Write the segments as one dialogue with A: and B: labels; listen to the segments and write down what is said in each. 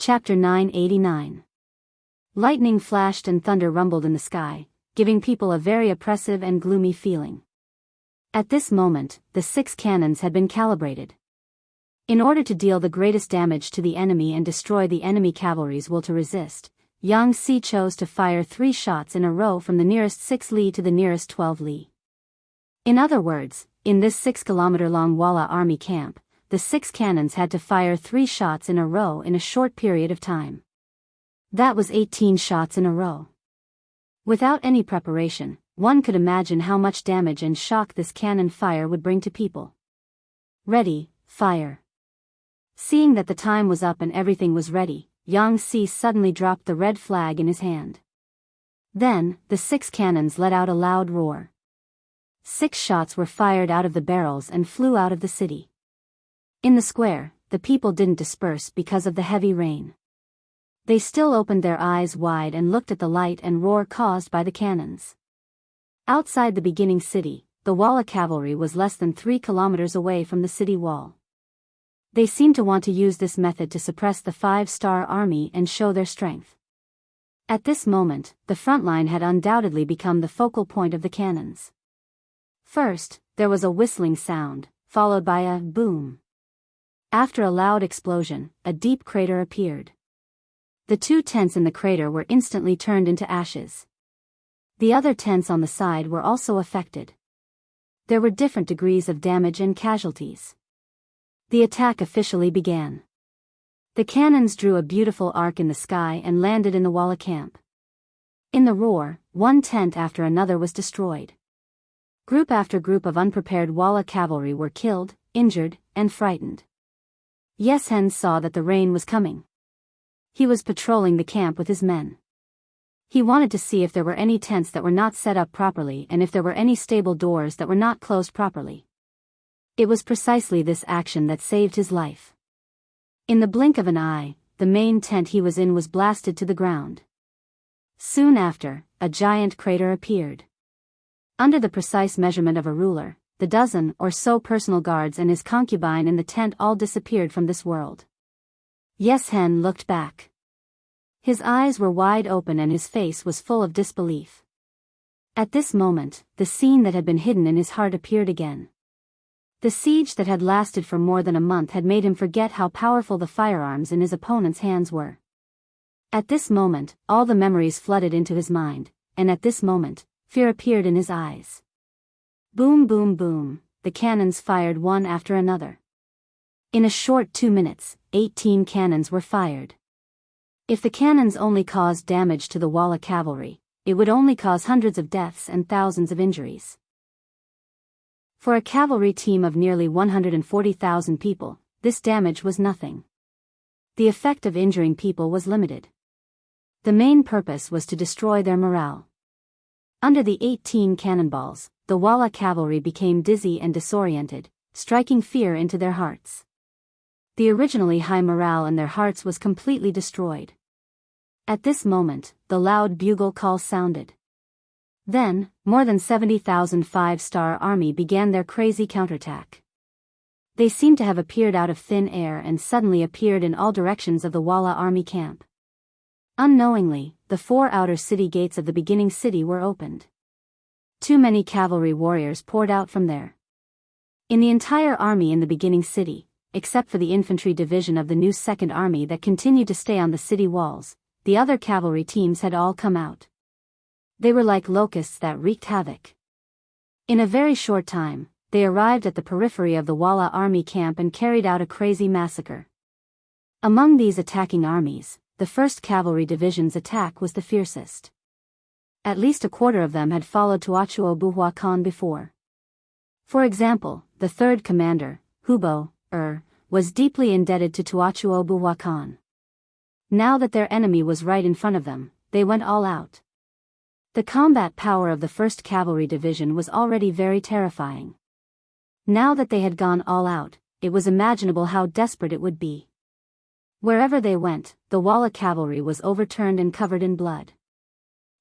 A: Chapter 989. Lightning flashed and thunder rumbled in the sky, giving people a very oppressive and gloomy feeling. At this moment, the 6 cannons had been calibrated. In order to deal the greatest damage to the enemy and destroy the enemy cavalry's will to resist, Jianghu chose to fire 3 shots in a row from the nearest 6 li to the nearest 12 li. In other words, in this 6-kilometer-long Walla army camp, the 6 cannons had to fire 3 shots in a row in a short period of time. That was 18 shots in a row. Without any preparation, one could imagine how much damage and shock this cannon fire would bring to people. Ready, fire. Seeing that the time was up and everything was ready, Jianghu suddenly dropped the red flag in his hand. Then, the 6 cannons let out a loud roar. 6 shots were fired out of the barrels and flew out of the city. In the square, the people didn't disperse because of the heavy rain. They still opened their eyes wide and looked at the light and roar caused by the cannons. Outside the beginning city, the Walla cavalry was less than 3 kilometers away from the city wall. They seemed to want to use this method to suppress the 5-star army and show their strength. At this moment, the front line had undoubtedly become the focal point of the cannons. First, there was a whistling sound, followed by a boom. After a loud explosion, a deep crater appeared. The 2 tents in the crater were instantly turned into ashes. The other tents on the side were also affected. There were different degrees of damage and casualties. The attack officially began. The cannons drew a beautiful arc in the sky and landed in the Walla camp. In the roar, one tent after another was destroyed. Group after group of unprepared Walla cavalry were killed, injured, and frightened. Yeshen saw that the rain was coming. He was patrolling the camp with his men. He wanted to see if there were any tents that were not set up properly and if there were any stable doors that were not closed properly. It was precisely this action that saved his life. In the blink of an eye, the main tent he was in was blasted to the ground. Soon after, a giant crater appeared. Under the precise measurement of a ruler, the dozen or so personal guards and his concubine in the tent all disappeared from this world. Yeshen looked back. His eyes were wide open and his face was full of disbelief. At this moment, the scene that had been hidden in his heart appeared again. The siege that had lasted for more than a month had made him forget how powerful the firearms in his opponent's hands were. At this moment, all the memories flooded into his mind, and at this moment, fear appeared in his eyes. Boom boom boom, the cannons fired one after another. In a short 2 minutes, 18 cannons were fired. If the cannons only caused damage to the Walla cavalry, it would only cause hundreds of deaths and thousands of injuries. For a cavalry team of nearly 140,000 people, this damage was nothing. The effect of injuring people was limited. The main purpose was to destroy their morale. Under the 18 cannonballs, the Walla cavalry became dizzy and disoriented, striking fear into their hearts. The originally high morale in their hearts was completely destroyed. At this moment, the loud bugle call sounded. Then, more than 70,000 5-star army began their crazy counterattack. They seemed to have appeared out of thin air and suddenly appeared in all directions of the Walla army camp. Unknowingly, the 4 outer city gates of the beginning city were opened. Too many cavalry warriors poured out from there. In the entire army in the beginning city, except for the infantry division of the new 2nd Army that continued to stay on the city walls, the other cavalry teams had all come out. They were like locusts that wreaked havoc. In a very short time, they arrived at the periphery of the Walla army camp and carried out a crazy massacre. Among these attacking armies, the 1st Cavalry Division's attack was the fiercest. At least a quarter of them had followed Tuachuo before. For example, the 3rd Commander, Hubo, was deeply indebted to Tuachuo. Now that their enemy was right in front of them, they went all out. The combat power of the 1st Cavalry Division was already very terrifying. Now that they had gone all out, it was imaginable how desperate it would be. Wherever they went, the Walla cavalry was overturned and covered in blood.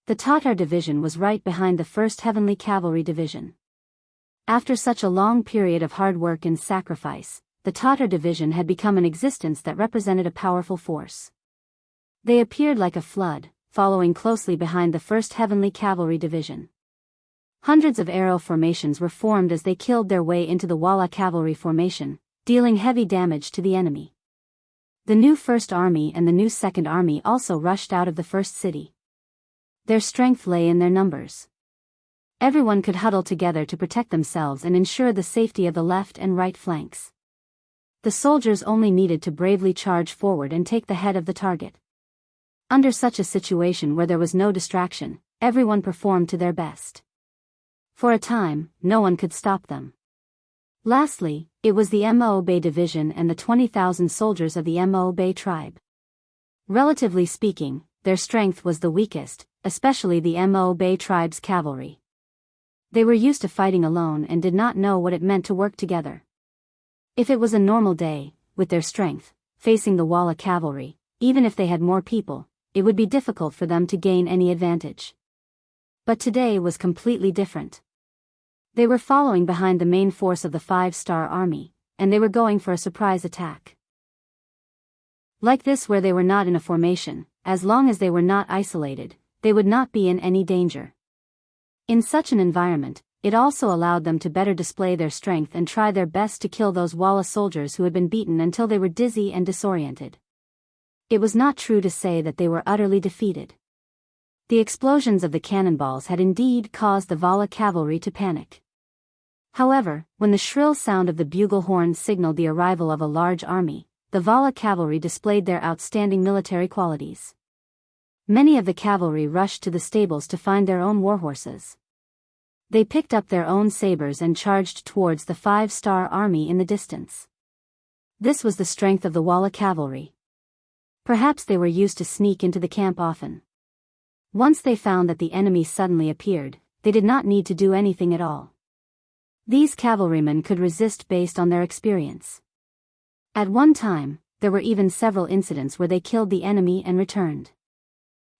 A: The Tatar Division was right behind the 1st Heavenly Cavalry Division. After such a long period of hard work and sacrifice, the Tatar Division had become an existence that represented a powerful force. They appeared like a flood, following closely behind the 1st Heavenly Cavalry Division. Hundreds of arrow formations were formed as they killed their way into the Walla Cavalry formation, dealing heavy damage to the enemy. The new 1st Army and the new 2nd Army also rushed out of the first city. Their strength lay in their numbers. Everyone could huddle together to protect themselves and ensure the safety of the left and right flanks. The soldiers only needed to bravely charge forward and take the head of the target. Under such a situation where there was no distraction, everyone performed to their best. For a time, no one could stop them. Lastly, it was the Mo Bay Division and the 20,000 soldiers of the Mo Bay tribe. Relatively speaking, their strength was the weakest, especially the Mo Bay tribe's cavalry. They were used to fighting alone and did not know what it meant to work together. If it was a normal day, with their strength, facing the Walla cavalry, even if they had more people, it would be difficult for them to gain any advantage. But today was completely different. They were following behind the main force of the 5-star army, and they were going for a surprise attack. Like this, where they were not in a formation, as long as they were not isolated, they would not be in any danger. In such an environment, it also allowed them to better display their strength and try their best to kill those Walla soldiers who had been beaten until they were dizzy and disoriented. It was not true to say that they were utterly defeated. The explosions of the cannonballs had indeed caused the Walla cavalry to panic. However, when the shrill sound of the bugle horn signaled the arrival of a large army, the Walla cavalry displayed their outstanding military qualities. Many of the cavalry rushed to the stables to find their own warhorses. They picked up their own sabers and charged towards the 5-star army in the distance. This was the strength of the Walla cavalry. Perhaps they were used to sneak into the camp often. Once they found that the enemy suddenly appeared, they did not need to do anything at all. These cavalrymen could resist based on their experience. At one time, there were even several incidents where they killed the enemy and returned.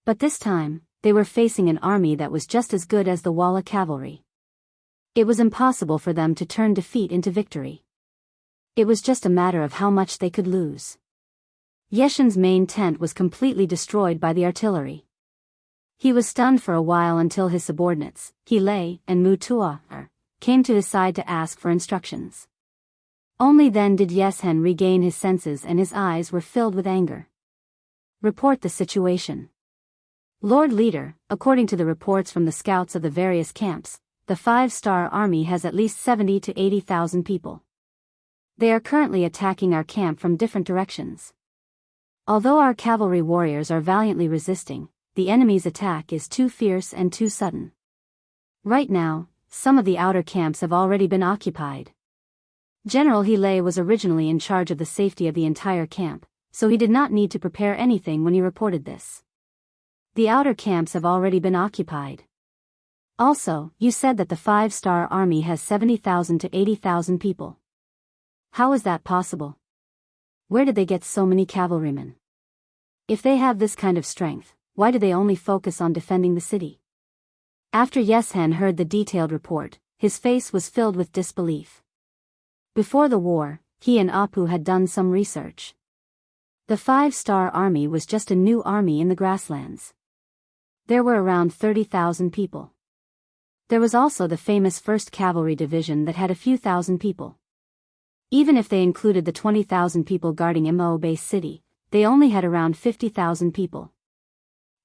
A: But this time, they were facing an army that was just as good as the Walla cavalry. It was impossible for them to turn defeat into victory. It was just a matter of how much they could lose. Yeshin's main tent was completely destroyed by the artillery. He was stunned for a while until his subordinates, Hilei and Mutua, came to his side to ask for instructions. Only then did Yeshen regain his senses and his eyes were filled with anger. Report the situation. Lord Leader, according to the reports from the scouts of the various camps, the 5-star army has at least 70 to 80,000 people. They are currently attacking our camp from different directions. Although our cavalry warriors are valiantly resisting, the enemy's attack is too fierce and too sudden. Right now, some of the outer camps have already been occupied. General Hilei was originally in charge of the safety of the entire camp, so he did not need to prepare anything when he reported this. The outer camps have already been occupied. Also, you said that the 5-star army has 70,000 to 80,000 people. How is that possible? Where did they get so many cavalrymen? If they have this kind of strength, why do they only focus on defending the city? After Yeshen heard the detailed report, his face was filled with disbelief. Before the war, he and Apu had done some research. The 5-star army was just a new army in the grasslands. There were around 30,000 people. There was also the famous 1st Cavalry Division that had a few thousand people. Even if they included the 20,000 people guarding Mo Bay City, they only had around 50,000 people.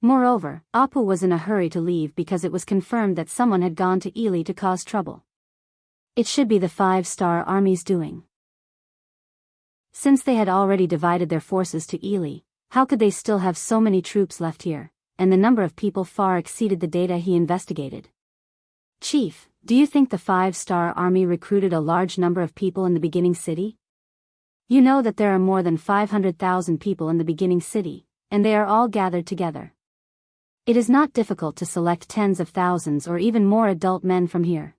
A: Moreover, Apu was in a hurry to leave because it was confirmed that someone had gone to Ili to cause trouble. It should be the 5-star army's doing. Since they had already divided their forces to Ili, how could they still have so many troops left here, and the number of people far exceeded the data he investigated. Chief, do you think the 5-star army recruited a large number of people in the beginning city? You know that there are more than 500,000 people in the beginning city, and they are all gathered together. It is not difficult to select tens of thousands or even more adult men from here.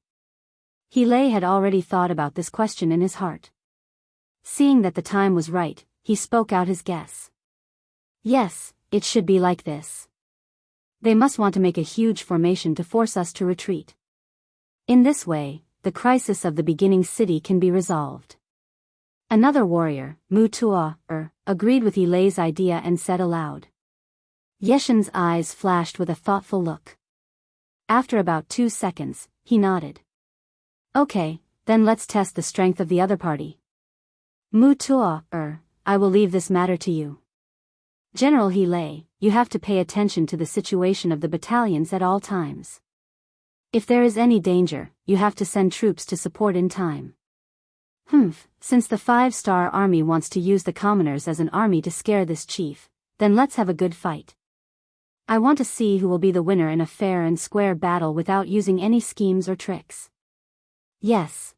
A: Hilei had already thought about this question in his heart. Seeing that the time was right, he spoke out his guess. Yes, it should be like this. They must want to make a huge formation to force us to retreat. In this way, the crisis of the beginning city can be resolved. Another warrior, Mutua, agreed with Hilei's idea and said aloud. Yeshen's eyes flashed with a thoughtful look. After about 2 seconds, he nodded. Okay, then let's test the strength of the other party. Mu Tuo, I will leave this matter to you. General He Lei, you have to pay attention to the situation of the battalions at all times. If there is any danger, you have to send troops to support in time. Since the 5-star army wants to use the commoners as an army to scare this chief, then let's have a good fight. I want to see who will be the winner in a fair and square battle without using any schemes or tricks. Yes.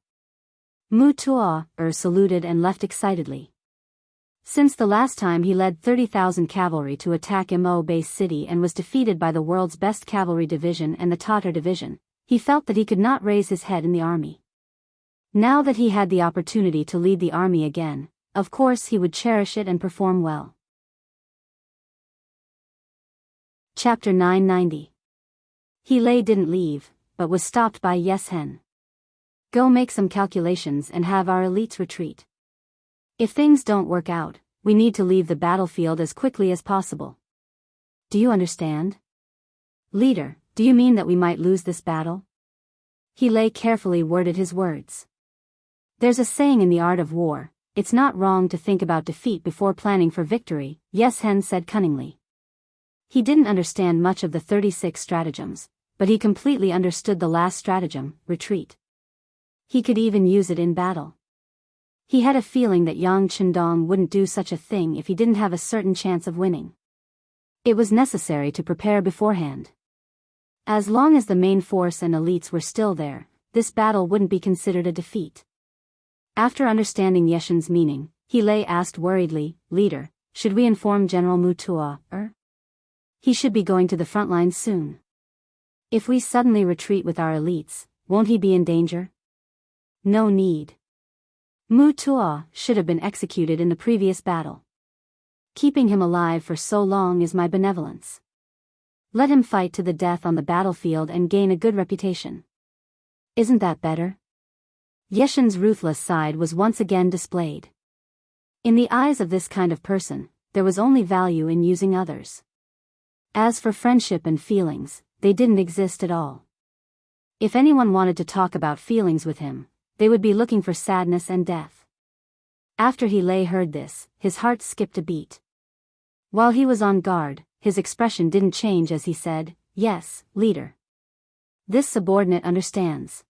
A: Mu Tuo, saluted and left excitedly. Since the last time he led 30,000 cavalry to attack Mo Base City and was defeated by the world's best cavalry division and the Tatar division, he felt that he could not raise his head in the army. Now that he had the opportunity to lead the army again, of course he would cherish it and perform well. Chapter 990. He Lei didn't leave, but was stopped by Yeshen. Go make some calculations and have our elites retreat. If things don't work out, we need to leave the battlefield as quickly as possible. Do you understand? Leader, do you mean that we might lose this battle? He Lei carefully worded his words. There's a saying in the art of war, it's not wrong to think about defeat before planning for victory, Yeshen said cunningly. He didn't understand much of the 36 stratagems, but he completely understood the last stratagem, retreat. He could even use it in battle. He had a feeling that Yang Chendong wouldn't do such a thing if he didn't have a certain chance of winning. It was necessary to prepare beforehand. As long as the main force and elites were still there, this battle wouldn't be considered a defeat. After understanding Yeshen's meaning, He Lei asked worriedly, Leader, should we inform General Mu Tuo, He should be going to the front lines soon. If we suddenly retreat with our elites, won't he be in danger? No need. Mu Tuo should have been executed in the previous battle. Keeping him alive for so long is my benevolence. Let him fight to the death on the battlefield and gain a good reputation. Isn't that better? Yeshen's ruthless side was once again displayed. In the eyes of this kind of person, there was only value in using others. As for friendship and feelings, they didn't exist at all. If anyone wanted to talk about feelings with him, they would be looking for sadness and death. After He Lei heard this, his heart skipped a beat. While he was on guard, his expression didn't change as he said, Yes, leader. This subordinate understands.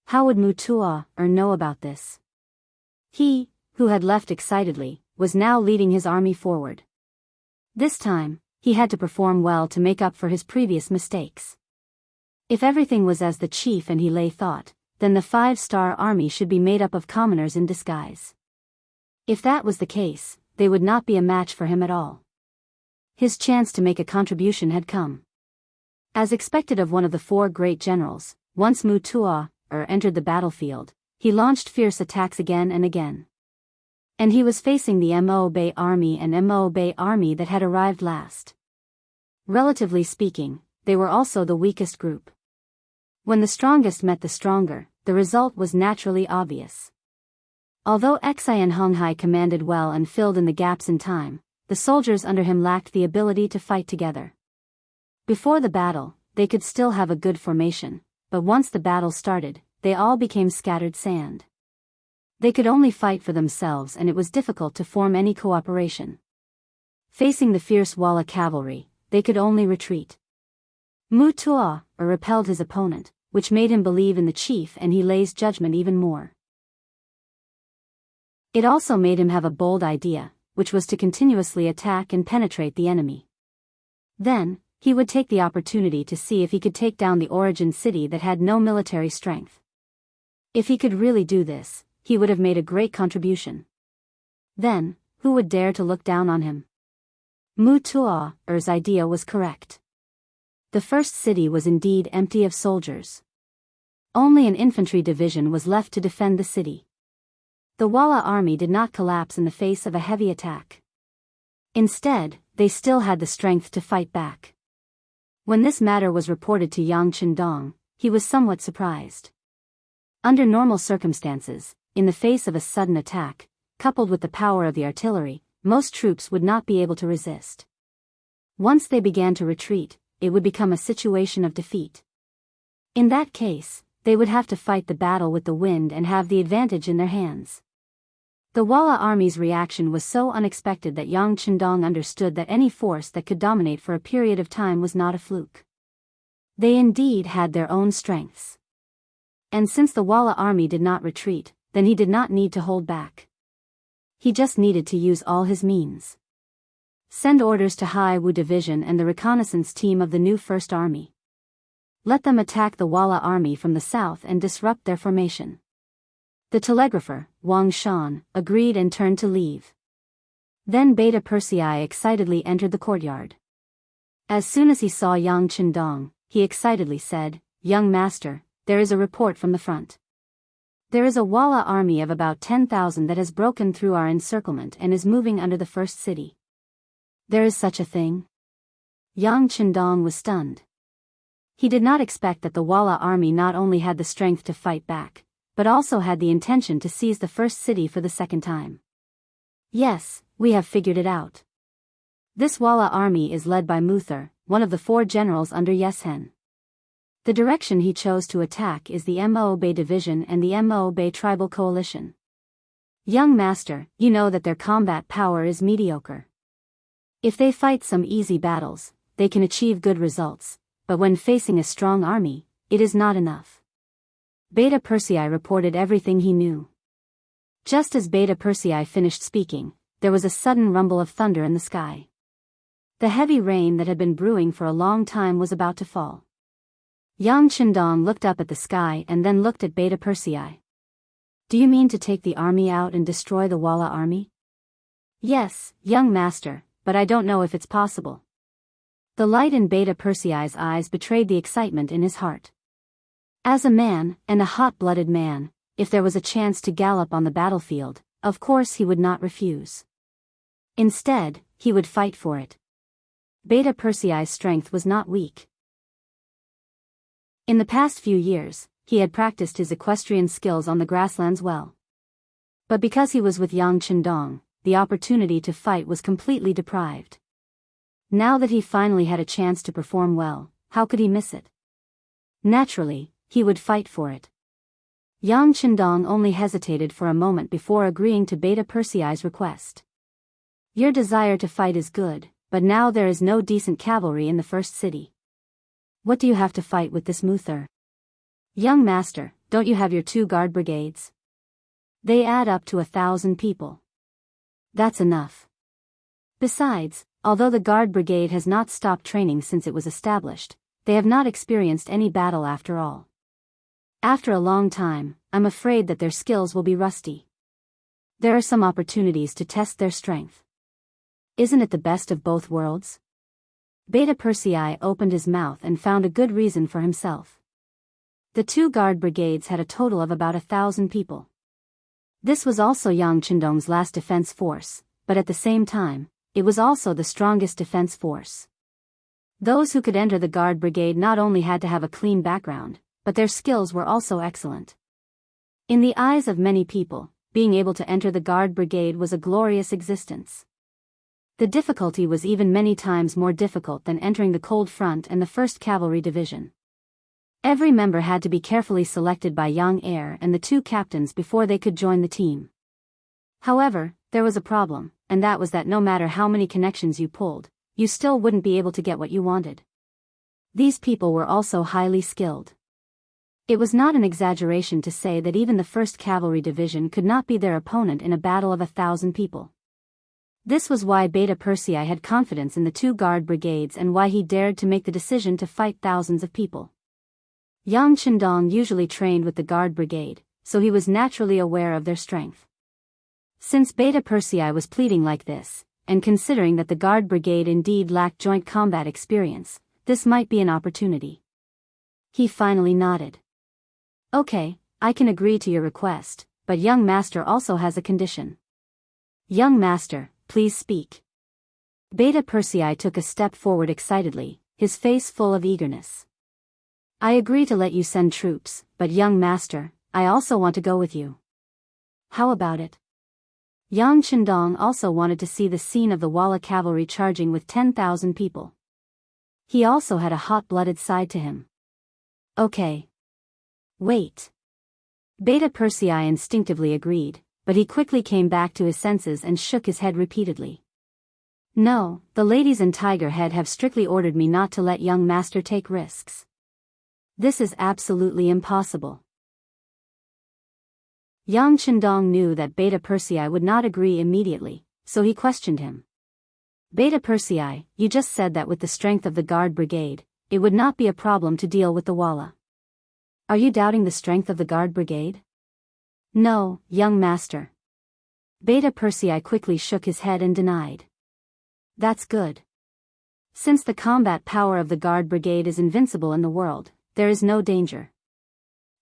A: How would Mu Tuo know about this? He, who had left excitedly, was now leading his army forward. This time, he had to perform well to make up for his previous mistakes. If everything was as the chief and He Lei thought, then the 5-star army should be made up of commoners in disguise. If that was the case, they would not be a match for him at all. His chance to make a contribution had come. As expected of one of the 4 great generals, once Mu Tuo entered the battlefield, he launched fierce attacks again and again. And he was facing the Mo Bay army and Mo Bay army that had arrived last. Relatively speaking, they were also the weakest group. When the strongest met the stronger, the result was naturally obvious. Although Xian Honghai commanded well and filled in the gaps in time, the soldiers under him lacked the ability to fight together. Before the battle, they could still have a good formation, but once the battle started, they all became scattered sand. They could only fight for themselves and it was difficult to form any cooperation. Facing the fierce Walla cavalry, they could only retreat. Mu Tuo repelled his opponent, which made him believe in the chief and He Lei's judgment even more. It also made him have a bold idea, which was to continuously attack and penetrate the enemy. Then, he would take the opportunity to see if he could take down the origin city that had no military strength. If he could really do this, he would have made a great contribution. Then, who would dare to look down on him? Mu Tuo's idea was correct. The first city was indeed empty of soldiers. Only an infantry division was left to defend the city. The Walla army did not collapse in the face of a heavy attack. Instead, they still had the strength to fight back. When this matter was reported to Yang Chendong, he was somewhat surprised. Under normal circumstances, in the face of a sudden attack, coupled with the power of the artillery, most troops would not be able to resist. Once they began to retreat, it would become a situation of defeat. In that case, they would have to fight the battle with the wind and have the advantage in their hands. The Walla army's reaction was so unexpected that Yang Chendong understood that any force that could dominate for a period of time was not a fluke. They indeed had their own strengths. And since the Walla army did not retreat, then he did not need to hold back. He just needed to use all his means. Send orders to Hai Wu Division and the reconnaissance team of the new First Army. Let them attack the Walla army from the south and disrupt their formation. The telegrapher, Wang Shan, agreed and turned to leave. Then Beta Persei excitedly entered the courtyard. As soon as he saw Yang Chendong, he excitedly said, "Young master, there is a report from the front. There is a Walla army of about 10,000 that has broken through our encirclement and is moving under the first city." "There is such a thing?" Yang Chendong was stunned. He did not expect that the Walla army not only had the strength to fight back, but also had the intention to seize the first city for the second time. "Yes, we have figured it out. This Walla army is led by Muther, one of the 4 generals under Yeshen. The direction he chose to attack is the Mo Bay Division and the Mo Bay Tribal Coalition. Young master, you know that their combat power is mediocre. If they fight some easy battles, they can achieve good results, but when facing a strong army, it is not enough." Beta Persei reported everything he knew. Just as Beta Persei finished speaking, there was a sudden rumble of thunder in the sky. The heavy rain that had been brewing for a long time was about to fall. Yang Chendong looked up at the sky and then looked at Beta Persei. "Do you mean to take the army out and destroy the Walla army?" "Yes, young master, but I don't know if it's possible." The light in Beta Persei's eyes betrayed the excitement in his heart. As a man, and a hot-blooded man, if there was a chance to gallop on the battlefield, of course he would not refuse. Instead, he would fight for it. Beta Persei's strength was not weak. In the past few years, he had practiced his equestrian skills on the grasslands well. But because he was with Yang Chendong, the opportunity to fight was completely deprived. Now that he finally had a chance to perform well, how could he miss it? Naturally, he would fight for it. Yang Chendong only hesitated for a moment before agreeing to Beta Persei's request. "Your desire to fight is good, but now there is no decent cavalry in the first city. What do you have to fight with this Muther?" "Young master, don't you have your 2 guard brigades? They add up to 1,000 people. That's enough. Besides, although the guard brigade has not stopped training since it was established, they have not experienced any battle after all. After a long time, I'm afraid that their skills will be rusty. There are some opportunities to test their strength. Isn't it the best of both worlds?" Beta Persei opened his mouth and found a good reason for himself. The 2 guard brigades had a total of about 1,000 people. This was also Yang Chendong's last defense force, but at the same time, it was also the strongest defense force. Those who could enter the guard brigade not only had to have a clean background, but their skills were also excellent. In the eyes of many people, being able to enter the guard brigade was a glorious existence. The difficulty was even many times more difficult than entering the Cold Front and the 1st Cavalry Division. Every member had to be carefully selected by Yang Heir and the 2 captains before they could join the team. However, there was a problem, and that was that no matter how many connections you pulled, you still wouldn't be able to get what you wanted. These people were also highly skilled. It was not an exaggeration to say that even the 1st Cavalry Division could not be their opponent in a battle of 1,000 people. This was why Beta Persei had confidence in the 2 guard brigades and why he dared to make the decision to fight thousands of people. Yang Chendong usually trained with the guard brigade, so he was naturally aware of their strength. Since Beta Persei was pleading like this, and considering that the guard brigade indeed lacked joint combat experience, this might be an opportunity. He finally nodded. "Okay, I can agree to your request, but young master also has a condition." "Young master, please speak." Beta Persei took a step forward excitedly, his face full of eagerness. "I agree to let you send troops, but young master, I also want to go with you." "How about it?" Yang Chendong also wanted to see the scene of the Walla cavalry charging with 10,000 people. He also had a hot-blooded side to him. Okay. Wait. Beta Persei instinctively agreed, but he quickly came back to his senses and shook his head repeatedly. No, the ladies in Tiger Head have strictly ordered me not to let young master take risks. This is absolutely impossible. Yang Chendong knew that Beta Persei would not agree immediately, so he questioned him. Beta Persei, you just said that with the strength of the Guard Brigade, it would not be a problem to deal with the Walla. Are you doubting the strength of the Guard Brigade? No, young master. Beta Persei quickly shook his head and denied. That's good. Since the combat power of the Guard Brigade is invincible in the world, there is no danger.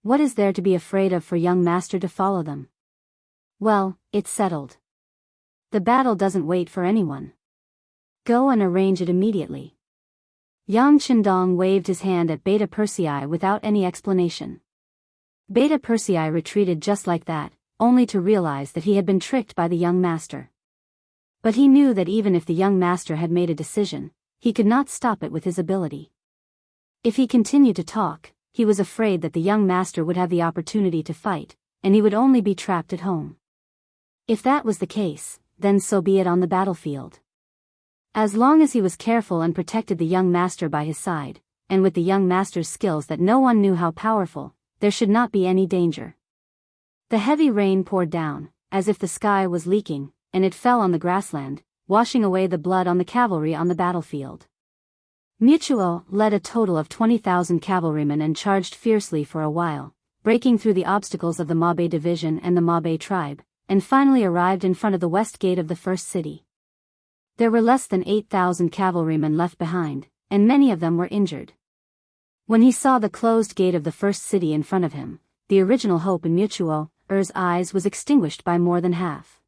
A: What is there to be afraid of for young master to follow them? Well, it's settled. The battle doesn't wait for anyone. Go and arrange it immediately. Yang Chendong waved his hand at Beta Persei without any explanation. Beta Persei retreated just like that, only to realize that he had been tricked by the young master. But he knew that even if the young master had made a decision, he could not stop it with his ability. If he continued to talk, he was afraid that the young master would have the opportunity to fight, and he would only be trapped at home. If that was the case, then so be it on the battlefield. As long as he was careful and protected the young master by his side, and with the young master's skills that no one knew how powerful, there should not be any danger. The heavy rain poured down, as if the sky was leaking, and it fell on the grassland, washing away the blood on the cavalry on the battlefield. Mutuo led a total of 20,000 cavalrymen and charged fiercely for a while, breaking through the obstacles of the Mabe division and the Mabe tribe, and finally arrived in front of the west gate of the first city. There were less than 8,000 cavalrymen left behind, and many of them were injured. When he saw the closed gate of the first city in front of him, the original hope in Mutuo's eyes was extinguished by more than half.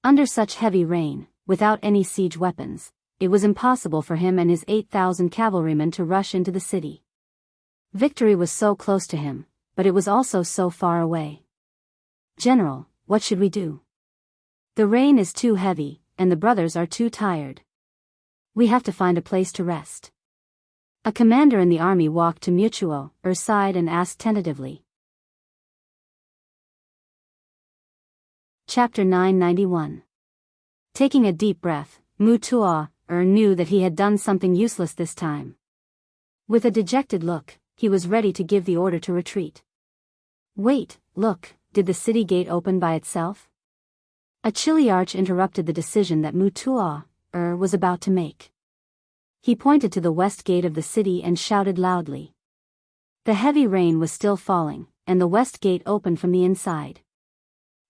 A: Under such heavy rain, without any siege weapons, it was impossible for him and his 8,000 cavalrymen to rush into the city. Victory was so close to him, but it was also so far away. General, what should we do? The rain is too heavy, and the brothers are too tired. We have to find a place to rest. A commander in the army walked to Mutuo's side and asked tentatively. Chapter 991. Taking a deep breath, Mutuo knew that he had done something useless this time. With a dejected look, he was ready to give the order to retreat. Wait, look, did the city gate open by itself? A chilly arch interrupted the decision that Mutuo was about to make. He pointed to the west gate of the city and shouted loudly. The heavy rain was still falling, and the west gate opened from the inside.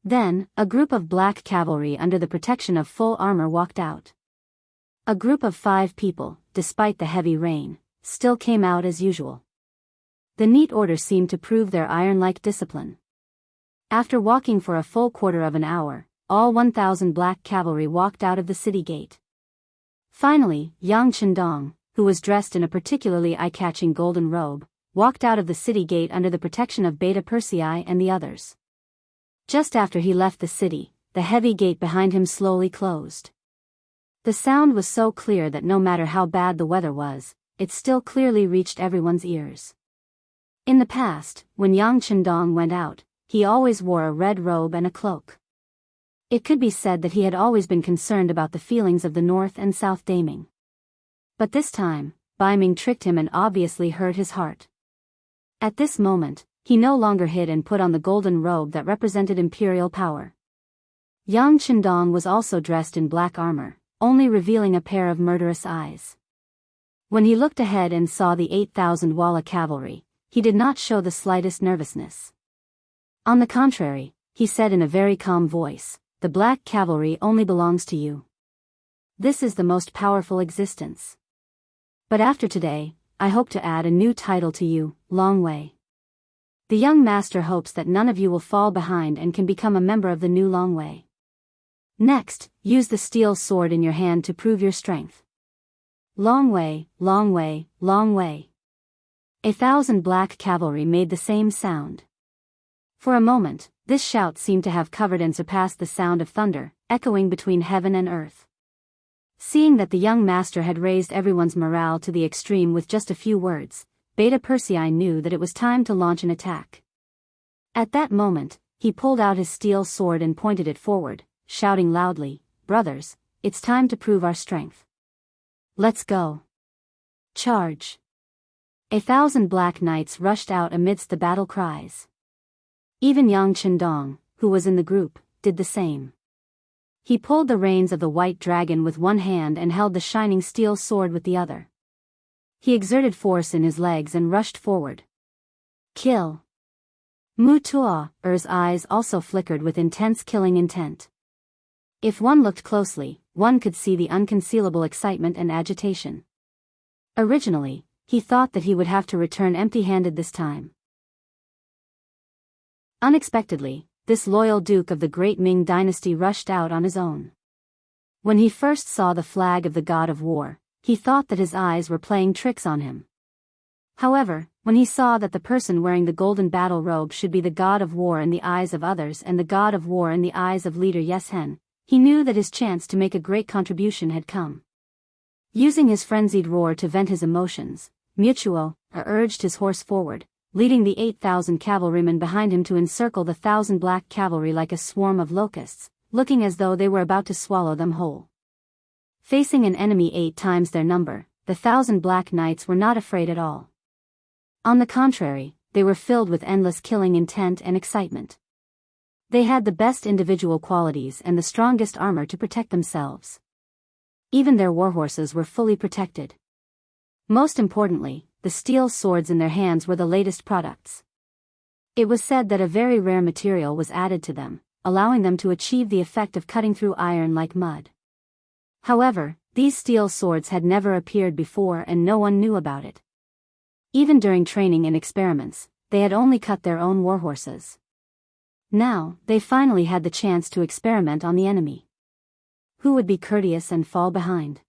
A: Then, a group of black cavalry under the protection of full armor walked out. A group of 5 people, despite the heavy rain, still came out as usual. The neat order seemed to prove their iron-like discipline. After walking for a full quarter of an hour, all 1,000 black cavalry walked out of the city gate. Finally, Yang Chendong, who was dressed in a particularly eye-catching golden robe, walked out of the city gate under the protection of Beta Persei and the others. Just after he left the city, the heavy gate behind him slowly closed. The sound was so clear that no matter how bad the weather was, it still clearly reached everyone's ears. In the past, when Yang Chendong went out, he always wore a red robe and a cloak. It could be said that he had always been concerned about the feelings of the North and South Daming. But this time, Baiming tricked him and obviously hurt his heart. At this moment, he no longer hid and put on the golden robe that represented imperial power. Yang Chendong was also dressed in black armor, only revealing a pair of murderous eyes. When he looked ahead and saw the 8,000 Walla cavalry, he did not show the slightest nervousness. On the contrary, he said in a very calm voice, "The black cavalry only belongs to you. This is the most powerful existence. But after today, I hope to add a new title to you, Long Way. The young master hopes that none of you will fall behind and can become a member of the new Long Way. Next, use the steel sword in your hand to prove your strength. Long way, long way, long way." 1,000 black cavalry made the same sound. For a moment, This shout seemed to have covered and surpassed the sound of thunder, echoing between heaven and earth. Seeing that the young master had raised everyone's morale to the extreme with just a few words, Beta Persei knew that it was time to launch an attack. At that moment, he pulled out his steel sword and pointed it forward, shouting loudly, "Brothers, it's time to prove our strength. Let's go. Charge!" 1,000 black knights rushed out amidst the battle cries. Even Yang Chendong, who was in the group, did the same. He pulled the reins of the white dragon with one hand and held the shining steel sword with the other. He exerted force in his legs and rushed forward. Kill! Mu Tuo's eyes also flickered with intense killing intent. If one looked closely, one could see the unconcealable excitement and agitation. Originally, he thought that he would have to return empty-handed this time. Unexpectedly, this loyal duke of the great Ming dynasty rushed out on his own. When he first saw the flag of the god of war, he thought that his eyes were playing tricks on him. However, when he saw that the person wearing the golden battle robe should be the god of war in the eyes of others and the god of war in the eyes of leader Yeshen, he knew that his chance to make a great contribution had come. Using his frenzied roar to vent his emotions, Mutuo urged his horse forward, leading the 8,000 cavalrymen behind him to encircle the 1,000 black cavalry like a swarm of locusts, looking as though they were about to swallow them whole. Facing an enemy 8 times their number, the 1,000 black knights were not afraid at all. On the contrary, they were filled with endless killing intent and excitement. They had the best individual qualities and the strongest armor to protect themselves. Even their warhorses were fully protected. Most importantly, the steel swords in their hands were the latest products. It was said that a very rare material was added to them, allowing them to achieve the effect of cutting through iron like mud. However, these steel swords had never appeared before and no one knew about it. Even during training and experiments, they had only cut their own warhorses. Now, they finally had the chance to experiment on the enemy. Who would be courteous and fall behind?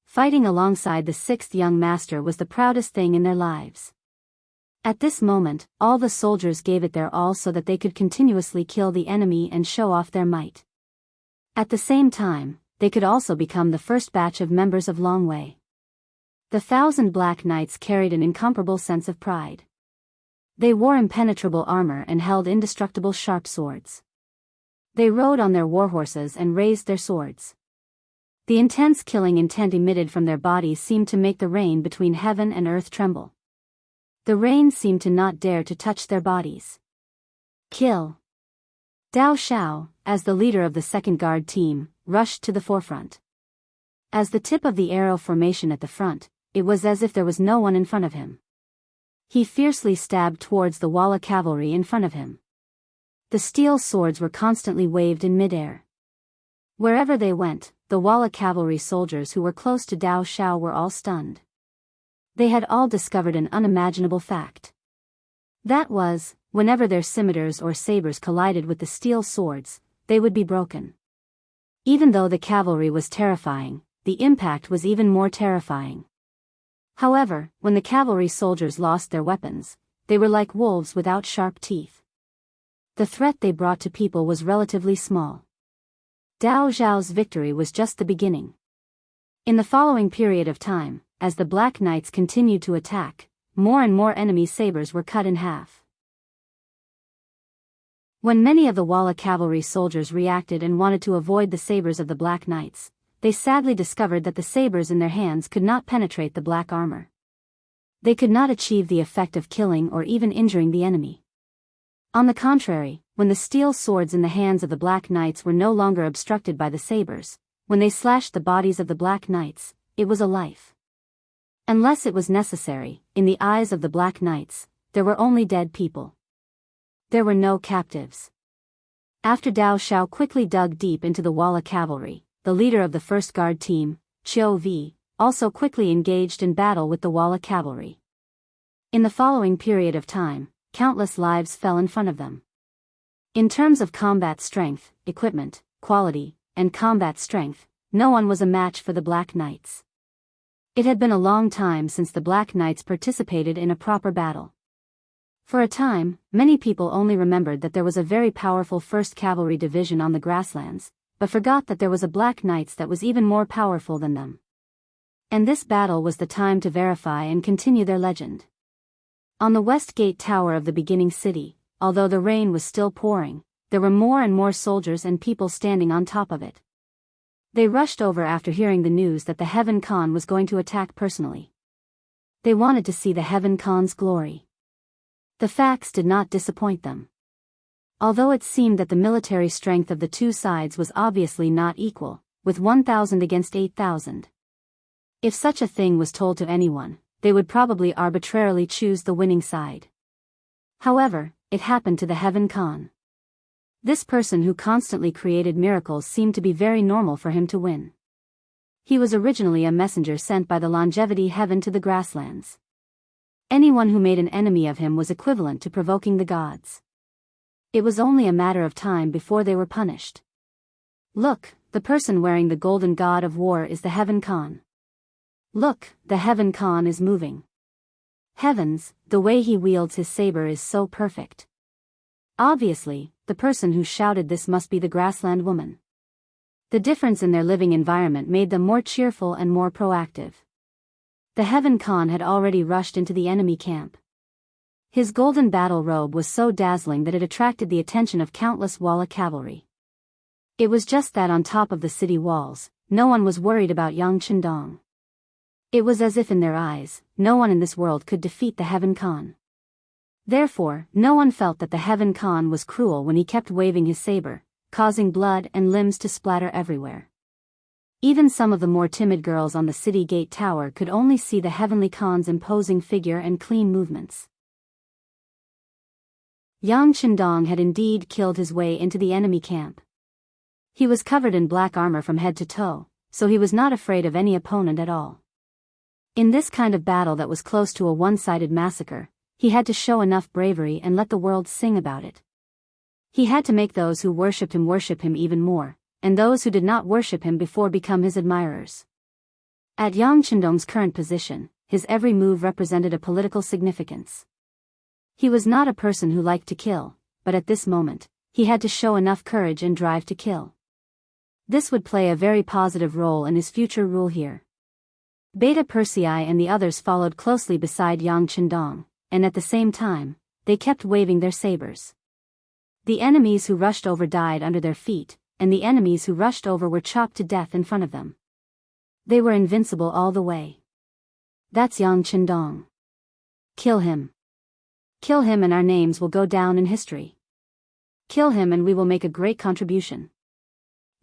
A: Fighting alongside the 6th young master was the proudest thing in their lives. At this moment, all the soldiers gave it their all so that they could continuously kill the enemy and show off their might. At the same time, they could also become the first batch of members of Long Wei. The 1,000 black knights carried an incomparable sense of pride. They wore impenetrable armor and held indestructible sharp swords. They rode on their warhorses and raised their swords. The intense killing intent emitted from their bodies seemed to make the rain between heaven and earth tremble. The rain seemed to not dare to touch their bodies. Kill! Dao Xiao, as the leader of the second guard team, rushed to the forefront. As the tip of the arrow formation at the front, it was as if there was no one in front of him. He fiercely stabbed towards the Walla cavalry in front of him. The steel swords were constantly waved in midair. Wherever they went, the Walla cavalry soldiers who were close to Dao Xiao were all stunned. They had all discovered an unimaginable fact. That was, whenever their scimitars or sabers collided with the steel swords, they would be broken. Even though the cavalry was terrifying, the impact was even more terrifying. However, when the cavalry soldiers lost their weapons, they were like wolves without sharp teeth. The threat they brought to people was relatively small. Dao Xiao's victory was just the beginning. In the following period of time, as the Black Knights continued to attack, more and more enemy sabers were cut in half. When many of the Walla cavalry soldiers reacted and wanted to avoid the sabers of the Black Knights, they sadly discovered that the sabers in their hands could not penetrate the black armor. They could not achieve the effect of killing or even injuring the enemy. On the contrary, when the steel swords in the hands of the Black Knights were no longer obstructed by the sabers, when they slashed the bodies of the Black Knights, it was a life. Unless it was necessary, in the eyes of the Black Knights, there were only dead people. There were no captives. After Dao Xiao quickly dug deep into the Walla cavalry, the leader of the first guard team, Qiu Vi, also quickly engaged in battle with the Walla cavalry. In the following period of time, countless lives fell in front of them. In terms of combat strength, equipment, quality, and combat strength, no one was a match for the Black Knights. It had been a long time since the Black Knights participated in a proper battle. For a time, many people only remembered that there was a very powerful 1st Cavalry Division on the grasslands, but forgot that there was a Black Knights that was even more powerful than them. And this battle was the time to verify and continue their legend. On the west gate tower of the beginning city, although the rain was still pouring, there were more and more soldiers and people standing on top of it. They rushed over after hearing the news that the Heaven Khan was going to attack personally. They wanted to see the Heaven Khan's glory. The facts did not disappoint them. Although it seemed that the military strength of the two sides was obviously not equal, with 1,000 against 8,000. If such a thing was told to anyone, they would probably arbitrarily choose the winning side. However, it happened to the Heaven Khan. This person who constantly created miracles seemed to be very normal for him to win. He was originally a messenger sent by the longevity heaven to the grasslands. Anyone who made an enemy of him was equivalent to provoking the gods. It was only a matter of time before they were punished. Look, the person wearing the golden god of war is the Heaven Khan. Look, the Heaven Khan is moving. Heavens, the way he wields his saber is so perfect. Obviously, the person who shouted this must be the grassland woman. The difference in their living environment made them more cheerful and more proactive. The Heaven Khan had already rushed into the enemy camp. His golden battle robe was so dazzling that it attracted the attention of countless Walla cavalry. It was just that on top of the city walls, no one was worried about Yang Chendong. It was as if in their eyes, no one in this world could defeat the Heaven Khan. Therefore, no one felt that the Heaven Khan was cruel when he kept waving his saber, causing blood and limbs to splatter everywhere. Even some of the more timid girls on the city gate tower could only see the Heavenly Khan's imposing figure and clean movements. Yang Chendong had indeed killed his way into the enemy camp. He was covered in black armor from head to toe, so he was not afraid of any opponent at all. In this kind of battle that was close to a one-sided massacre, he had to show enough bravery and let the world sing about it. He had to make those who worshipped him worship him even more, and those who did not worship him before become his admirers. At Yang Chendong's current position, his every move represented a political significance. He was not a person who liked to kill, but at this moment, he had to show enough courage and drive to kill. This would play a very positive role in his future rule here. Beta Persei and the others followed closely beside Yang Chendong, and at the same time, they kept waving their sabers. The enemies who rushed over died under their feet, and the enemies who rushed over were chopped to death in front of them. They were invincible all the way. That's Yang Chendong. Kill him. Kill him and our names will go down in history. Kill him and we will make a great contribution.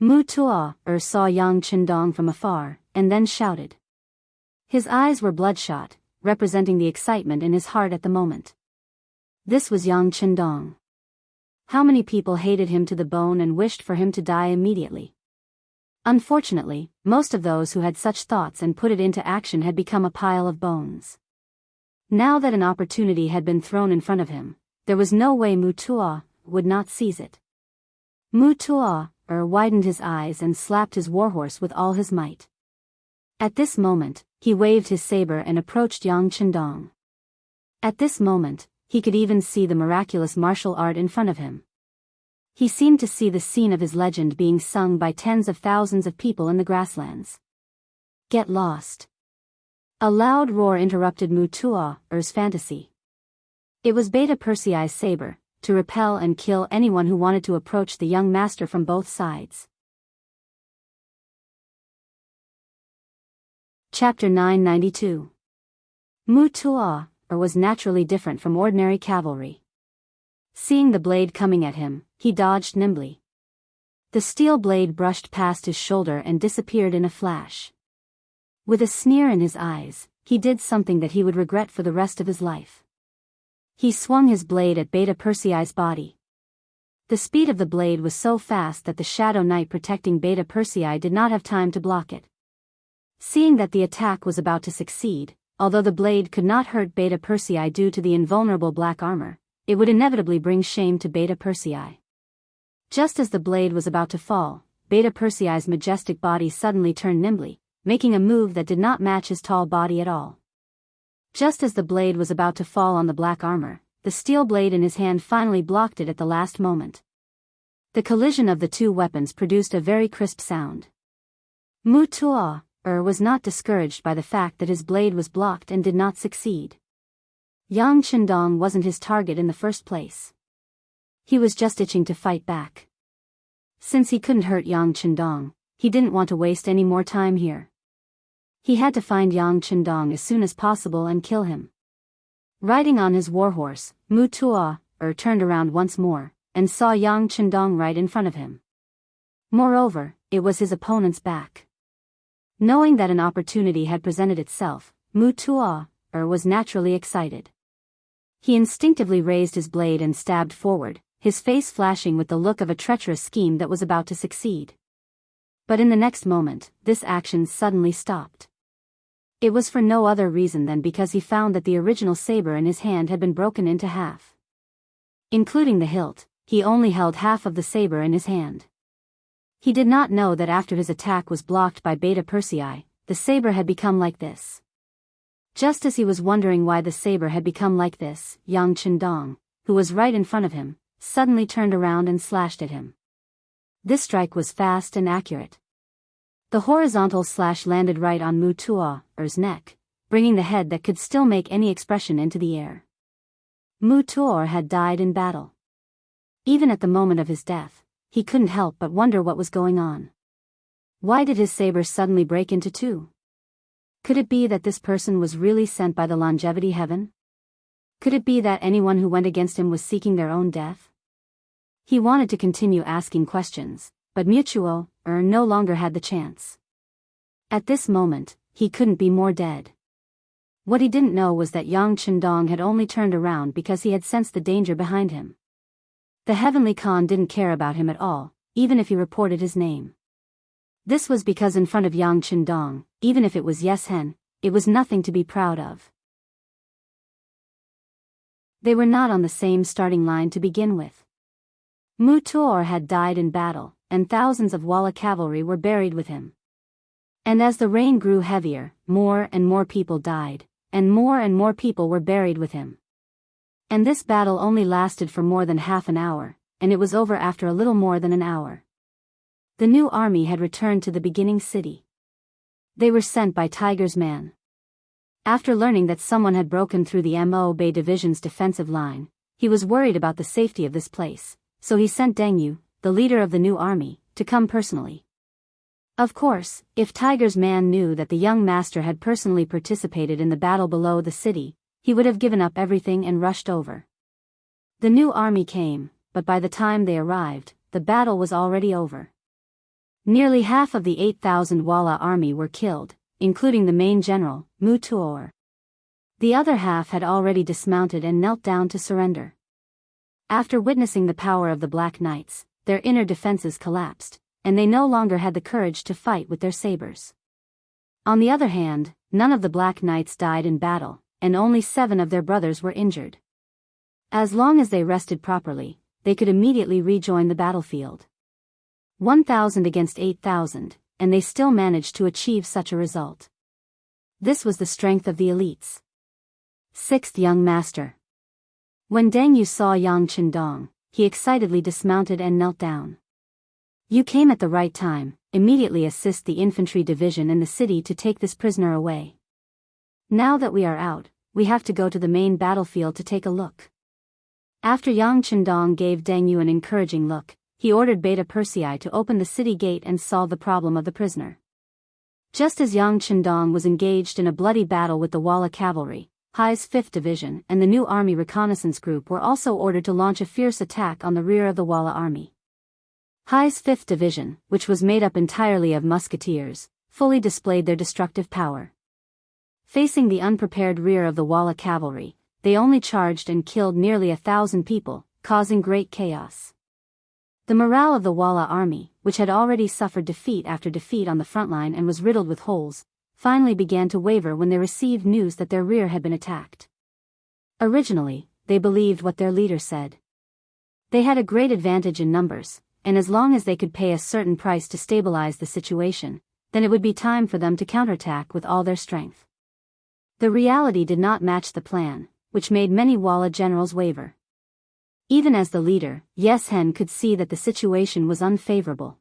A: Mu Tuo saw Yang Chendong from afar, and then shouted. His eyes were bloodshot, representing the excitement in his heart at the moment. This was Yang Chendong. How many people hated him to the bone and wished for him to die immediately. Unfortunately, most of those who had such thoughts and put it into action had become a pile of bones. Now that an opportunity had been thrown in front of him, there was no way Mu Tuo would not seize it. Mu Tuo widened his eyes and slapped his warhorse with all his might. At this moment, he waved his saber and approached Yang Chendong. At this moment, he could even see the miraculous martial art in front of him. He seemed to see the scene of his legend being sung by tens of thousands of people in the grasslands. Get lost. A loud roar interrupted Mu Tuo's fantasy. It was Beta Persei's saber, to repel and kill anyone who wanted to approach the young master from both sides. Chapter 992. Mu Tuo was naturally different from ordinary cavalry. Seeing the blade coming at him, he dodged nimbly. The steel blade brushed past his shoulder and disappeared in a flash. With a sneer in his eyes, he did something that he would regret for the rest of his life. He swung his blade at Beta Persei's body. The speed of the blade was so fast that the Shadow Knight protecting Beta Persei did not have time to block it. Seeing that the attack was about to succeed, although the blade could not hurt Beta Persei due to the invulnerable black armor, it would inevitably bring shame to Beta Persei. Just as the blade was about to fall, Beta Persei's majestic body suddenly turned nimbly, making a move that did not match his tall body at all. Just as the blade was about to fall on the black armor, the steel blade in his hand finally blocked it at the last moment. The collision of the two weapons produced a very crisp sound. Mu Tuo was not discouraged by the fact that his blade was blocked and did not succeed. Yang Chendong wasn't his target in the first place. He was just itching to fight back. Since he couldn't hurt Yang Chendong, he didn't want to waste any more time here. He had to find Yang Chendong as soon as possible and kill him. Riding on his warhorse, Mu Tuo turned around once more, and saw Yang Chendong right in front of him. Moreover, it was his opponent's back. Knowing that an opportunity had presented itself, Mu Tuo was naturally excited. He instinctively raised his blade and stabbed forward, his face flashing with the look of a treacherous scheme that was about to succeed. But in the next moment, this action suddenly stopped. It was for no other reason than because he found that the original saber in his hand had been broken into half. Including the hilt, he only held half of the saber in his hand. He did not know that after his attack was blocked by Beta Persei, the saber had become like this. Just as he was wondering why the saber had become like this, Yang Chendong, who was right in front of him, suddenly turned around and slashed at him. This strike was fast and accurate. The horizontal slash landed right on Mu Tuo's neck, bringing the head that could still make any expression into the air. Mu Tuo had died in battle. Even at the moment of his death, he couldn't help but wonder what was going on. Why did his saber suddenly break into two? Could it be that this person was really sent by the longevity heaven? Could it be that anyone who went against him was seeking their own death? He wanted to continue asking questions, but Mutuo no longer had the chance. At this moment, he couldn't be more dead. What he didn't know was that Yang Chendong had only turned around because he had sensed the danger behind him. The Heavenly Khan didn't care about him at all, even if he reported his name. This was because in front of Yang Chendong, even if it was Yes Hen, it was nothing to be proud of. They were not on the same starting line to begin with. Mu Tuo had died in battle, and thousands of Walla cavalry were buried with him. And as the rain grew heavier, more and more people died, and more people were buried with him. And this battle only lasted for more than half an hour, and it was over after a little more than an hour. The new army had returned to the beginning city. They were sent by Tiger's man. After learning that someone had broken through the Mo Bay Division's defensive line, he was worried about the safety of this place, so he sent Deng Yu, the leader of the new army, to come personally. Of course, if Tiger's man knew that the young master had personally participated in the battle below the city, he would have given up everything and rushed over. The new army came, but by the time they arrived, the battle was already over. Nearly half of the 8,000 Walla army were killed, including the main general, Mu Tuo. The other half had already dismounted and knelt down to surrender. After witnessing the power of the Black Knights, their inner defenses collapsed, and they no longer had the courage to fight with their sabers. On the other hand, none of the Black Knights died in battle, and only 7 of their brothers were injured. As long as they rested properly, they could immediately rejoin the battlefield. 1,000 against 8,000, and they still managed to achieve such a result. This was the strength of the elites. 6th Young Master. When Deng Yu saw Yang Chendong, he excitedly dismounted and knelt down. You came at the right time, immediately assist the infantry division in the city to take this prisoner away. Now that we are out, we have to go to the main battlefield to take a look. After Yang Chendong gave Deng Yu an encouraging look, he ordered Beta Persei to open the city gate and solve the problem of the prisoner. Just as Yang Chendong was engaged in a bloody battle with the Walla cavalry, Hai's 5th Division and the new army reconnaissance group were also ordered to launch a fierce attack on the rear of the Walla army. Hai's 5th Division, which was made up entirely of musketeers, fully displayed their destructive power. Facing the unprepared rear of the Walla cavalry, they only charged and killed nearly 1,000 people, causing great chaos. The morale of the Walla army, which had already suffered defeat after defeat on the front line and was riddled with holes, finally began to waver when they received news that their rear had been attacked. Originally, they believed what their leader said. They had a great advantage in numbers, and as long as they could pay a certain price to stabilize the situation, then it would be time for them to counterattack with all their strength. The reality did not match the plan, which made many Walla generals waver. Even as the leader, Yes Hen could see that the situation was unfavorable.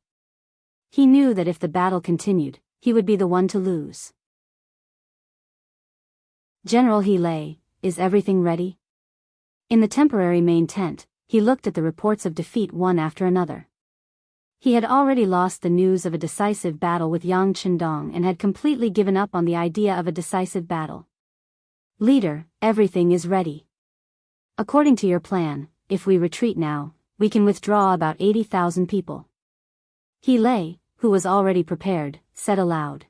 A: He knew that if the battle continued, he would be the one to lose. General He Lei, is everything ready? In the temporary main tent, he looked at the reports of defeat one after another. He had already lost the news of a decisive battle with Yang Qindong and had completely given up on the idea of a decisive battle. Leader, everything is ready. According to your plan, if we retreat now, we can withdraw about 80,000 people. He Lei, who was already prepared, said aloud.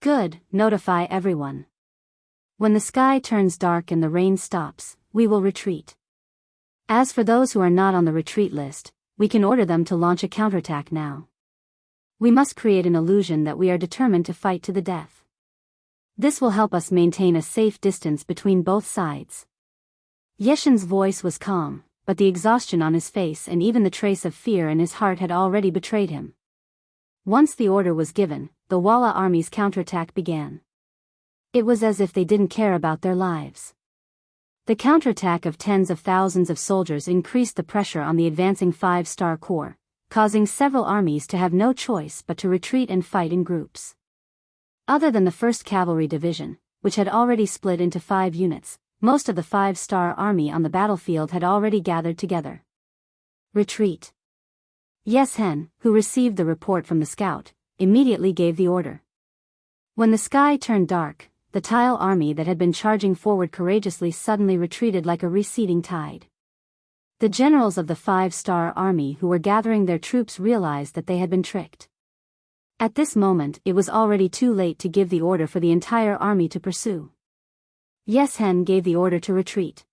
A: Good, notify everyone. When the sky turns dark and the rain stops, we will retreat. As for those who are not on the retreat list, we can order them to launch a counterattack now. We must create an illusion that we are determined to fight to the death. This will help us maintain a safe distance between both sides. Yeshen's voice was calm, but the exhaustion on his face and even the trace of fear in his heart had already betrayed him. Once the order was given, the Walla army's counterattack began. It was as if they didn't care about their lives. The counterattack of tens of thousands of soldiers increased the pressure on the advancing 5-star corps, causing several armies to have no choice but to retreat and fight in groups. Other than the 1st Cavalry Division, which had already split into 5 units, most of the 5-star army on the battlefield had already gathered together. Retreat. Yes Hen, who received the report from the scout, immediately gave the order. When the sky turned dark, the Tile army that had been charging forward courageously suddenly retreated like a receding tide. The generals of the 5-star army who were gathering their troops realized that they had been tricked. At this moment it was already too late to give the order for the entire army to pursue. Yes Hen gave the order to retreat.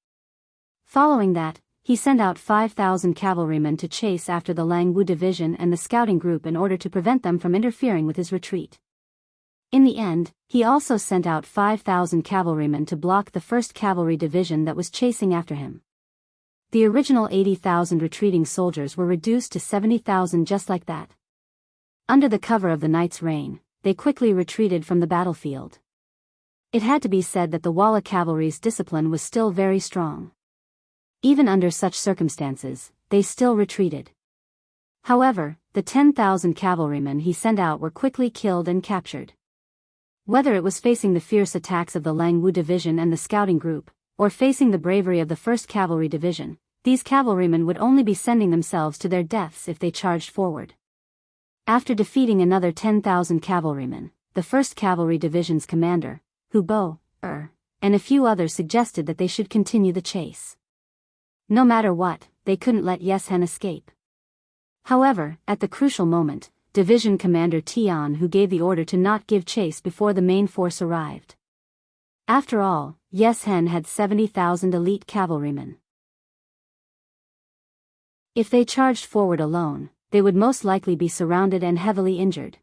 A: Following that, he sent out 5,000 cavalrymen to chase after the Langwu division and the scouting group in order to prevent them from interfering with his retreat. In the end, he also sent out 5,000 cavalrymen to block the 1st Cavalry Division that was chasing after him. The original 80,000 retreating soldiers were reduced to 70,000 just like that. Under the cover of the night's rain, they quickly retreated from the battlefield. It had to be said that the Walla cavalry's discipline was still very strong. Even under such circumstances, they still retreated. However, the 10,000 cavalrymen he sent out were quickly killed and captured. Whether it was facing the fierce attacks of the Langwu division and the scouting group, or facing the bravery of the 1st Cavalry Division, these cavalrymen would only be sending themselves to their deaths if they charged forward. After defeating another 10,000 cavalrymen, the 1st Cavalry Division's commander, Hubo, and a few others suggested that they should continue the chase. No matter what, they couldn't let Yes Hen escape. However, at the crucial moment, Division Commander Tian who gave the order to not give chase before the main force arrived. After all, Yes Hen had 70,000 elite cavalrymen. If they charged forward alone, they would most likely be surrounded and heavily injured.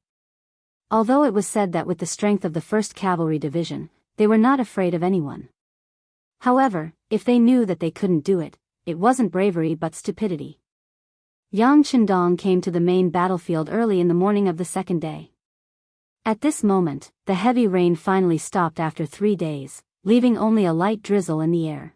A: Although it was said that with the strength of the 1st Cavalry Division, they were not afraid of anyone. However, if they knew that they couldn't do it, it wasn't bravery but stupidity. Yang Qindong came to the main battlefield early in the morning of the 2nd day. At this moment, the heavy rain finally stopped after 3 days, leaving only a light drizzle in the air.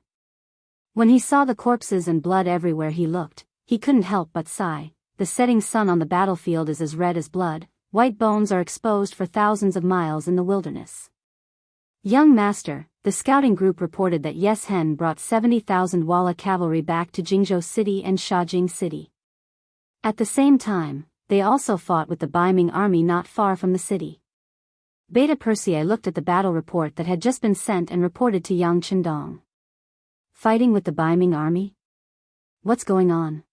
A: When he saw the corpses and blood everywhere he looked, he couldn't help but sigh. The setting sun on the battlefield is as red as blood, white bones are exposed for thousands of miles in the wilderness. Young Master, the scouting group reported that Yes Hen brought 70,000 Walla cavalry back to Jingzhou City and Shajing City. At the same time, they also fought with the Biming army not far from the city. Beta Persei looked at the battle report that had just been sent and reported to Yang Qindong. Fighting with the Biming army? What's going on?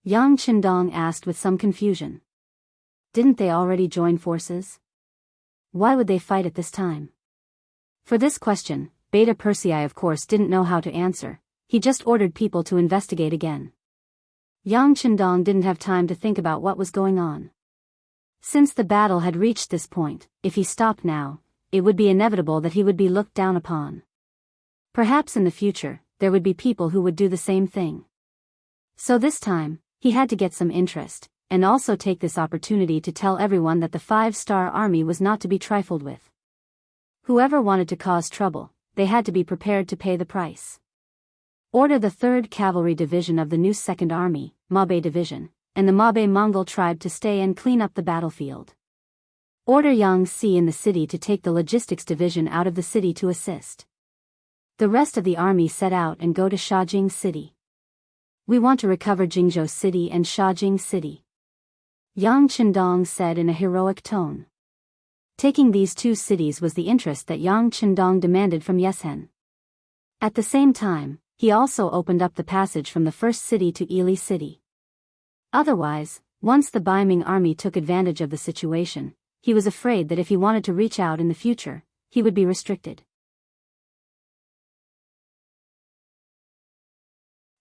A: Yang Qindong asked with some confusion. Didn't they already join forces? Why would they fight at this time? For this question, Beta Persei of course didn't know how to answer. He just ordered people to investigate again. Yang Qindong didn't have time to think about what was going on. Since the battle had reached this point, if he stopped now, it would be inevitable that he would be looked down upon. Perhaps in the future, there would be people who would do the same thing. So this time, he had to get some interest, and also take this opportunity to tell everyone that the 5-star army was not to be trifled with. Whoever wanted to cause trouble, they had to be prepared to pay the price. Order the 3rd Cavalry Division of the new 2nd Army, Mabe Division, and the Mabe Mongol tribe to stay and clean up the battlefield. Order Yang Si in the city to take the Logistics Division out of the city to assist. The rest of the army set out and go to Shajing City. We want to recover Jingzhou City and Shajing City, Yang Qindong said in a heroic tone. Taking these 2 cities was the interest that Yang Qindong demanded from Yeshen. At the same time, he also opened up the passage from the first city to Ili City. Otherwise, once the Baiming army took advantage of the situation, he was afraid that if he wanted to reach out in the future, he would be restricted.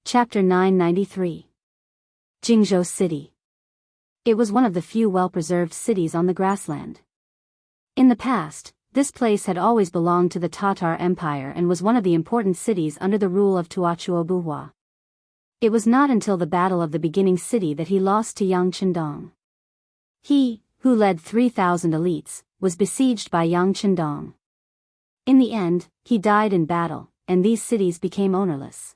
A: Chapter 993. Jingzhou City. It was one of the few well-preserved cities on the grassland. In the past, this place had always belonged to the Tatar Empire and was one of the important cities under the rule of Tuochuo Buhua. It was not until the Battle of the Beginning City that he lost to Yang Qindong. He, who led 3,000 elites, was besieged by Yang Qindong. In the end, he died in battle, and these cities became ownerless.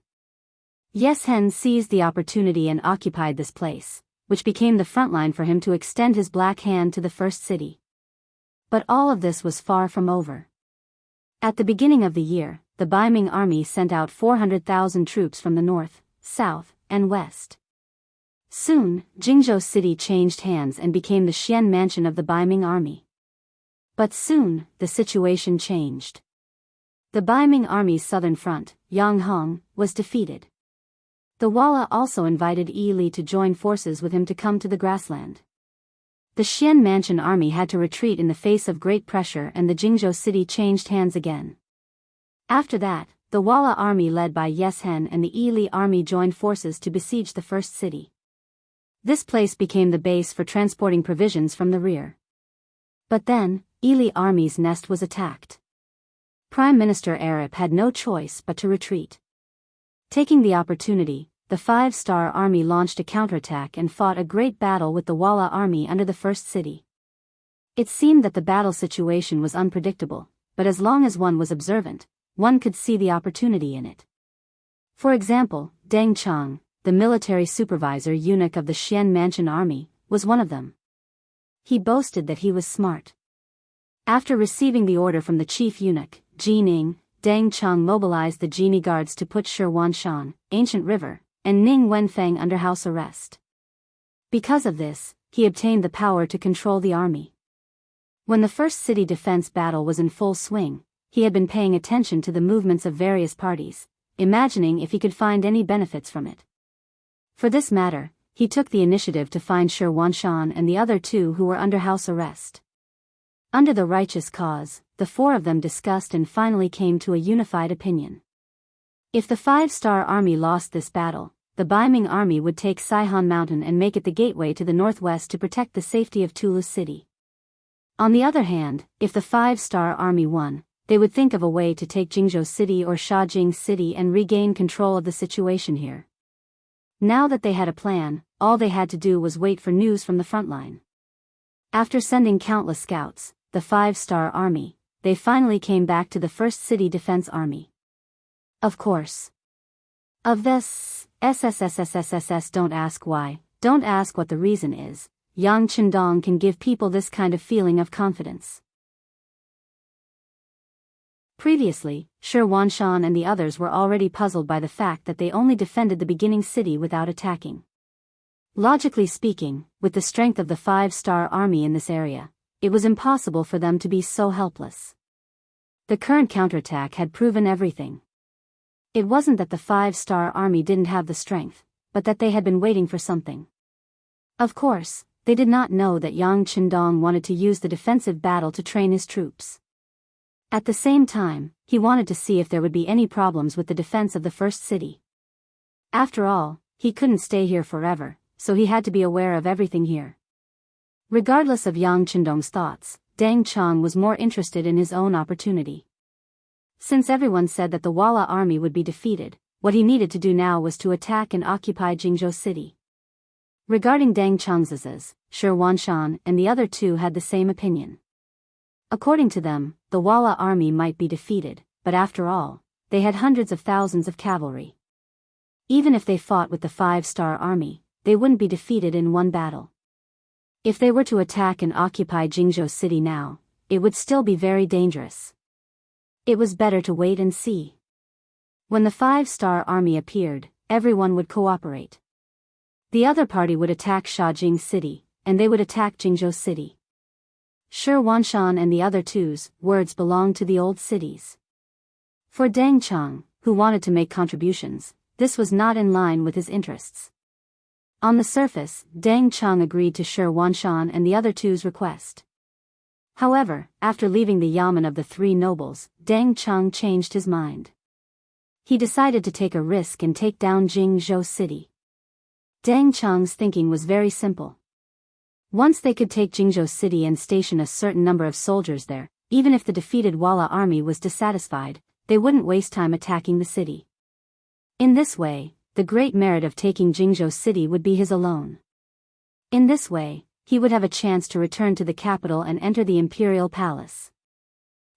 A: Yeshen seized the opportunity and occupied this place, which became the front line for him to extend his black hand to the first city. But all of this was far from over. At the beginning of the year, the Baiming army sent out 400,000 troops from the north, south, and west. Soon, Jingzhou City changed hands and became the Xian mansion of the Baiming army. But soon, the situation changed. The Baiming army's southern front, Yanghang, was defeated. The Walla also invited Yi Li to join forces with him to come to the grassland. The Xian Mansion army had to retreat in the face of great pressure and the Jingzhou city changed hands again. After that, the Walla army led by Yeshen and the Yi Li army joined forces to besiege the first city. This place became the base for transporting provisions from the rear. But then, Yi Li army's nest was attacked. Prime Minister Arip had no choice but to retreat. Taking the opportunity, the 5-star army launched a counterattack and fought a great battle with the Walla army under the first city. It seemed that the battle situation was unpredictable, but as long as one was observant, one could see the opportunity in it. For example, Deng Chang, the military supervisor eunuch of the Xian Mansion army, was one of them. He boasted that he was smart. After receiving the order from the chief eunuch, Ji Ning, Deng Chang mobilized the genie guards to put Shi Wanshan, Ancient River, and Ning Wenfeng under house arrest. Because of this, he obtained the power to control the army. When the first city defense battle was in full swing, he had been paying attention to the movements of various parties, imagining if he could find any benefits from it. For this matter, he took the initiative to find Shi Wanshan and the other 2 who were under house arrest. Under the righteous cause, the 4 of them discussed and finally came to a unified opinion. If the 5-star army lost this battle, the Baiming army would take Saihan Mountain and make it the gateway to the northwest to protect the safety of Tulu City. On the other hand, if the 5-star army won, they would think of a way to take Jingzhou City or Shajing City and regain control of the situation here. Now that they had a plan, all they had to do was wait for news from the front line. After sending countless scouts, the 5-star army, they finally came back to the first city defense army. Of course. Of this, SSSSSSS don't ask why, don't ask what the reason is, Yang Qindong can give people this kind of feeling of confidence. Previously, Shi Wanshan and the others were already puzzled by the fact that they only defended the beginning city without attacking. Logically speaking, with the strength of the 5-star army in this area, it was impossible for them to be so helpless. The current counterattack had proven everything. It wasn't that the 5-star army didn't have the strength, but that they had been waiting for something. Of course, they did not know that Yang Qindong wanted to use the defensive battle to train his troops. At the same time, he wanted to see if there would be any problems with the defense of the first city. After all, he couldn't stay here forever, so he had to be aware of everything here. Regardless of Yang Qindong's thoughts, Deng Chang was more interested in his own opportunity. Since everyone said that the Walla army would be defeated, what he needed to do now was to attack and occupy Jingzhou City. Regarding Deng Chang's, Shi Wanshan and the other 2 had the same opinion. According to them, the Walla army might be defeated, but after all, they had hundreds of thousands of cavalry. Even if they fought with the 5-star army, they wouldn't be defeated in one battle. If they were to attack and occupy Jianghu city now, it would still be very dangerous. It was better to wait and see. When the 5-star army appeared, everyone would cooperate. The other party would attack Shaojing city, and they would attack Jianghu city. Shi Wanshan and the other two's words belonged to the old cities. For Deng Chang, who wanted to make contributions, this was not in line with his interests. On the surface, Deng Chang agreed to Shi Wanshan and the other two's request. However, after leaving the yamen of the three nobles, Deng Chang changed his mind. He decided to take a risk and take down Jianghu city. Deng Chang's thinking was very simple. Once they could take Jianghu city and station a certain number of soldiers there, even if the defeated Walla army was dissatisfied, they wouldn't waste time attacking the city. In this way, the great merit of taking Jianghu city would be his alone. In this way, he would have a chance to return to the capital and enter the imperial palace.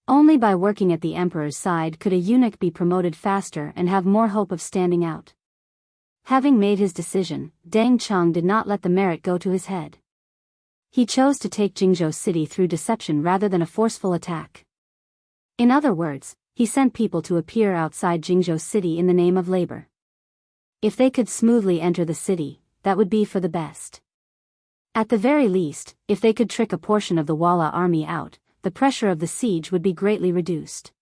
A: Only by working at the emperor's side could a eunuch be promoted faster and have more hope of standing out. Having made his decision, Deng Chang did not let the merit go to his head. He chose to take Jianghu city through deception rather than a forceful attack. In other words, he sent people to appear outside Jianghu city in the name of labor. If they could smoothly enter the city, that would be for the best. At the very least, if they could trick a portion of the Walla army out, the pressure of the siege would be greatly reduced.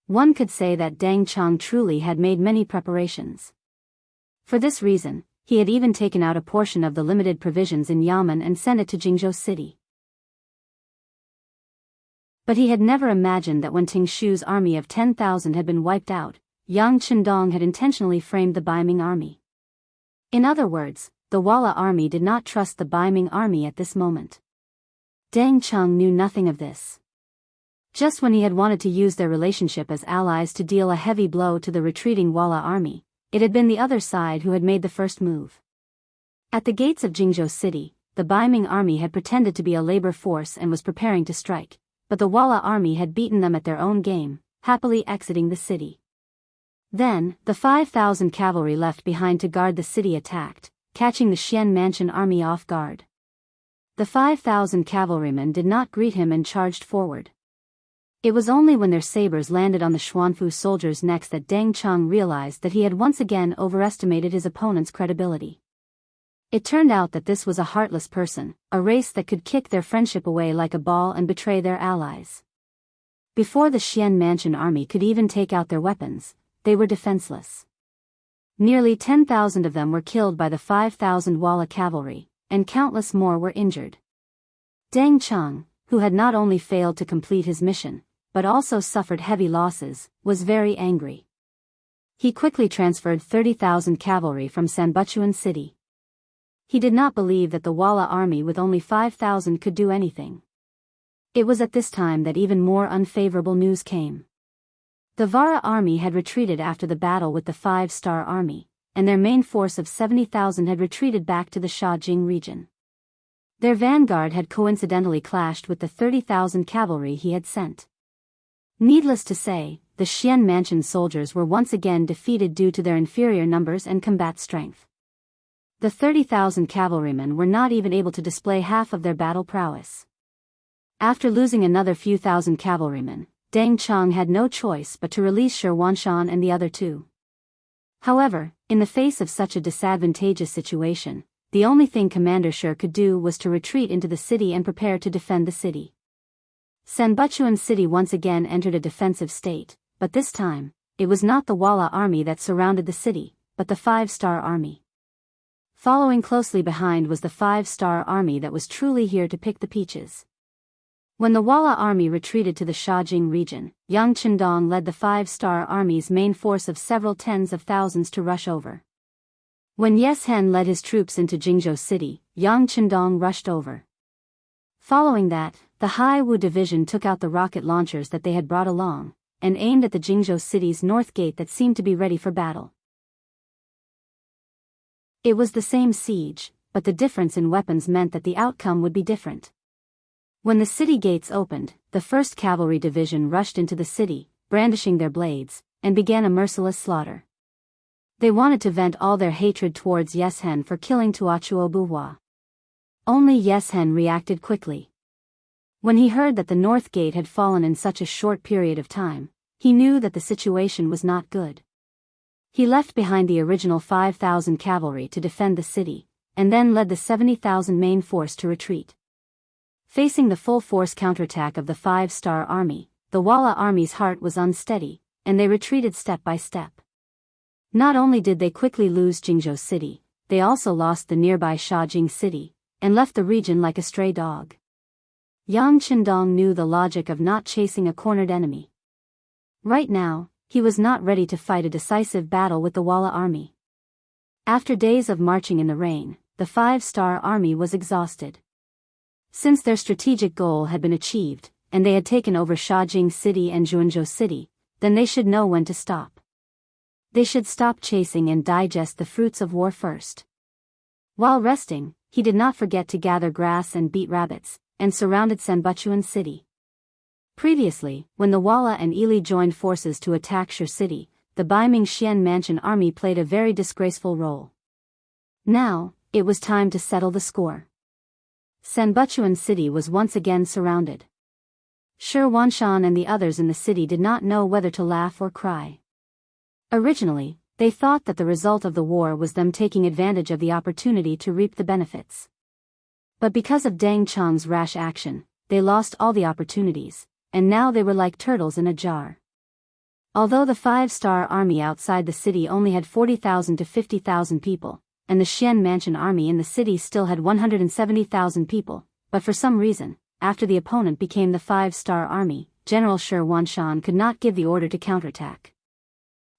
A: One could say that Deng Chang truly had made many preparations. For this reason, he had even taken out a portion of the limited provisions in Yamen and sent it to Jianghu city. But he had never imagined that when Ting Shu's army of 10,000 had been wiped out, Yang Qindong had intentionally framed the Baiming army. In other words, the Walla army did not trust the Baiming army at this moment. Deng Chang knew nothing of this. Just when he had wanted to use their relationship as allies to deal a heavy blow to the retreating Walla army, it had been the other side who had made the first move. At the gates of Jianghu city, the Baiming army had pretended to be a labor force and was preparing to strike, but the Walla army had beaten them at their own game, happily exiting the city. Then, the 5,000 cavalry left behind to guard the city attacked, catching the Xian Mansion army off guard. The 5,000 cavalrymen did not greet him and charged forward. It was only when their sabers landed on the Xuanfu soldiers' necks that Deng Chang realized that he had once again overestimated his opponent's credibility. It turned out that this was a heartless person, a race that could kick their friendship away like a ball and betray their allies. Before the Xian Mansion army could even take out their weapons, they were defenseless. Nearly 10,000 of them were killed by the 5,000 Walla cavalry, and countless more were injured. Deng Chang, who had not only failed to complete his mission, but also suffered heavy losses, was very angry. He quickly transferred 30,000 cavalry from Sanbuchuan city. He did not believe that the Walla army with only 5,000 could do anything. It was at this time that even more unfavorable news came. The Vara army had retreated after the battle with the 5-star army, and their main force of 70,000 had retreated back to the Shaojing region. Their vanguard had coincidentally clashed with the 30,000 cavalry he had sent. Needless to say, the Xian Mansion soldiers were once again defeated due to their inferior numbers and combat strength. The 30,000 cavalrymen were not even able to display half of their battle prowess. After losing another few thousand cavalrymen, Deng Chang had no choice but to release Shi Wanshan and the other two. However, in the face of such a disadvantageous situation, the only thing Commander Shi could do was to retreat into the city and prepare to defend the city. Sanbuchuan city once again entered a defensive state, but this time, it was not the Walla army that surrounded the city, but the 5-star army. Following closely behind was the 5-star army that was truly here to pick the peaches. When the Walla army retreated to the Shaojing region, Yang Qindong led the 5-star army's main force of several tens of thousands to rush over. When Yes Hen led his troops into Jianghu city, Yang Qindong rushed over. Following that, the Hai Wu division took out the rocket launchers that they had brought along, and aimed at the Jianghu city's north gate that seemed to be ready for battle. It was the same siege, but the difference in weapons meant that the outcome would be different. When the city gates opened, the 1st Cavalry Division rushed into the city, brandishing their blades, and began a merciless slaughter. They wanted to vent all their hatred towards Yeshen for killing Tuachuo Buhua. Only Yeshen reacted quickly. When he heard that the North Gate had fallen in such a short period of time, he knew that the situation was not good. He left behind the original 5,000 cavalry to defend the city, and then led the 70,000 main force to retreat. Facing the full-force counterattack of the 5-star army, the Walla army's heart was unsteady, and they retreated step by step. Not only did they quickly lose Jingzhou city, they also lost the nearby Shajing city, and left the region like a stray dog. Yang Qindong knew the logic of not chasing a cornered enemy. Right now, he was not ready to fight a decisive battle with the Walla army. After days of marching in the rain, the 5-star army was exhausted. Since their strategic goal had been achieved, and they had taken over Shajing city and Zhuanzhou city, then they should know when to stop. They should stop chasing and digest the fruits of war first. While resting, he did not forget to gather grass and beat rabbits, and surrounded Sanbuchuan city. Previously, when the Walla and Ili joined forces to attack Shur city, the Baiming Xian Mansion army played a very disgraceful role. Now, it was time to settle the score. Sanbuchuan city was once again surrounded. Shi Wanshan and the others in the city did not know whether to laugh or cry. Originally, they thought that the result of the war was them taking advantage of the opportunity to reap the benefits. But because of Deng Chang's rash action, they lost all the opportunities, and now they were like turtles in a jar. Although the 5-star army outside the city only had 40,000 to 50,000 people, and the Xian Mansion army in the city still had 170,000 people, but for some reason, after the opponent became the 5-star army, General Shi Wanshan could not give the order to counterattack.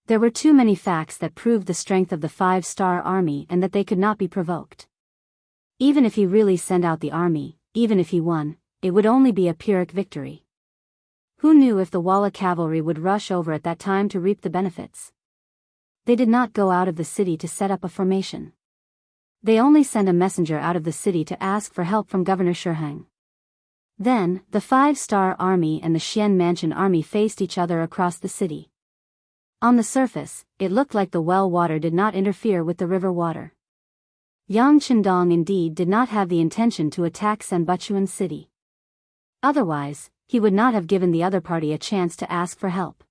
A: There were too many facts that proved the strength of the 5-star army and that they could not be provoked. Even if he really sent out the army, even if he won, it would only be a Pyrrhic victory. Who knew if the Walla cavalry would rush over at that time to reap the benefits? They did not go out of the city to set up a formation. They only sent a messenger out of the city to ask for help from Governor Shiheng. Then, the 5-star army and the Xian Mansion army faced each other across the city. On the surface, it looked like the well water did not interfere with the river water. Yang Qindong indeed did not have the intention to attack Sanbuchuan city. Otherwise, he would not have given the other party a chance to ask for help.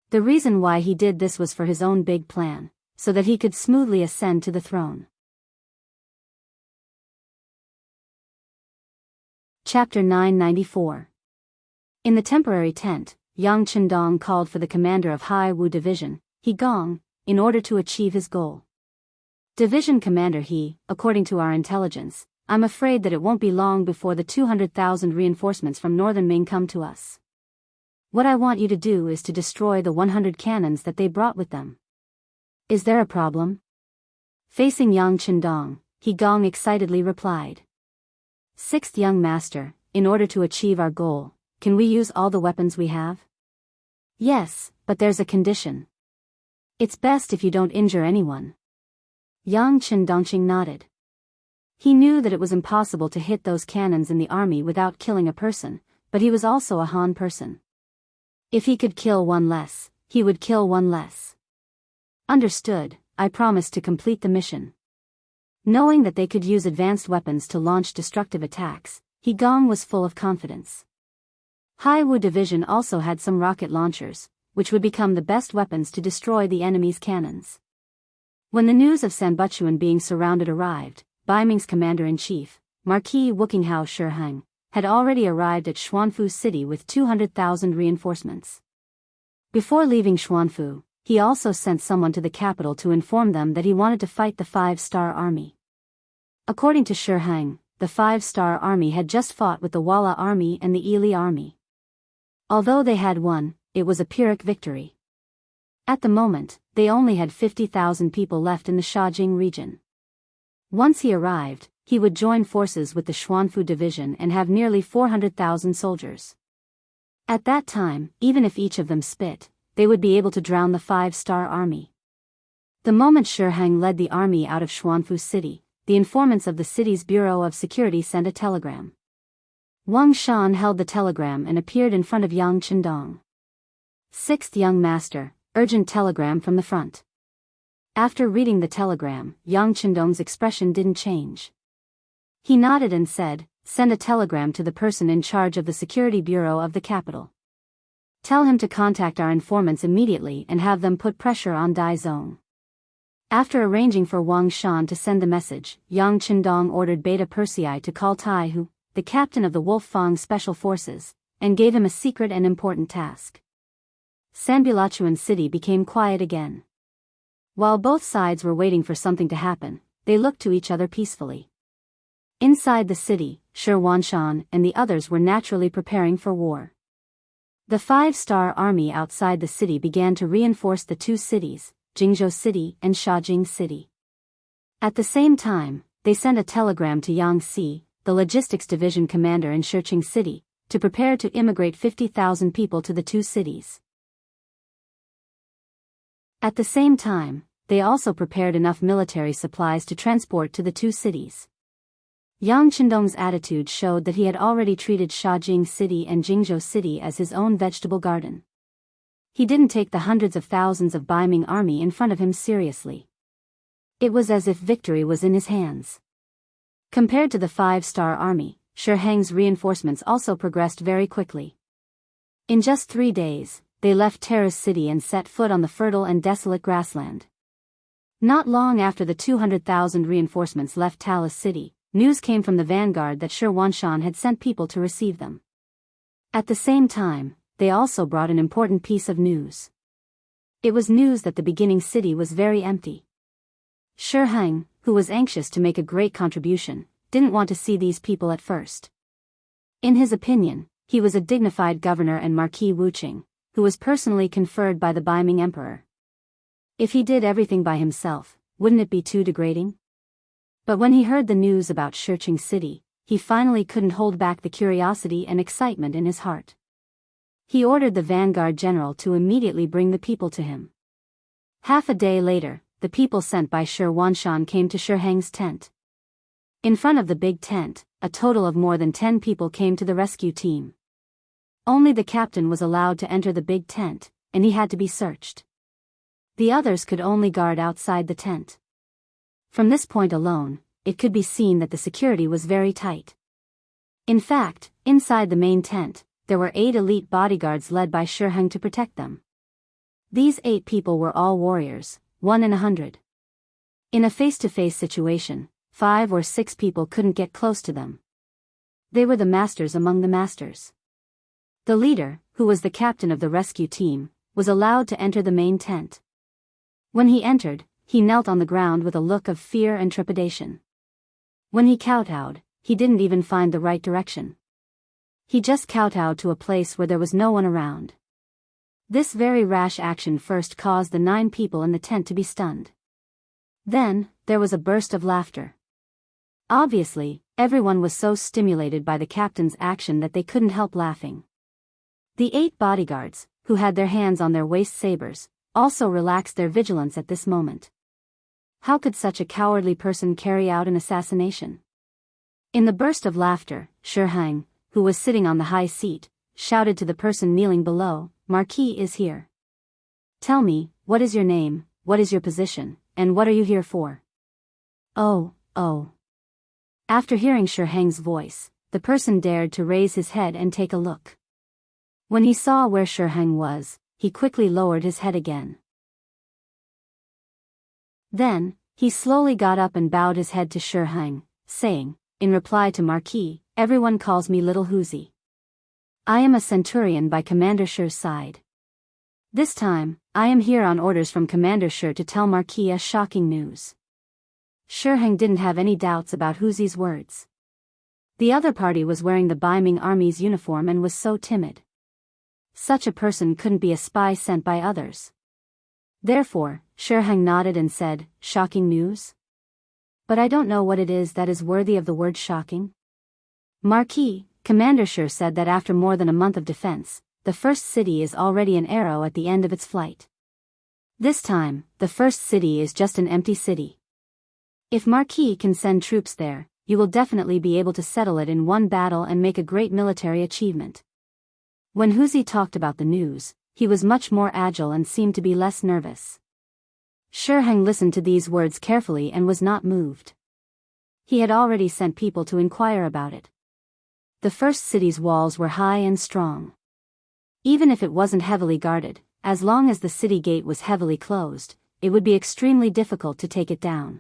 A: The reason why he did this was for his own big plan, so that he could smoothly ascend to the throne. Chapter 994. In the temporary tent, Yang Qindong called for the commander of Hai Wu Division, He Gong, in order to achieve his goal. Division Commander He, according to our intelligence, I'm afraid that it won't be long before the 200,000 reinforcements from northern Ming come to us. What I want you to do is to destroy the 100 cannons that they brought with them. Is there a problem? Facing Yang Qindong, He Gong excitedly replied. Sixth young master, in order to achieve our goal, can we use all the weapons we have? Yes, but there's a condition. It's best if you don't injure anyone. Yang Qindongqing nodded. He knew that it was impossible to hit those cannons in the army without killing a person, but he was also a Han person. If he could kill one less, he would kill one less. Understood, I promised to complete the mission. Knowing that they could use advanced weapons to launch destructive attacks, He Gong was full of confidence. Hai Wu Division also had some rocket launchers, which would become the best weapons to destroy the enemy's cannons. When the news of Sanbuchuan being surrounded arrived, Baiming's commander-in-chief, Marquis Wukinghao Shiheng, had already arrived at Xuanfu city with 200,000 reinforcements. Before leaving Xuanfu, he also sent someone to the capital to inform them that he wanted to fight the 5-star army. According to Shiheng, the 5-star army had just fought with the Walla army and the Ili army. Although they had won, it was a Pyrrhic victory. At the moment, they only had 50,000 people left in the Shajing region. Once he arrived, he would join forces with the Xuanfu division and have nearly 400,000 soldiers. At that time, even if each of them spit, they would be able to drown the 5-star army. The moment Shiheng led the army out of Xuanfu city, the informants of the city's Bureau of Security sent a telegram. Wang Shan held the telegram and appeared in front of Yang Qindong. Sixth young master, urgent telegram from the front. After reading the telegram, Yang Chendong's expression didn't change. He nodded and said, "Send a telegram to the person in charge of the security bureau of the capital. Tell him to contact our informants immediately and have them put pressure on Dai Zong." After arranging for Wang Shan to send the message, Yang Chendong ordered Beta Persei to call Tai Hu, the captain of the Wolf Fang Special Forces, and gave him a secret and important task. Sanbulachuan city became quiet again. While both sides were waiting for something to happen, they looked to each other peacefully. Inside the city, Shi Wanshan and the others were naturally preparing for war. The 5-star army outside the city began to reinforce the two cities, Jingzhou City and Shaojing City. At the same time, they sent a telegram to Yang Si, the logistics division commander in Shiqing City, to prepare to immigrate 50,000 people to the two cities. At the same time, they also prepared enough military supplies to transport to the two cities. Yang Chendong's attitude showed that he had already treated Shaojing City and Jingzhou City as his own vegetable garden. He didn't take the hundreds of thousands of Baiming army in front of him seriously. It was as if victory was in his hands. Compared to the 5-star army, Shi Hang's reinforcements also progressed very quickly. In just 3 days, they left Terrace City and set foot on the fertile and desolate grassland. Not long after the 200,000 reinforcements left Talis City, news came from the vanguard that Shi Wanshan had sent people to receive them. At the same time, they also brought an important piece of news. It was news that the beginning city was very empty. Shi Hang, who was anxious to make a great contribution, didn't want to see these people at first. In his opinion, he was a dignified governor and Marquis Wuqing, who was personally conferred by the Baiming emperor. If he did everything by himself, wouldn't it be too degrading? But when he heard the news about Shiqing City, he finally couldn't hold back the curiosity and excitement in his heart. He ordered the vanguard general to immediately bring the people to him. Half a day later, the people sent by Shi Wanshan came to Shi Hang's tent. In front of the big tent, a total of more than 10 people came to the rescue team. Only the captain was allowed to enter the big tent, and he had to be searched. The others could only guard outside the tent. From this point alone, it could be seen that the security was very tight. In fact, inside the main tent, there were 8 elite bodyguards led by Shi Hang to protect them. These 8 people were all warriors, 1 in 100. In a face-to-face situation, 5 or 6 people couldn't get close to them. They were the masters among the masters. The leader, who was the captain of the rescue team, was allowed to enter the main tent. When he entered, he knelt on the ground with a look of fear and trepidation. When he kowtowed, he didn't even find the right direction. He just kowtowed to a place where there was no one around. This very rash action first caused the 9 people in the tent to be stunned. Then, there was a burst of laughter. Obviously, everyone was so stimulated by the captain's action that they couldn't help laughing. The 8 bodyguards, who had their hands on their waist sabers, also relaxed their vigilance at this moment. How could such a cowardly person carry out an assassination? In the burst of laughter, Shi Hang, who was sitting on the high seat, shouted to the person kneeling below, "Marquis is here. Tell me, what is your name, what is your position, and what are you here for?" Oh. After hearing Shi Hang's voice, the person dared to raise his head and take a look. When he saw where Shi Hang was, he quickly lowered his head again. Then, he slowly got up and bowed his head to Shi Hang, saying, in reply to Marquis, "Everyone calls me Little Huzi. I am a centurion by Commander Shi's side. This time, I am here on orders from Commander Shi to tell Marquis a shocking news." Shi Hang didn't have any doubts about Huzi's words. The other party was wearing the Baiming army's uniform and was so timid. Such a person couldn't be a spy sent by others. Therefore, Shi Hang nodded and said, "Shocking news? But I don't know what it is that is worthy of the word shocking." "Marquis, Commander Shi said that after more than a month of defense, the first city is already an arrow at the end of its flight. This time, the first city is just an empty city. If Marquis can send troops there, you will definitely be able to settle it in one battle and make a great military achievement." When Huzi talked about the news, he was much more agile and seemed to be less nervous. Shiheng listened to these words carefully and was not moved. He had already sent people to inquire about it. The first city's walls were high and strong. Even if it wasn't heavily guarded, as long as the city gate was heavily closed, it would be extremely difficult to take it down.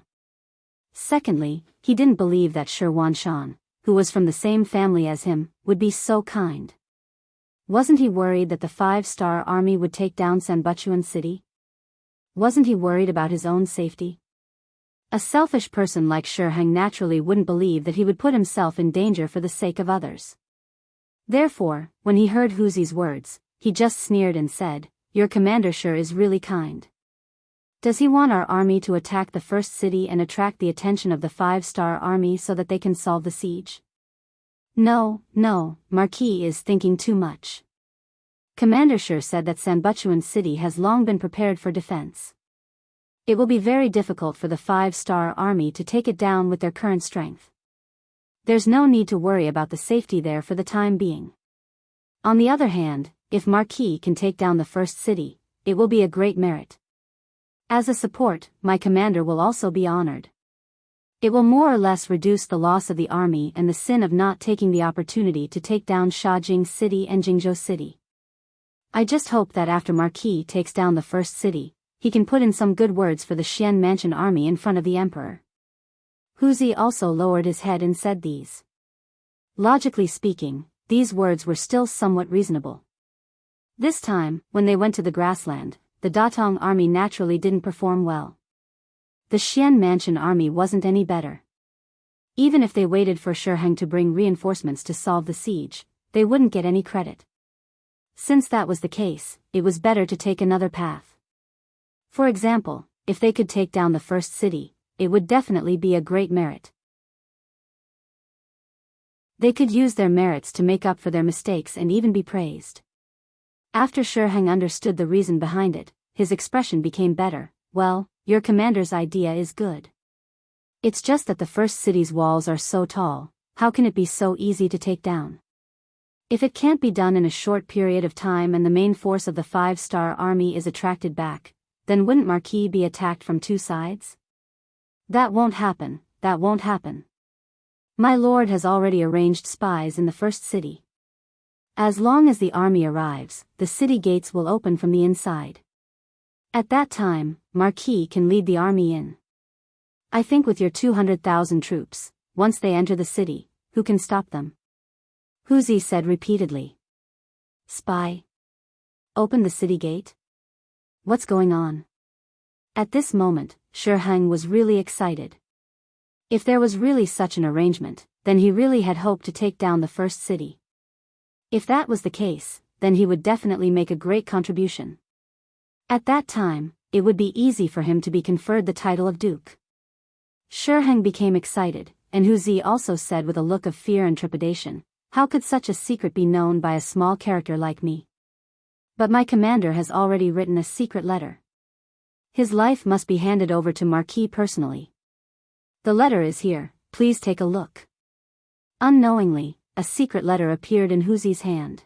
A: Secondly, he didn't believe that Shi Wanshan, who was from the same family as him, would be so kind. Wasn't he worried that the 5-star army would take down Sanbuchuan city? Wasn't he worried about his own safety? A selfish person like Shiheng naturally wouldn't believe that he would put himself in danger for the sake of others. Therefore, when he heard Huzi's words, he just sneered and said, "Your commander Shi is really kind. Does he want our army to attack the first city and attract the attention of the 5-star army so that they can solve the siege? No, Marquis is thinking too much. Commander Shi said that Sanbuchuan city has long been prepared for defense. It will be very difficult for the 5-star army to take it down with their current strength. There's no need to worry about the safety there for the time being. On the other hand, if Marquis can take down the first city, it will be a great merit. As a support, my commander will also be honored. It will more or less reduce the loss of the army and the sin of not taking the opportunity to take down Shajing city and Jingzhou city. I just hope that after Marquis takes down the first city, he can put in some good words for the Xian Mansion army in front of the emperor." Huzi also lowered his head and said these. Logically speaking, these words were still somewhat reasonable. This time, when they went to the grassland, the Datong army naturally didn't perform well. The Xian Mansion army wasn't any better. Even if they waited for Shiheng to bring reinforcements to solve the siege, they wouldn't get any credit. Since that was the case, it was better to take another path. For example, if they could take down the first city, it would definitely be a great merit. They could use their merits to make up for their mistakes and even be praised. After Shiheng understood the reason behind it, his expression became better. "Well, your commander's idea is good. It's just that the first city's walls are so tall, how can it be so easy to take down? If it can't be done in a short period of time and the main force of the 5-star army is attracted back, then wouldn't Marquis be attacked from two sides? That won't happen. My lord has already arranged spies in the first city. As long as the army arrives, the city gates will open from the inside. At that time, Marquis can lead the army in. I think with your 200,000 troops, once they enter the city, who can stop them?" Huzi said repeatedly. "Spy? Open the city gate? What's going on?" At this moment, Shiheng was really excited. If there was really such an arrangement, then he really had hoped to take down the first city. If that was the case, then he would definitely make a great contribution. At that time, it would be easy for him to be conferred the title of Duke. Shiheng became excited, and Huzi also said with a look of fear and trepidation, "How could such a secret be known by a small character like me? But my commander has already written a secret letter. His life must be handed over to Marquis personally. The letter is here, please take a look." Unknowingly, a secret letter appeared in Huzi's hand.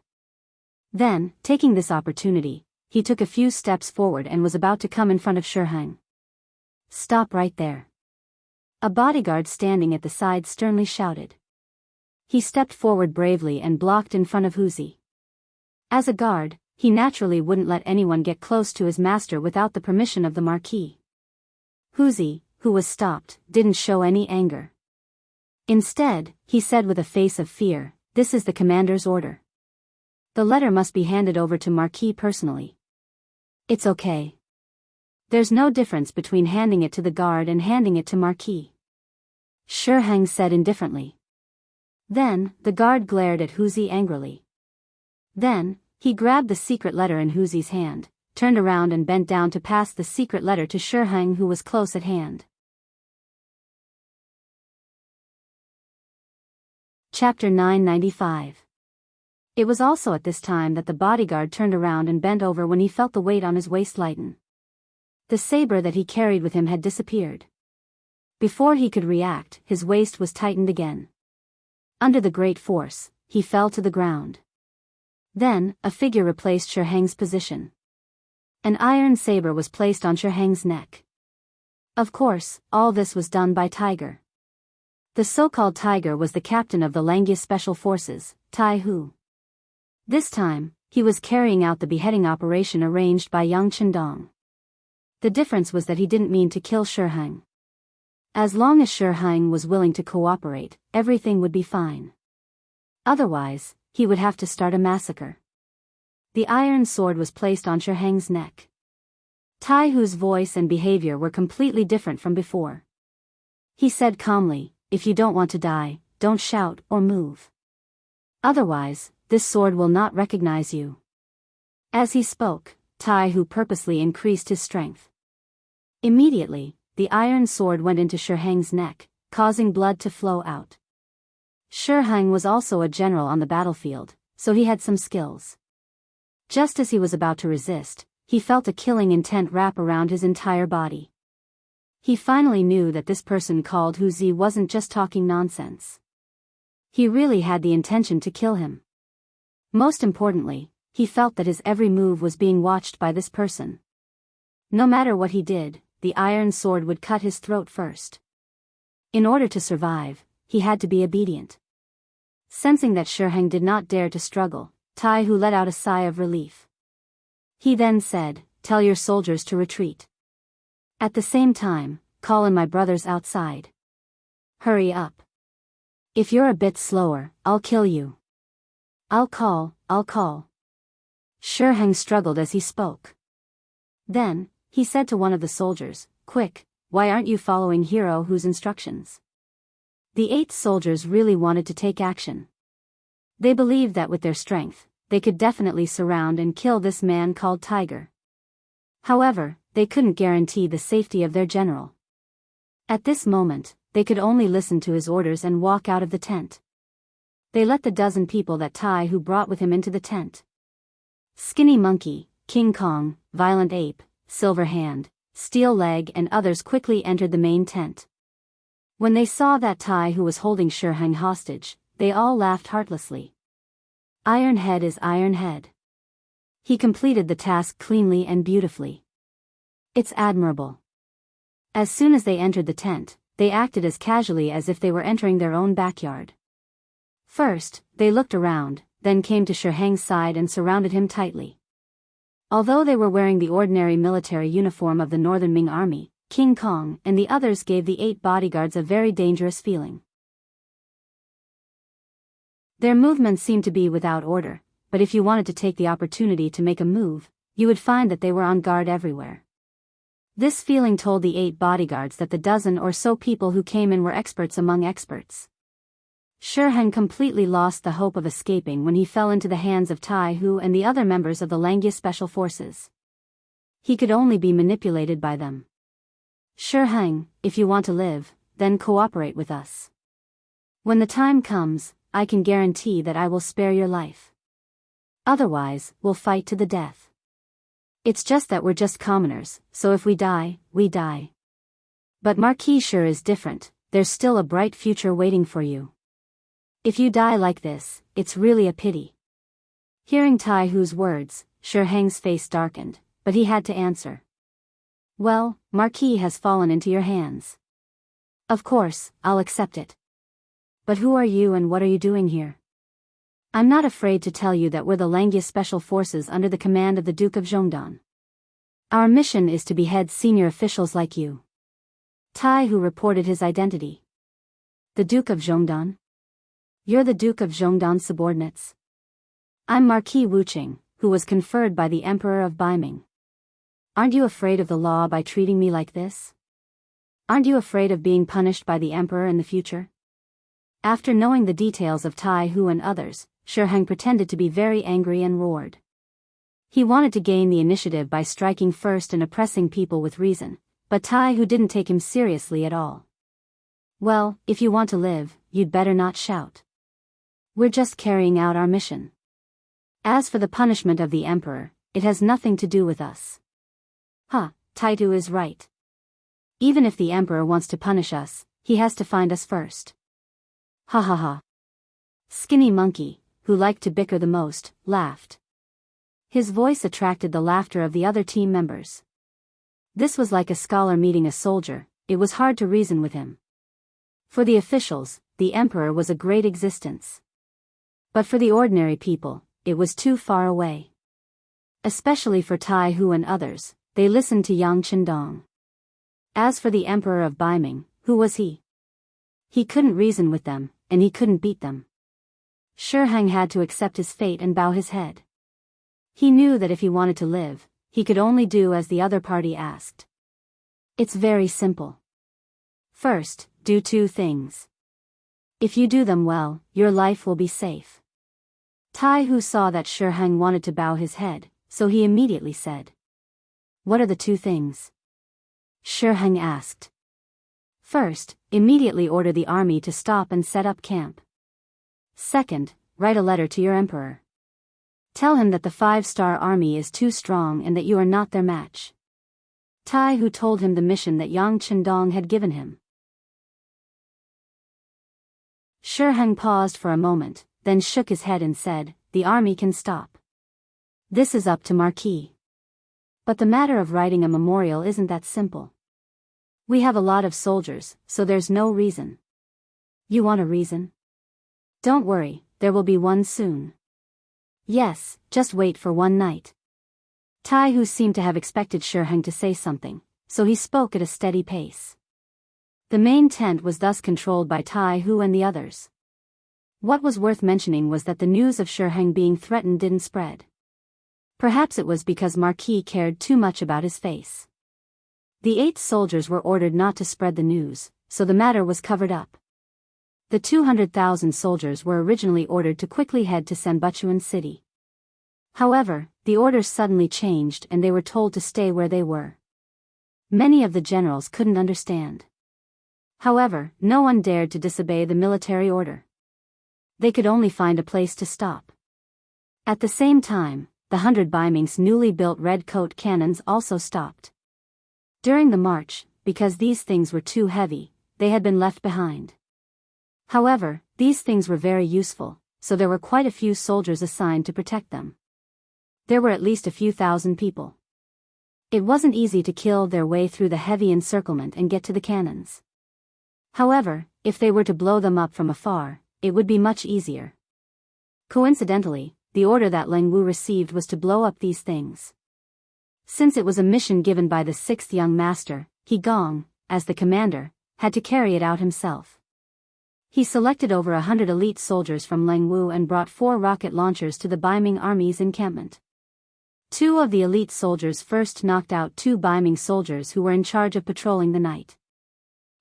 A: Then, taking this opportunity, he took a few steps forward and was about to come in front of Shiheng. "Stop right there." A bodyguard standing at the side sternly shouted. He stepped forward bravely and blocked in front of Huzi. As a guard, he naturally wouldn't let anyone get close to his master without the permission of the Marquis. Huzi, who was stopped, didn't show any anger. Instead, he said with a face of fear, "This is the commander's order. The letter must be handed over to Marquis personally." "It's okay. There's no difference between handing it to the guard and handing it to Marquis," Shiheng said indifferently. Then, the guard glared at Huzi angrily. Then, he grabbed the secret letter in Huzi's hand, turned around and bent down to pass the secret letter to Shiheng, who was close at hand. Chapter 995. It was also at this time that the bodyguard turned around and bent over when he felt the weight on his waist lighten. The saber that he carried with him had disappeared. Before he could react, his waist was tightened again. Under the great force, he fell to the ground. Then, a figure replaced Shi Heng's position. An iron saber was placed on Shi Heng's neck. Of course, all this was done by Tiger. The so-called Tiger was the captain of the Langya Special Forces, Tai Hu. This time, he was carrying out the beheading operation arranged by Yang Chendong. The difference was that he didn't mean to kill Shi Heng. As long as Shi Heng was willing to cooperate, everything would be fine. Otherwise, he would have to start a massacre. The iron sword was placed on Shi Heng's neck. Tai Hu's voice and behavior were completely different from before. He said calmly, "If you don't want to die, don't shout or move. Otherwise, this sword will not recognize you." As he spoke, Tai Hu purposely increased his strength. Immediately, the iron sword went into Shi Heng's neck, causing blood to flow out. Shi Heng was also a general on the battlefield, so he had some skills. Just as he was about to resist, he felt a killing intent wrap around his entire body. He finally knew that this person called Hu Zi wasn't just talking nonsense. He really had the intention to kill him. Most importantly, he felt that his every move was being watched by this person. No matter what he did, the iron sword would cut his throat first. In order to survive, he had to be obedient. Sensing that Shi Heng did not dare to struggle, Tai Hu let out a sigh of relief. He then said, "Tell your soldiers to retreat. At the same time, call in my brothers outside. Hurry up. If you're a bit slower, I'll kill you." I'll call. Shi Heng struggled as he spoke. Then, he said to one of the soldiers, "Quick, why aren't you following Hero Hu's instructions?" The 8 soldiers really wanted to take action. They believed that with their strength, they could definitely surround and kill this man called Tiger. However, they couldn't guarantee the safety of their general. At this moment, they could only listen to his orders and walk out of the tent. They let the dozen people that Tai Hu brought with him into the tent. Skinny Monkey, King Kong, Violent Ape, Silver Hand, Steel Leg and others quickly entered the main tent. When they saw that Tai Hu was holding Shi Heng hostage, they all laughed heartlessly. Iron Head is Iron Head. He completed the task cleanly and beautifully. It's admirable. As soon as they entered the tent, they acted as casually as if they were entering their own backyard. First, they looked around, then came to Shi Heng's side and surrounded him tightly. Although they were wearing the ordinary military uniform of the Northern Ming Army, King Kong and the others gave the 8 bodyguards a very dangerous feeling. Their movements seemed to be without order, but if you wanted to take the opportunity to make a move, you would find that they were on guard everywhere. This feeling told the 8 bodyguards that the dozen or so people who came in were experts among experts. Shi Heng completely lost the hope of escaping when he fell into the hands of Tai Hu and the other members of the Langya Special Forces. He could only be manipulated by them. "Shi Heng, if you want to live, then cooperate with us. When the time comes, I can guarantee that I will spare your life. Otherwise, we'll fight to the death. It's just that we're just commoners, so if we die, we die. But Marquis Shi is different, there's still a bright future waiting for you. If you die like this, it's really a pity." Hearing Tai Hu's words, Shi Heng's face darkened, but he had to answer. "Well, Marquis has fallen into your hands. Of course, I'll accept it. But who are you and what are you doing here?" "I'm not afraid to tell you that we're the Langya Special Forces under the command of the Duke of Zhongdan. Our mission is to behead senior officials like you." Tai Hu reported his identity. "The Duke of Zhongdan? You're the Duke of Zhongdan's subordinates." "I'm Marquis Wuqing, who was conferred by the Emperor of Baiming. Aren't you afraid of the law by treating me like this? Aren't you afraid of being punished by the Emperor in the future?" After knowing the details of Tai Hu and others, Shi Heng pretended to be very angry and roared. He wanted to gain the initiative by striking first and oppressing people with reason, but Tai Hu didn't take him seriously at all. "Well, if you want to live, you'd better not shout. We're just carrying out our mission. As for the punishment of the Emperor, it has nothing to do with us." Tai Hu is right. Even if the Emperor wants to punish us, he has to find us first. Ha ha ha. Skinny Monkey, who liked to bicker the most, laughed. His voice attracted the laughter of the other team members. This was like a scholar meeting a soldier, it was hard to reason with him. For the officials, the emperor was a great existence. But for the ordinary people, it was too far away. Especially for Tai Hu and others, they listened to Yang Qindong. As for the emperor of Biming, who was he? He couldn't reason with them, and he couldn't beat them. Shi Heng had to accept his fate and bow his head. He knew that if he wanted to live, he could only do as the other party asked. It's very simple. First, do two things. If you do them well, your life will be safe. Tai Hu saw that Shi Heng wanted to bow his head, so he immediately said. What are the two things? Shi Heng asked. First, immediately order the army to stop and set up camp. Second, write a letter to your emperor. Tell him that the 5-star army is too strong and that you are not their match. Tai Hu told him the mission that Yang Qindong had given him. Shi Heng paused for a moment, then shook his head and said, the army can stop. This is up to Marquis. But the matter of writing a memorial isn't that simple. We have a lot of soldiers, so there's no reason. You want a reason? Don't worry, there will be one soon. Yes, just wait for one night. Tai Hu seemed to have expected Shi Heng to say something, so he spoke at a steady pace. The main tent was thus controlled by Tai Hu and the others. What was worth mentioning was that the news of Shi Heng being threatened didn't spread. Perhaps it was because Marquis cared too much about his face. The 8 soldiers were ordered not to spread the news, so the matter was covered up. The 200,000 soldiers were originally ordered to quickly head to Sanbuchuan City. However, the orders suddenly changed and they were told to stay where they were. Many of the generals couldn't understand. However, no one dared to disobey the military order. They could only find a place to stop. At the same time, the 100 Biming's newly built red coat cannons also stopped. During the march, because these things were too heavy, they had been left behind. However, these things were very useful, so there were quite a few soldiers assigned to protect them. There were at least a few thousand people. It wasn't easy to kill their way through the heavy encirclement and get to the cannons. However, if they were to blow them up from afar, it would be much easier. Coincidentally, the order that Leng Wu received was to blow up these things. Since it was a mission given by the 6th young master, He Gong, as the commander, had to carry it out himself. He selected over 100 elite soldiers from Leng Wu and brought 4 rocket launchers to the Biming army's encampment. 2 of the elite soldiers first knocked out 2 Biming soldiers who were in charge of patrolling the night.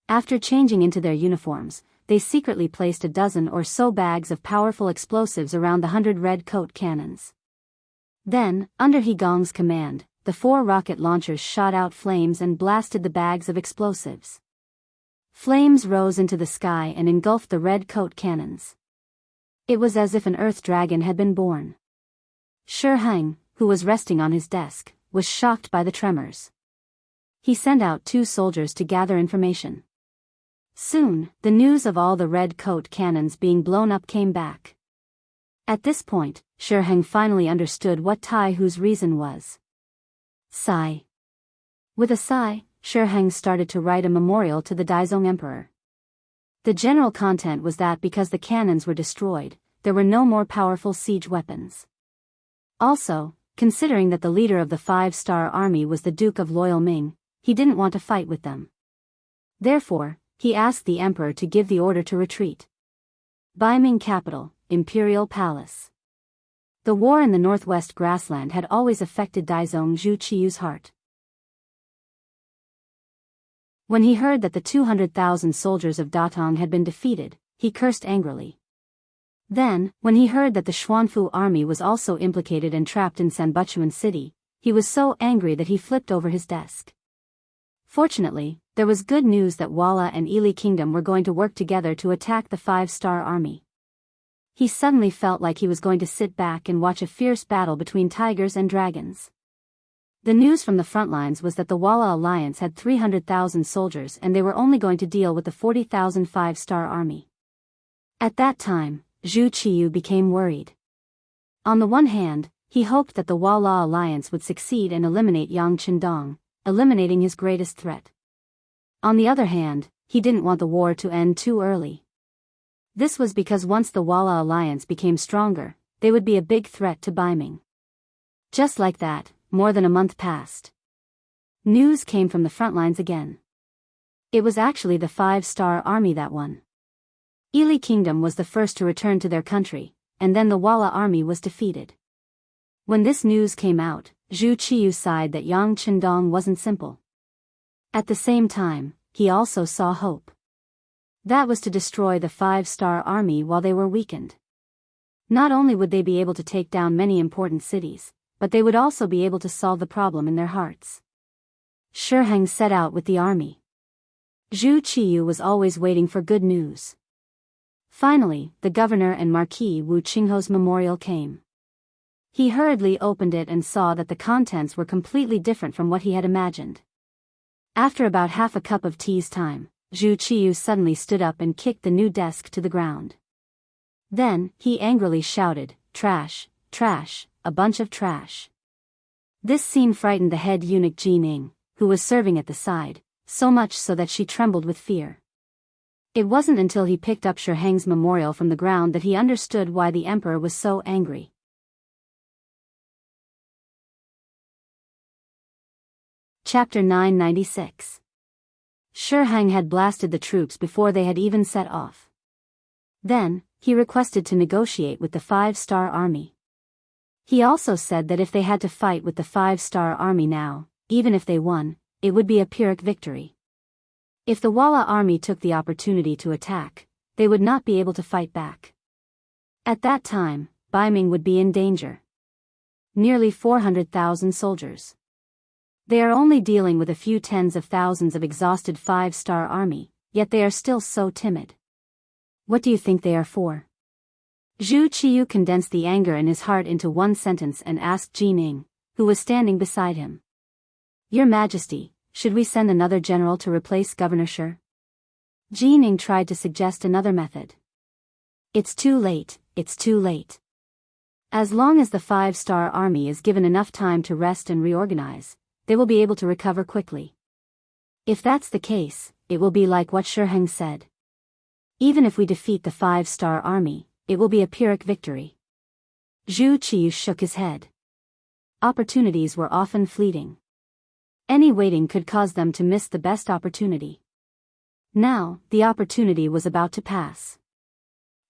A: After changing into their uniforms, they secretly placed a dozen or so bags of powerful explosives around the 100 red coat cannons. Then, under He Gong's command, the 4 rocket launchers shot out flames and blasted the bags of explosives. Flames rose into the sky and engulfed the red coat cannons. It was as if an earth dragon had been born. Shi Heng, who was resting on his desk, was shocked by the tremors. He sent out 2 soldiers to gather information. Soon, the news of all the red coat cannons being blown up came back. At this point, Shi Heng finally understood what Tai Hu's reason was. Sigh. With a sigh, Shi Heng started to write a memorial to the Daizong Emperor. The general content was that because the cannons were destroyed, there were no more powerful siege weapons. Also, considering that the leader of the 5-star army was the Duke of Loyal Ming, he didn't want to fight with them. Therefore, he asked the emperor to give the order to retreat. Biming capital, Imperial Palace. The war in the northwest grassland had always affected Daizong Zhu Qiu's heart. When he heard that the 200,000 soldiers of Datong had been defeated, he cursed angrily. Then, when he heard that the Xuanfu army was also implicated and trapped in Sanbuchuan City, he was so angry that he flipped over his desk. Fortunately, there was good news that Walla and Ili Kingdom were going to work together to attack the 5-star army. He suddenly felt like he was going to sit back and watch a fierce battle between tigers and dragons. The news from the front lines was that the Walla alliance had 300,000 soldiers and they were only going to deal with the 40,000 5-star army. At that time, Zhu Qiyu became worried. On the one hand, he hoped that the Wala alliance would succeed and eliminate Yang Qindong, eliminating his greatest threat. On the other hand, he didn't want the war to end too early. This was because once the Wala alliance became stronger, they would be a big threat to Baiming. Just like that, more than a month passed. News came from the front lines again. It was actually the 5-star army that won. Ili Kingdom was the first to return to their country, and then the Wala army was defeated. When this news came out, Zhu Qiyu sighed that Yang Qindong wasn't simple. At the same time, he also saw hope. That was to destroy the 5-star army while they were weakened. Not only would they be able to take down many important cities, but they would also be able to solve the problem in their hearts. Shiheng set out with the army. Zhu Qiyu was always waiting for good news. Finally, the governor and Marquis Wu Qingho's memorial came. He hurriedly opened it and saw that the contents were completely different from what he had imagined. After about half a cup of tea's time, Zhu Qiyu suddenly stood up and kicked the new desk to the ground. Then, he angrily shouted, "Trash, trash, a bunch of trash." This scene frightened the head eunuch Jining, who was serving at the side, so much so that she trembled with fear. It wasn't until he picked up Shiheng's memorial from the ground that he understood why the emperor was so angry. Chapter 996. Shiheng had blasted the troops before they had even set off. Then, he requested to negotiate with the 5-star army. He also said that if they had to fight with the 5-star army now, even if they won, it would be a Pyrrhic victory. If the Wala army took the opportunity to attack, they would not be able to fight back. At that time, Baiming would be in danger. Nearly 400,000 soldiers. They are only dealing with a few tens of thousands of exhausted 5-star army, yet they are still so timid. What do you think they are for? Zhu Qiyu condensed the anger in his heart into one sentence and asked Jining, who was standing beside him. "Your Majesty, should we send another general to replace Governor Shi?" Jining tried to suggest another method. "It's too late, it's too late. As long as the 5-star army is given enough time to rest and reorganize, they will be able to recover quickly. If that's the case, it will be like what Shiheng said. Even if we defeat the 5-star army, it will be a Pyrrhic victory." Zhu Qiyu shook his head. Opportunities were often fleeting. Any waiting could cause them to miss the best opportunity. Now, the opportunity was about to pass.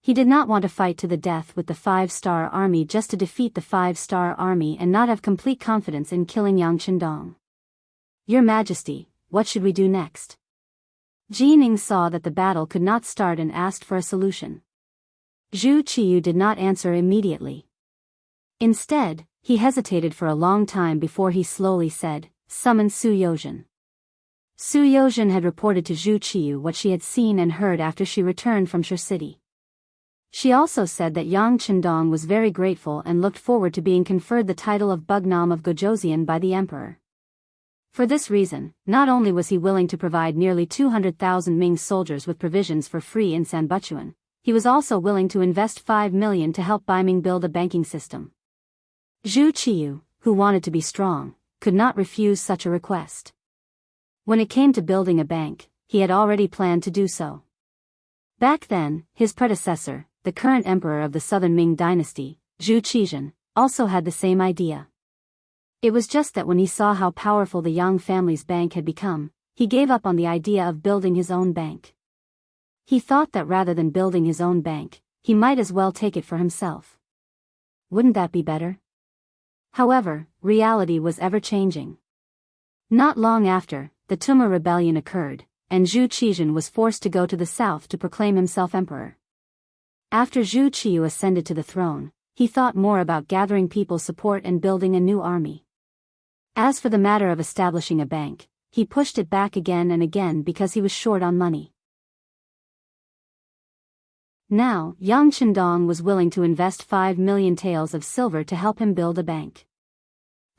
A: He did not want to fight to the death with the 5-star army just to defeat the 5-star army and not have complete confidence in killing Yang Qindong. "Your Majesty, what should we do next?" Jining saw that the battle could not start and asked for a solution. Zhu Qiyu did not answer immediately. Instead, he hesitated for a long time before he slowly said, "Summon Su Yozhen." Su Yozhen had reported to Zhu Qiyu what she had seen and heard after she returned from Shi City. She also said that Yang Qindong was very grateful and looked forward to being conferred the title of Bugnam of Gojoseon by the emperor. For this reason, not only was he willing to provide nearly 200,000 Ming soldiers with provisions for free in Sanbuchuan, he was also willing to invest 5 million to help Baiming build a banking system. Zhu Qiyu, who wanted to be strong, could not refuse such a request. When it came to building a bank, he had already planned to do so. Back then, his predecessor, the current emperor of the Southern Ming dynasty, Zhu Qizhen, also had the same idea. It was just that when he saw how powerful the Yang family's bank had become, he gave up on the idea of building his own bank. He thought that rather than building his own bank, he might as well take it for himself. Wouldn't that be better? However, reality was ever-changing. Not long after, the Tumma rebellion occurred, and Zhu Qizhen was forced to go to the south to proclaim himself emperor. After Zhu Qiyu ascended to the throne, he thought more about gathering people's support and building a new army. As for the matter of establishing a bank, he pushed it back again and again because he was short on money. Now, Yang Qindong was willing to invest 5 million taels of silver to help him build a bank.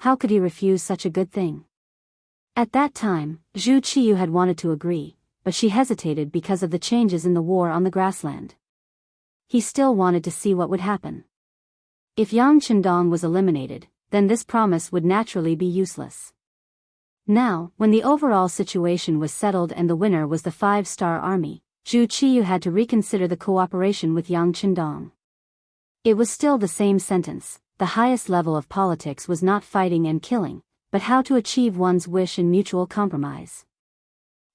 A: How could he refuse such a good thing? At that time, Zhu Qiyu had wanted to agree, but she hesitated because of the changes in the war on the grassland. he still wanted to see what would happen. If Yang Chendong was eliminated, then this promise would naturally be useless. Now, when the overall situation was settled and the winner was the 5-star army, Zhu Qiyu had to reconsider the cooperation with Yang Chendong. It was still the same sentence: the highest level of politics was not fighting and killing, but how to achieve one's wish in mutual compromise.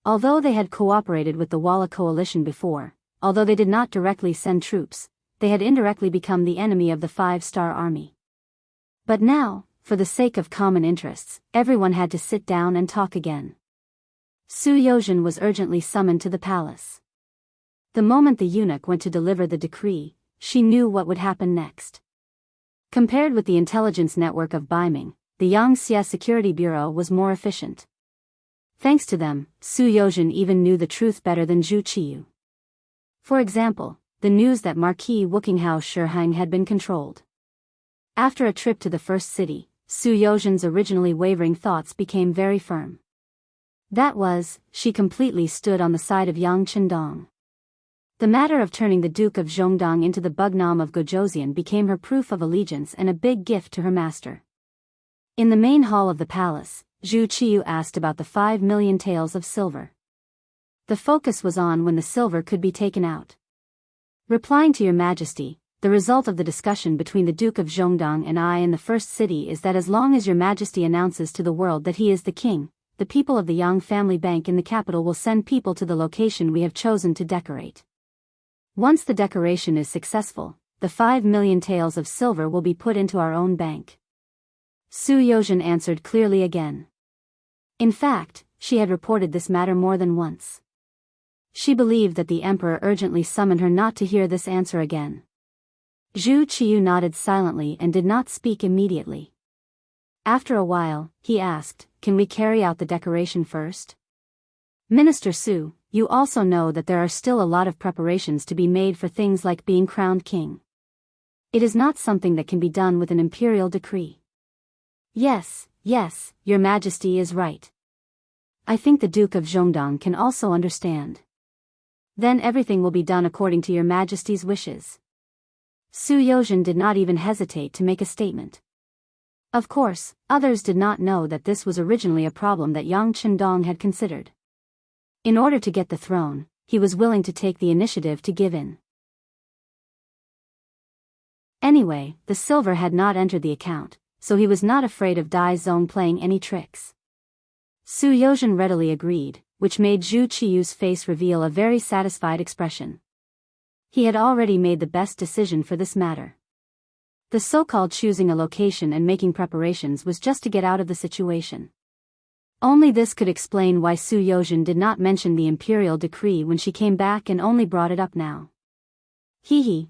A: Although they had cooperated with the Walla coalition before, although they did not directly send troops, they had indirectly become the enemy of the 5-star army. But now, for the sake of common interests, everyone had to sit down and talk again. Su Yozhen was urgently summoned to the palace. The moment the eunuch went to deliver the decree, she knew what would happen next. Compared with the intelligence network of Baiming, the Yangxia Security Bureau was more efficient. Thanks to them, Su Yozhen even knew the truth better than Zhu Qiyu. For example, the news that Marquis Wuxia Chronicles had been controlled. After a trip to the first city, Su Yozhen's originally wavering thoughts became very firm. That was, she completely stood on the side of Yang Chendong. The matter of turning the Duke of Zhongdong into the Bugnam of Gojoseon became her proof of allegiance and a big gift to her master. In the main hall of the palace, Zhu Qiyu asked about the 5 million taels of silver. The focus was on when the silver could be taken out. Replying to Your Majesty, the result of the discussion between the Duke of Zhongdong and I in the first city is that as long as Your Majesty announces to the world that he is the king, the people of the Yang Family Bank in the capital will send people to the location we have chosen to decorate. Once the decoration is successful, the 5 million taels of silver will be put into our own bank. Su Yozhen answered clearly again. In fact, she had reported this matter more than once. She believed that the emperor urgently summoned her not to hear this answer again. Zhu Qiyu nodded silently and did not speak immediately. After a while, he asked, "Can we carry out the decoration first?" Minister Su, you also know that there are still a lot of preparations to be made for things like being crowned king. It is not something that can be done with an imperial decree. Yes, Your Majesty is right. I think the Duke of Zhongdong can also understand. Then everything will be done according to Your Majesty's wishes. Su Yozhen did not even hesitate to make a statement. Of course, others did not know that this was originally a problem that Yang Chendong had considered. In order to get the throne, he was willing to take the initiative to give in. Anyway, the silver had not entered the account, so he was not afraid of Dai Zong playing any tricks. Su Yozhen readily agreed, which made Zhu Qiyu's face reveal a very satisfied expression. He had already made the best decision for this matter. The so-called choosing a location and making preparations was just to get out of the situation. Only this could explain why Su Yozhen did not mention the imperial decree when she came back and only brought it up now.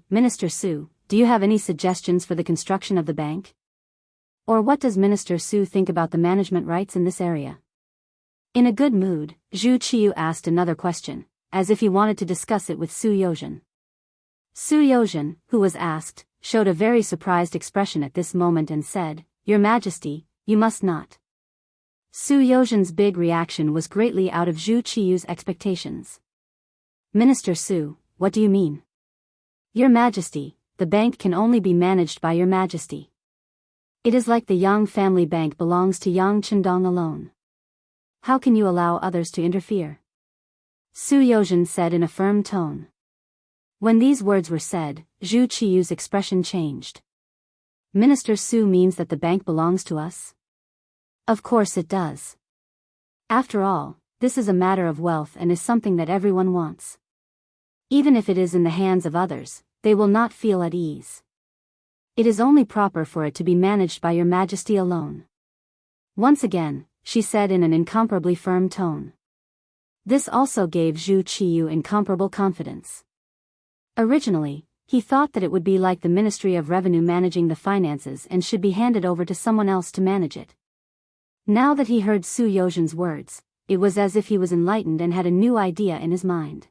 A: Minister Su, do you have any suggestions for the construction of the bank? Or what does Minister Su think about the management rights in this area? In a good mood, Zhu Qiyu asked another question, as if he wanted to discuss it with Su Yozhen. Su Yozhen, who was asked, showed a very surprised expression at this moment and said, "Your Majesty, you must not." Su Yozhen's big reaction was greatly out of Zhu Qiyu's expectations. Minister Su, what do you mean? Your Majesty, the bank can only be managed by Your Majesty. It is like the Yang Family Bank belongs to Yang Chendong alone. How can you allow others to interfere? Su Yozhen said in a firm tone. When these words were said, Zhu Qiyu's expression changed. Minister Su means that the bank belongs to us? Of course it does. After all, this is a matter of wealth and is something that everyone wants. Even if it is in the hands of others, they will not feel at ease. It is only proper for it to be managed by Your Majesty alone. Once again, she said in an incomparably firm tone. This also gave Zhu Qiyu incomparable confidence. Originally, he thought that it would be like the Ministry of Revenue managing the finances and should be handed over to someone else to manage it. Now that he heard Su Yozhen's words, it was as if he was enlightened and had a new idea in his mind.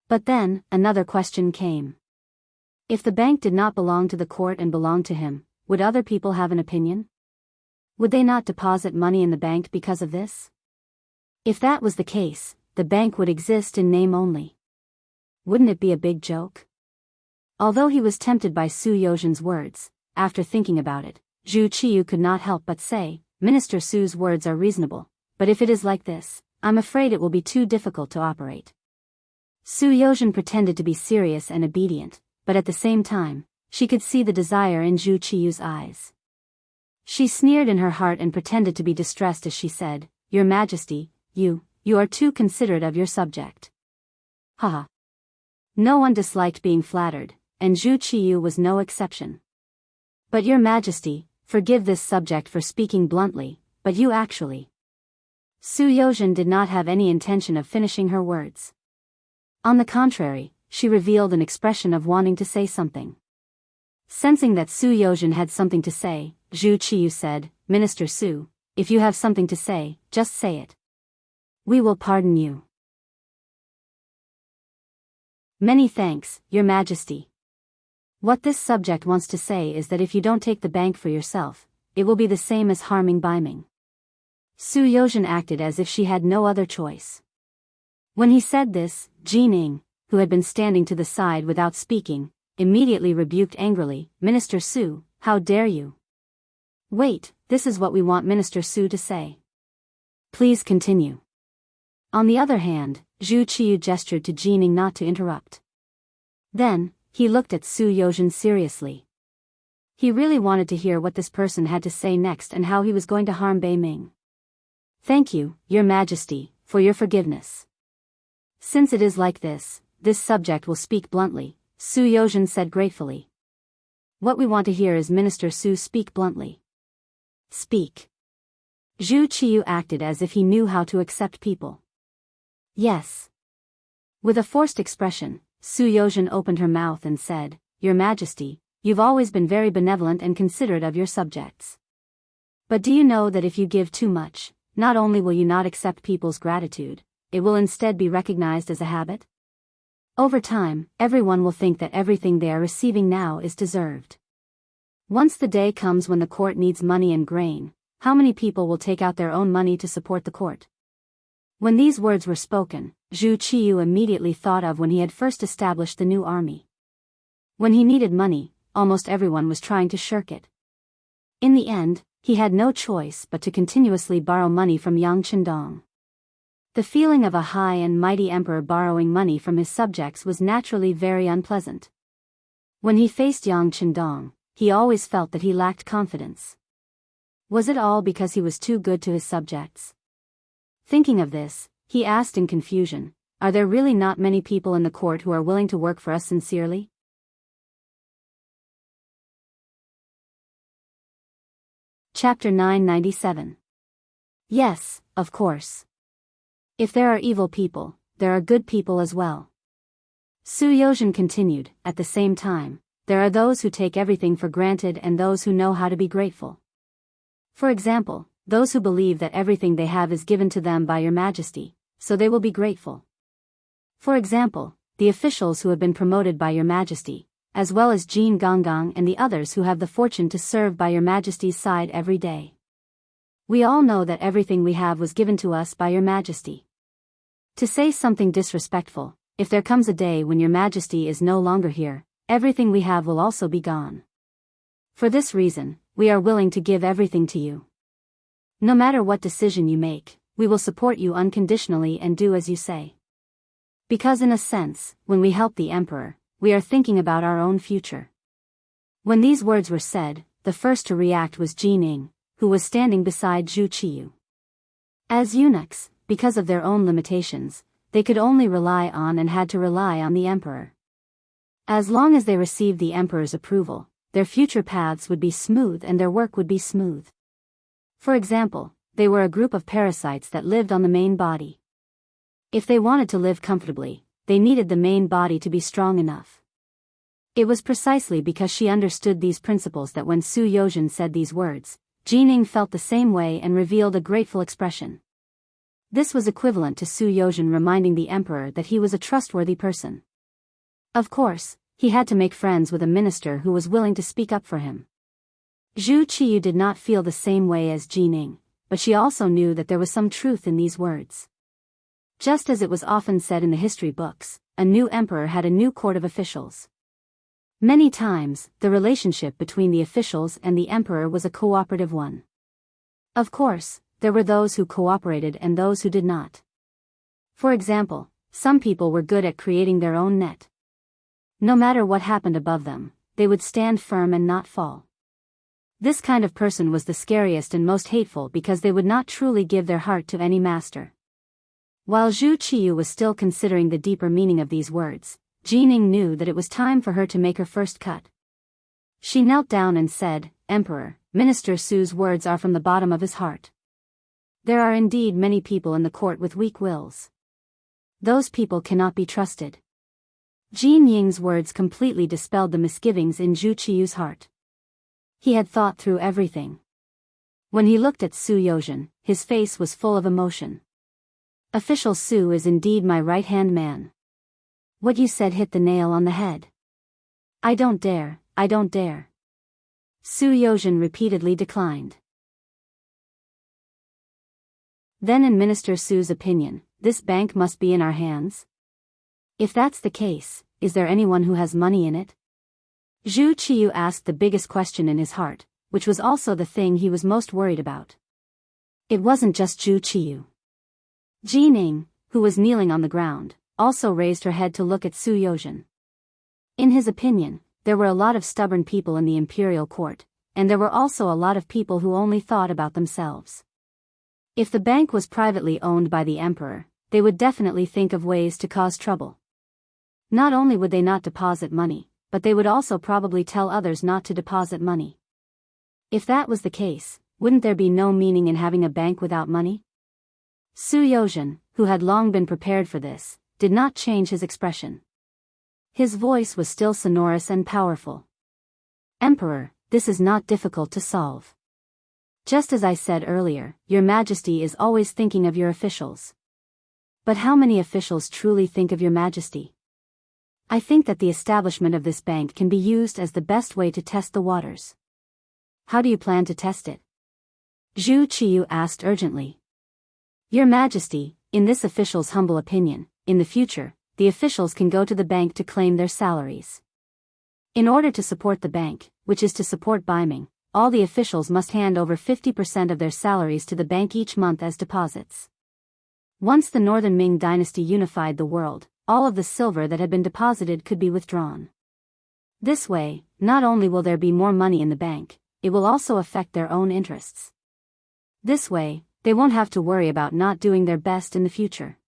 A: But then, another question came. If the bank did not belong to the court and belonged to him, would other people have an opinion? Would they not deposit money in the bank because of this? If that was the case, the bank would exist in name only. Wouldn't it be a big joke? Although he was tempted by Su Yozhen's words, after thinking about it, Zhu Qiyu could not help but say, Minister Su's words are reasonable, but if it is like this, I'm afraid it will be too difficult to operate. Su Yozhen pretended to be serious and obedient, but at the same time, she could see the desire in Zhu Qiyu's eyes. She sneered in her heart and pretended to be distressed as she said, Your Majesty, you are too considerate of your subject. Haha. No one disliked being flattered, and Zhu Qiyu was no exception. But Your Majesty, forgive this subject for speaking bluntly, but you actually. Su Yozhen did not have any intention of finishing her words. On the contrary, she revealed an expression of wanting to say something. Sensing that Su Yozhen had something to say, Zhu Qiyu said, Minister Su, if you have something to say, just say it. We will pardon you. Many thanks, Your Majesty. What this subject wants to say is that if you don't take the bank for yourself, it will be the same as harming Baiming. Su Yozhen acted as if she had no other choice. When he said this, Jining, who had been standing to the side without speaking, immediately rebuked angrily, Minister Su, how dare you? Wait, this is what we want Minister Su to say. Please continue. On the other hand, Zhu Qiyu gestured to Jining not to interrupt. Then, he looked at Su Yozhen seriously. He really wanted to hear what this person had to say next and how he was going to harm Baiming. Thank you, Your Majesty, for your forgiveness. Since it is like this subject will speak bluntly, Su Yozhen said gratefully. What we want to hear is Minister Su speak bluntly. Speak. Zhu Qiyu acted as if he knew how to accept people. Yes. With a forced expression, Su Yozhen opened her mouth and said, Your Majesty, you've always been very benevolent and considerate of your subjects. But do you know that if you give too much, not only will you not accept people's gratitude, it will instead be recognized as a habit? Over time, everyone will think that everything they are receiving now is deserved. Once the day comes when the court needs money and grain, how many people will take out their own money to support the court? When these words were spoken, Zhu Qiyu immediately thought of when he had first established the new army. When he needed money, almost everyone was trying to shirk it. In the end, he had no choice but to continuously borrow money from Yang Chendong. The feeling of a high and mighty emperor borrowing money from his subjects was naturally very unpleasant. When he faced Yang Chendong, he always felt that he lacked confidence. Was it all because he was too good to his subjects? Thinking of this, he asked in confusion, Are there really not many people in the court who are willing to work for us sincerely? Chapter 997. Yes, of course. If there are evil people, there are good people as well. Su Yozhen continued, at the same time, there are those who take everything for granted and those who know how to be grateful. For example, those who believe that everything they have is given to them by Your Majesty, so they will be grateful. For example, the officials who have been promoted by Your Majesty, as well as Jin Gonggang and the others who have the fortune to serve by Your Majesty's side every day. We all know that everything we have was given to us by Your Majesty. To say something disrespectful, if there comes a day when Your Majesty is no longer here, everything we have will also be gone. For this reason, we are willing to give everything to you. No matter what decision you make, we will support you unconditionally and do as you say. Because in a sense, when we help the emperor, we are thinking about our own future. When these words were said, the first to react was Jining, who was standing beside Zhu Qiyu. As eunuchs, because of their own limitations, they could only rely on and had to rely on the emperor. As long as they received the emperor's approval, their future paths would be smooth and their work would be smooth. For example, they were a group of parasites that lived on the main body. If they wanted to live comfortably, they needed the main body to be strong enough. It was precisely because she understood these principles that when Su Yozhen said these words, Jining felt the same way and revealed a grateful expression. This was equivalent to Su Yozhen reminding the emperor that he was a trustworthy person. Of course, he had to make friends with a minister who was willing to speak up for him. Zhu Qiyu did not feel the same way as Jining, but she also knew that there was some truth in these words. Just as it was often said in the history books, a new emperor had a new court of officials. Many times, the relationship between the officials and the emperor was a cooperative one. Of course, there were those who cooperated and those who did not. For example, some people were good at creating their own net. No matter what happened above them, they would stand firm and not fall. This kind of person was the scariest and most hateful because they would not truly give their heart to any master. While Zhu Qiyu was still considering the deeper meaning of these words, Jining knew that it was time for her to make her first cut. She knelt down and said, "Emperor, Minister Su's words are from the bottom of his heart. There are indeed many people in the court with weak wills. Those people cannot be trusted." Jin Ying's words completely dispelled the misgivings in Zhu Qiyu's heart. He had thought through everything. When he looked at Su Yozhen, his face was full of emotion. "Official Su is indeed my right-hand man. What you said hit the nail on the head. I don't dare, I don't dare." Su Yozhen repeatedly declined. Then in Minister Su's opinion, this bank must be in our hands? If that's the case, is there anyone who has money in it? Zhu Qiyu asked the biggest question in his heart, which was also the thing he was most worried about. It wasn't just Zhu Qiyu. Jining, who was kneeling on the ground, also raised her head to look at Su Yozhen. In his opinion, there were a lot of stubborn people in the imperial court, and there were also a lot of people who only thought about themselves. If the bank was privately owned by the emperor, they would definitely think of ways to cause trouble. Not only would they not deposit money, but they would also probably tell others not to deposit money. If that was the case, wouldn't there be no meaning in having a bank without money? Su Yozhen, who had long been prepared for this, did not change his expression. His voice was still sonorous and powerful. "Emperor, this is not difficult to solve. Just as I said earlier, Your Majesty is always thinking of your officials. But how many officials truly think of Your Majesty? I think that the establishment of this bank can be used as the best way to test the waters." "How do you plan to test it?" Zhu Qiyu asked urgently. "Your Majesty, in this official's humble opinion, in the future, the officials can go to the bank to claim their salaries. In order to support the bank, which is to support Biming, all the officials must hand over 50% of their salaries to the bank each month as deposits. Once the Northern Ming dynasty unified the world, all of the silver that had been deposited could be withdrawn. This way, not only will there be more money in the bank, it will also affect their own interests. This way, they won't have to worry about not doing their best in the future.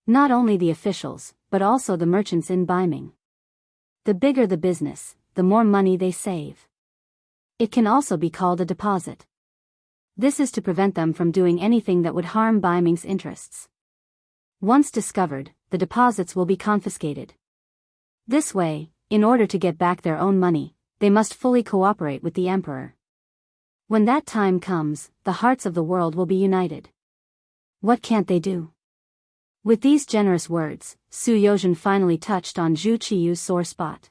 A: Not only the officials, but also the merchants in Biming. The bigger the business, the more money they save. It can also be called a deposit. This is to prevent them from doing anything that would harm Biming's interests. Once discovered, the deposits will be confiscated. This way, in order to get back their own money, they must fully cooperate with the emperor. When that time comes, the hearts of the world will be united. What can't they do?" With these generous words, Su Yozhen finally touched on Zhu Qiyu's sore spot.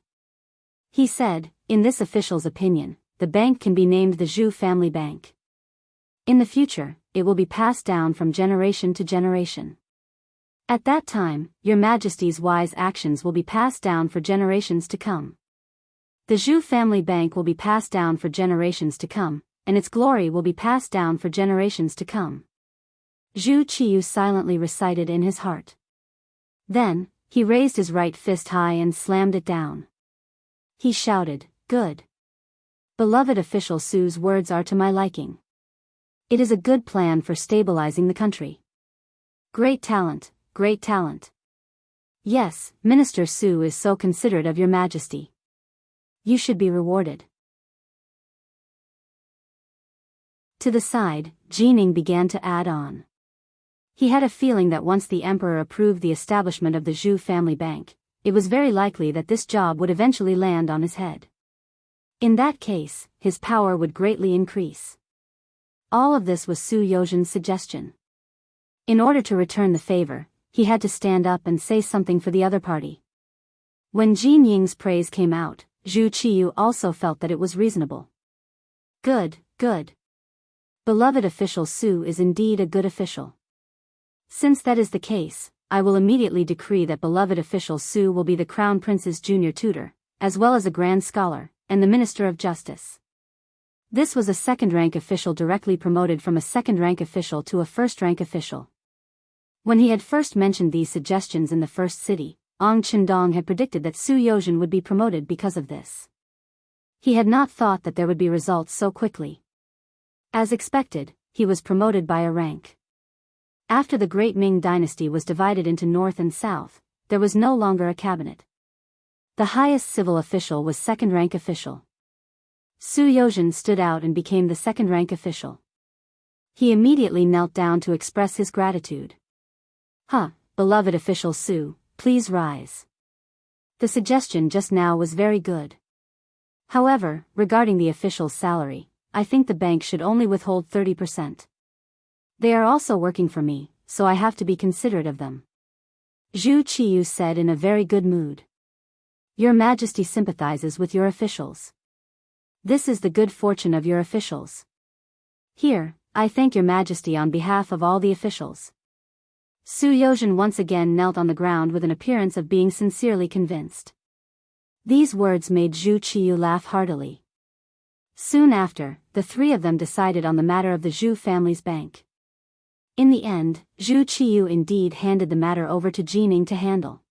A: He said, "In this official's opinion, the bank can be named the Zhu Family Bank. In the future, it will be passed down from generation to generation. At that time, Your Majesty's wise actions will be passed down for generations to come. The Zhu Family Bank will be passed down for generations to come, and its glory will be passed down for generations to come." Zhu Qiyu silently recited in his heart. Then, he raised his right fist high and slammed it down. He shouted, "Good. Beloved official Su's words are to my liking. It is a good plan for stabilizing the country. Great talent, great talent. Yes, Minister Su is so considerate of Your Majesty. You should be rewarded." To the side, Jining began to add on. He had a feeling that once the emperor approved the establishment of the Zhu Family Bank, it was very likely that this job would eventually land on his head. In that case, his power would greatly increase. All of this was Su Yozhen's suggestion. In order to return the favor, he had to stand up and say something for the other party. When Jin Ying's praise came out, Zhu Qiyu also felt that it was reasonable. "Good, good. Beloved official Su is indeed a good official. Since that is the case, I will immediately decree that beloved official Su will be the Crown Prince's junior tutor, as well as a grand scholar, and the Minister of Justice. This was a second-rank official directly promoted from a second-rank official to a first-rank official. When he had first mentioned these suggestions in the first city, Ong Chindong had predicted that Su Yozhen would be promoted because of this. He had not thought that there would be results so quickly. As expected, he was promoted by a rank. After the Great Ming dynasty was divided into North and South, there was no longer a cabinet. The highest civil official was second-rank official. Su Yozhen stood out and became the second-rank official. He immediately knelt down to express his gratitude. Beloved official Su, please rise. The suggestion just now was very good. However, regarding the official's salary, I think the bank should only withhold 30%. They are also working for me, so I have to be considerate of them. Zhu Qiyu said in a very good mood. Your Majesty sympathizes with your officials. This is the good fortune of your officials. Here, I thank your Majesty on behalf of all the officials. Su Yozhen once again knelt on the ground with an appearance of being sincerely convinced. These words made Zhu Qiyu laugh heartily. Soon after, the three of them decided on the matter of the Zhu family's bank. In the end, Zhu Qiyu indeed handed the matter over to Jining to handle.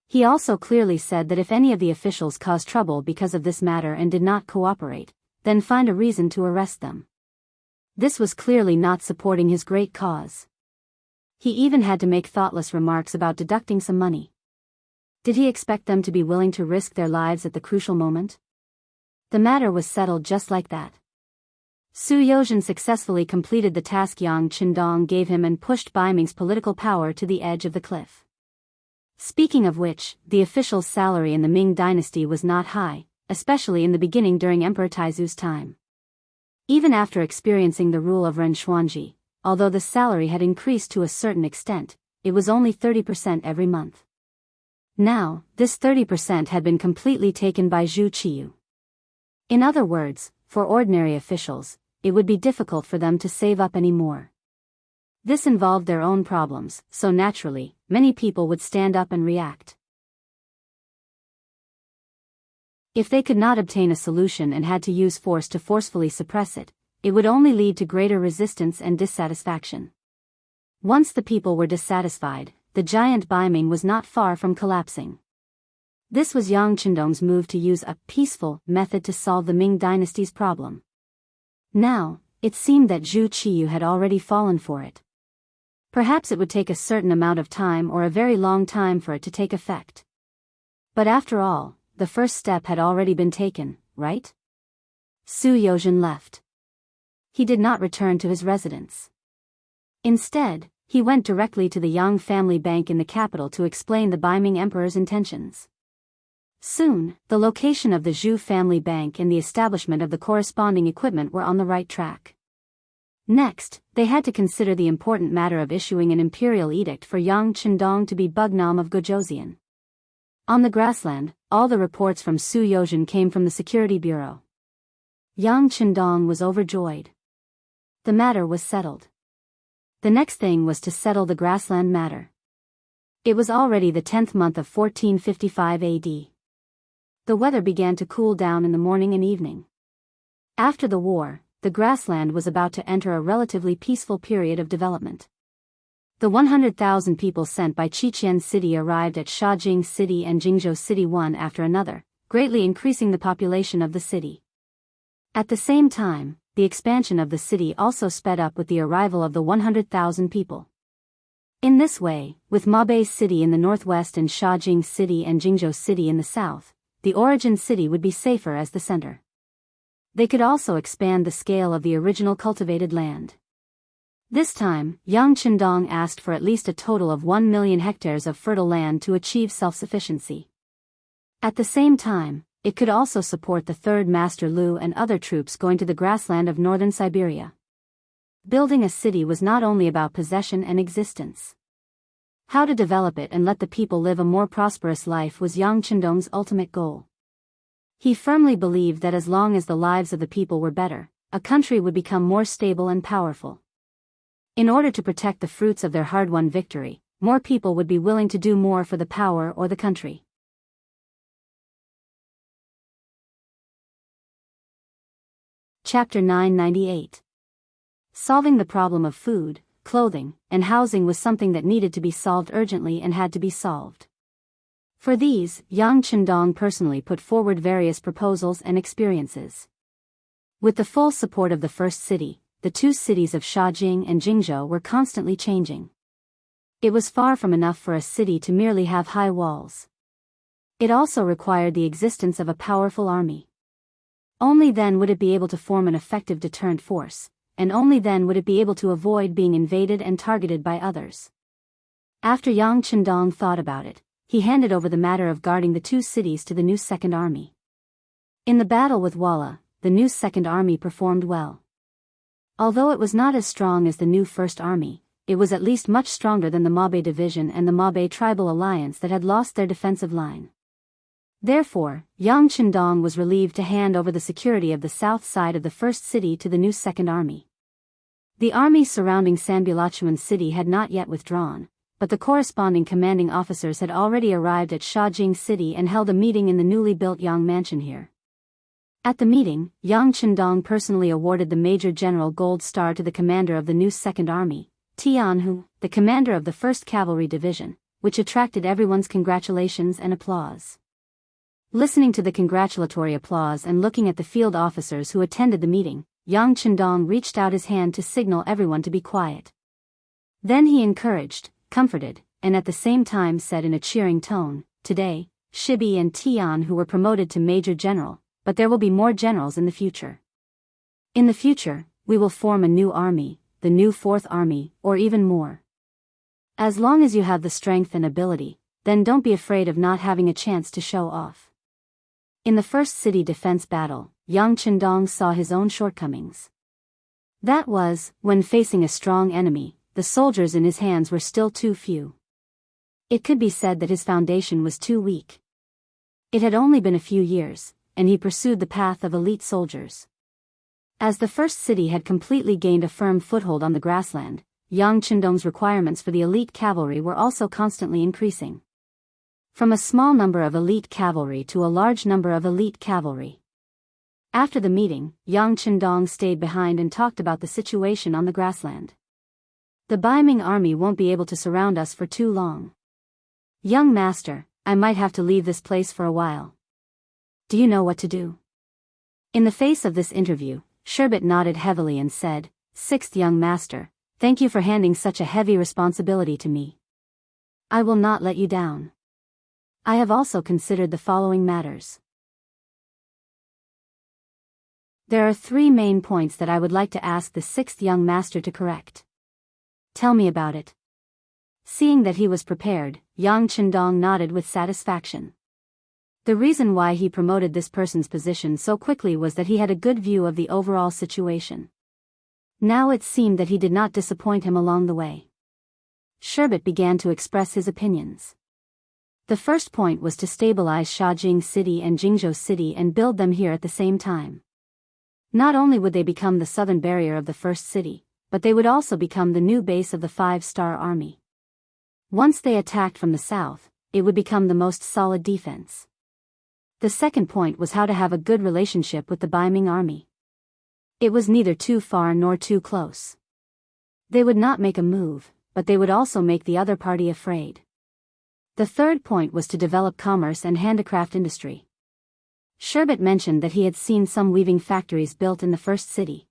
A: He also clearly said that if any of the officials caused trouble because of this matter and did not cooperate, then find a reason to arrest them. This was clearly not supporting his great cause. He even had to make thoughtless remarks about deducting some money. Did he expect them to be willing to risk their lives at the crucial moment? The matter was settled just like that. Su Yozhen successfully completed the task Yang Qindong gave him and pushed Baiming's political power to the edge of the cliff. Speaking of which, the official's salary in the Ming dynasty was not high, especially in the beginning during Emperor Taizu's time. Even after experiencing the rule of Ren Xuanji, although the salary had increased to a certain extent, it was only 30% every month. Now, this 30% had been completely taken by Zhu Qiyu. In other words, for ordinary officials, it would be difficult for them to save up any more. This involved their own problems, so naturally, many people would stand up and react. If they could not obtain a solution and had to use force to forcefully suppress it, it would only lead to greater resistance and dissatisfaction. Once the people were dissatisfied, the giant Baiming was not far from collapsing. This was Yang Qindong's move to use a peaceful method to solve the Ming dynasty's problem. Now, it seemed that Zhu Qiyu had already fallen for it. Perhaps it would take a certain amount of time or a very long time for it to take effect. But after all, the first step had already been taken, right? Su Yozhen left. He did not return to his residence. Instead, he went directly to the Yang family bank in the capital to explain the Baiming emperor's intentions. Soon, the location of the Zhu family bank and the establishment of the corresponding equipment were on the right track. Next, they had to consider the important matter of issuing an imperial edict for Yang Qindong to be Bugnam of Gojoseon. On the grassland, all the reports from Su Yozhen came from the Security Bureau. Yang Qindong was overjoyed. The matter was settled. The next thing was to settle the grassland matter. It was already the 10th month of 1455 AD. The weather began to cool down in the morning and evening. After the war, the grassland was about to enter a relatively peaceful period of development. The 100,000 people sent by Qiqian City arrived at Shaojing City and Jingzhou City one after another, greatly increasing the population of the city. At the same time, the expansion of the city also sped up with the arrival of the 100,000 people. In this way, with Mabei City in the northwest and Shaojing City and Jingzhou City in the south, the origin city would be safer as the center. They could also expand the scale of the original cultivated land. This time, Yang Qindong asked for at least a total of 1 million hectares of fertile land to achieve self-sufficiency. At the same time, it could also support the 3rd Master Lu and other troops going to the grassland of northern Siberia. Building a city was not only about possession and existence. How to develop it and let the people live a more prosperous life was Yang Qindong's ultimate goal. He firmly believed that as long as the lives of the people were better, a country would become more stable and powerful. In order to protect the fruits of their hard-won victory, more people would be willing to do more for the power or the country. Chapter 998. Solving the problem of food, clothing, and housing was something that needed to be solved urgently and had to be solved. For these, Yang Chendong personally put forward various proposals and experiences. With the full support of the first city, the two cities of Shaojing and Jingzhou were constantly changing. It was far from enough for a city to merely have high walls. It also required the existence of a powerful army. Only then would it be able to form an effective deterrent force, and only then would it be able to avoid being invaded and targeted by others. After Yang Chendong thought about it, he handed over the matter of guarding the two cities to the new Second Army. In the battle with Walla, the new Second Army performed well. Although it was not as strong as the new First Army, it was at least much stronger than the Mabe Division and the Mabe Tribal Alliance that had lost their defensive line. Therefore, Yang Chendong was relieved to hand over the security of the south side of the first city to the new Second Army. The army surrounding Sanbulachuan city had not yet withdrawn, but the corresponding commanding officers had already arrived at Shaojing city and held a meeting in the newly built Yang Mansion here. At the meeting, Yang Chendong personally awarded the Major General Gold Star to the commander of the new Second Army, Jianghu, the commander of the 1st Cavalry Division, which attracted everyone's congratulations and applause. Listening to the congratulatory applause and looking at the field officers who attended the meeting, Yang Chendong reached out his hand to signal everyone to be quiet. Then he encouraged, comforted, and at the same time said in a cheering tone, "Today, Shibi and Tian who were promoted to Major General, but there will be more generals in the future. In the future, we will form a new army, the new 4th Army, or even more. As long as you have the strength and ability, then don't be afraid of not having a chance to show off." In the first city defense battle, Yang Chendong saw his own shortcomings. That was, when facing a strong enemy, the soldiers in his hands were still too few. It could be said that his foundation was too weak. It had only been a few years, and he pursued the path of elite soldiers. As the first city had completely gained a firm foothold on the grassland, Yang Chendong's requirements for the elite cavalry were also constantly increasing. From a small number of elite cavalry to a large number of elite cavalry. After the meeting, Yang Chendong stayed behind and talked about the situation on the grassland. "The Baiming army won't be able to surround us for too long. Young master, I might have to leave this place for a while. Do you know what to do?" In the face of this interview, Sherbet nodded heavily and said, "Sixth young master, thank you for handing such a heavy responsibility to me. I will not let you down. I have also considered the following matters. There are 3 main points that I would like to ask the 6th young master to correct. Tell me about it." Seeing that he was prepared, Yang Chendong nodded with satisfaction. The reason why he promoted this person's position so quickly was that he had a good view of the overall situation. Now it seemed that he did not disappoint him along the way. Sherbet began to express his opinions. The first point was to stabilize Shaojing City and Jingzhou City and build them here at the same time. Not only would they become the southern barrier of the first city, but they would also become the new base of the 5-star army. Once they attacked from the south, it would become the most solid defense. The second point was how to have a good relationship with the Baiming army. It was neither too far nor too close. They would not make a move, but they would also make the other party afraid. The third point was to develop commerce and handicraft industry. Sherbet mentioned that he had seen some weaving factories built in the first city.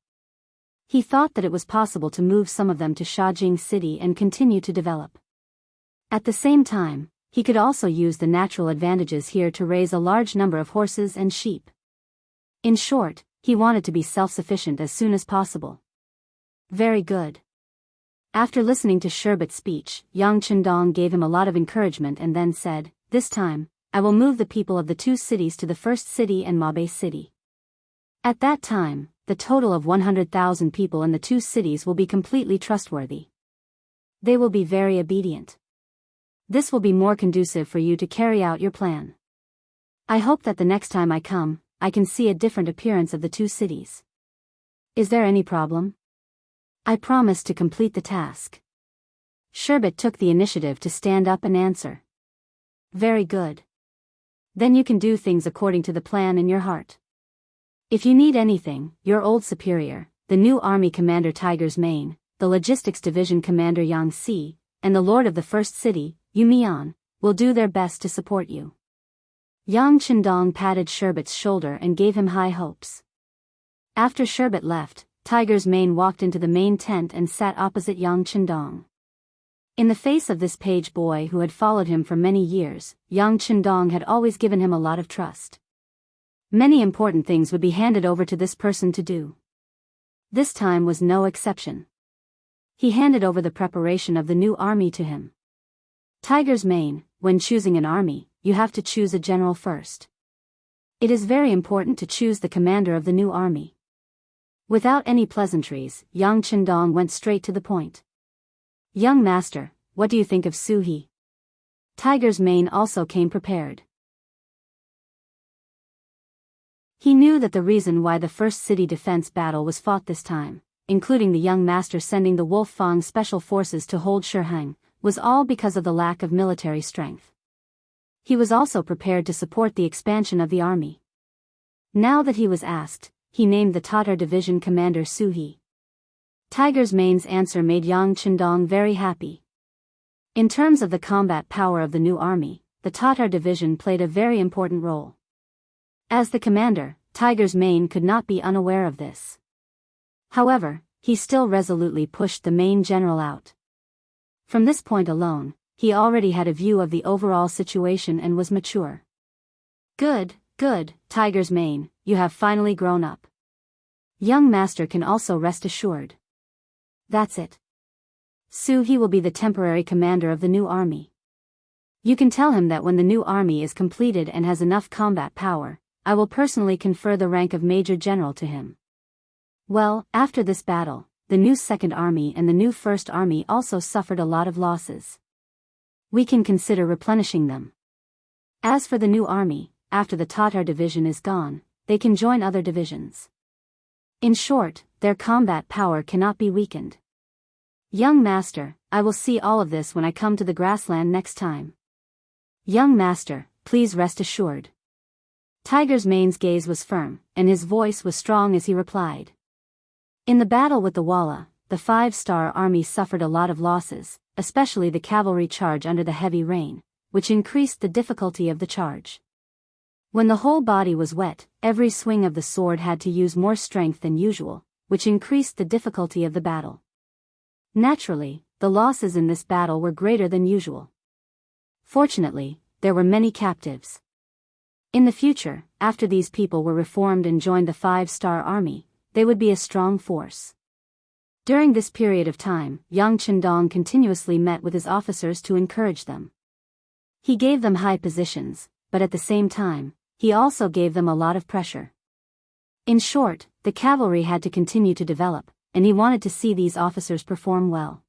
A: He thought that it was possible to move some of them to Shaojing City and continue to develop. At the same time, he could also use the natural advantages here to raise a large number of horses and sheep. In short, he wanted to be self-sufficient as soon as possible. Very good. After listening to Sherbet's speech, Yang Chendong gave him a lot of encouragement and then said, "This time, I will move the people of the 2 cities to the first city and Mabe City. At that time, the total of 100,000 people in the 2 cities will be completely trustworthy. They will be very obedient. This will be more conducive for you to carry out your plan. I hope that the next time I come, I can see a different appearance of the 2 cities. Is there any problem? I promise to complete the task." Sherbet took the initiative to stand up and answer. "Very good. Then you can do things according to the plan in your heart. If you need anything, your old superior, the new army commander Tiger's Mane, the logistics division commander Yang Si, and the lord of the first city, Yu Mian, will do their best to support you. Yang Chendong patted Sherbet's shoulder and gave him high hopes. After Sherbet left, Tiger's Mane walked into the main tent and sat opposite Yang Chendong. In the face of this page boy who had followed him for many years, Yang Chendong had always given him a lot of trust. Many important things would be handed over to this person to do. This time was no exception. He handed over the preparation of the new army to him. Tiger's Mane, when choosing an army, you have to choose a general first. It is very important to choose the commander of the new army. Without any pleasantries, Yang Chendong went straight to the point. Young master, what do you think of Su He? Tiger's Mane also came prepared. He knew that the reason why the first city defense battle was fought this time, including the young master sending the Wolf Fang special forces to hold Shihang, was all because of the lack of military strength. He was also prepared to support the expansion of the army. Now that he was asked, he named the Tatar division commander Su He. Tiger's Mane's answer made Yang Chendong very happy. In terms of the combat power of the new army, the Tatar division played a very important role. As the commander, Tiger's Mane could not be unaware of this. However, he still resolutely pushed the main general out. From this point alone, he already had a view of the overall situation and was mature. Good, Tiger's Mane, you have finally grown up. Young master can also rest assured. That's it. Su He will be the temporary commander of the new army. You can tell him that when the new army is completed and has enough combat power, I will personally confer the rank of Major General to him. Well, after this battle, the new Second Army and the new First Army also suffered a lot of losses. We can consider replenishing them. As for the new army, after the Tatar division is gone, they can join other divisions. In short, their combat power cannot be weakened. Young master, I will see all of this when I come to the grassland next time. Young master, please rest assured. Tiger's Mane's gaze was firm, and his voice was strong as he replied. In the battle with the Walla, the 5-star army suffered a lot of losses, especially the cavalry charge under the heavy rain, which increased the difficulty of the charge. When the whole body was wet, every swing of the sword had to use more strength than usual, which increased the difficulty of the battle. Naturally, the losses in this battle were greater than usual. Fortunately, there were many captives. In the future, after these people were reformed and joined the 5-star army, they would be a strong force. During this period of time, Yang Chendong continuously met with his officers to encourage them. He gave them high positions, but at the same time, he also gave them a lot of pressure. In short, the cavalry had to continue to develop, and he wanted to see these officers perform well.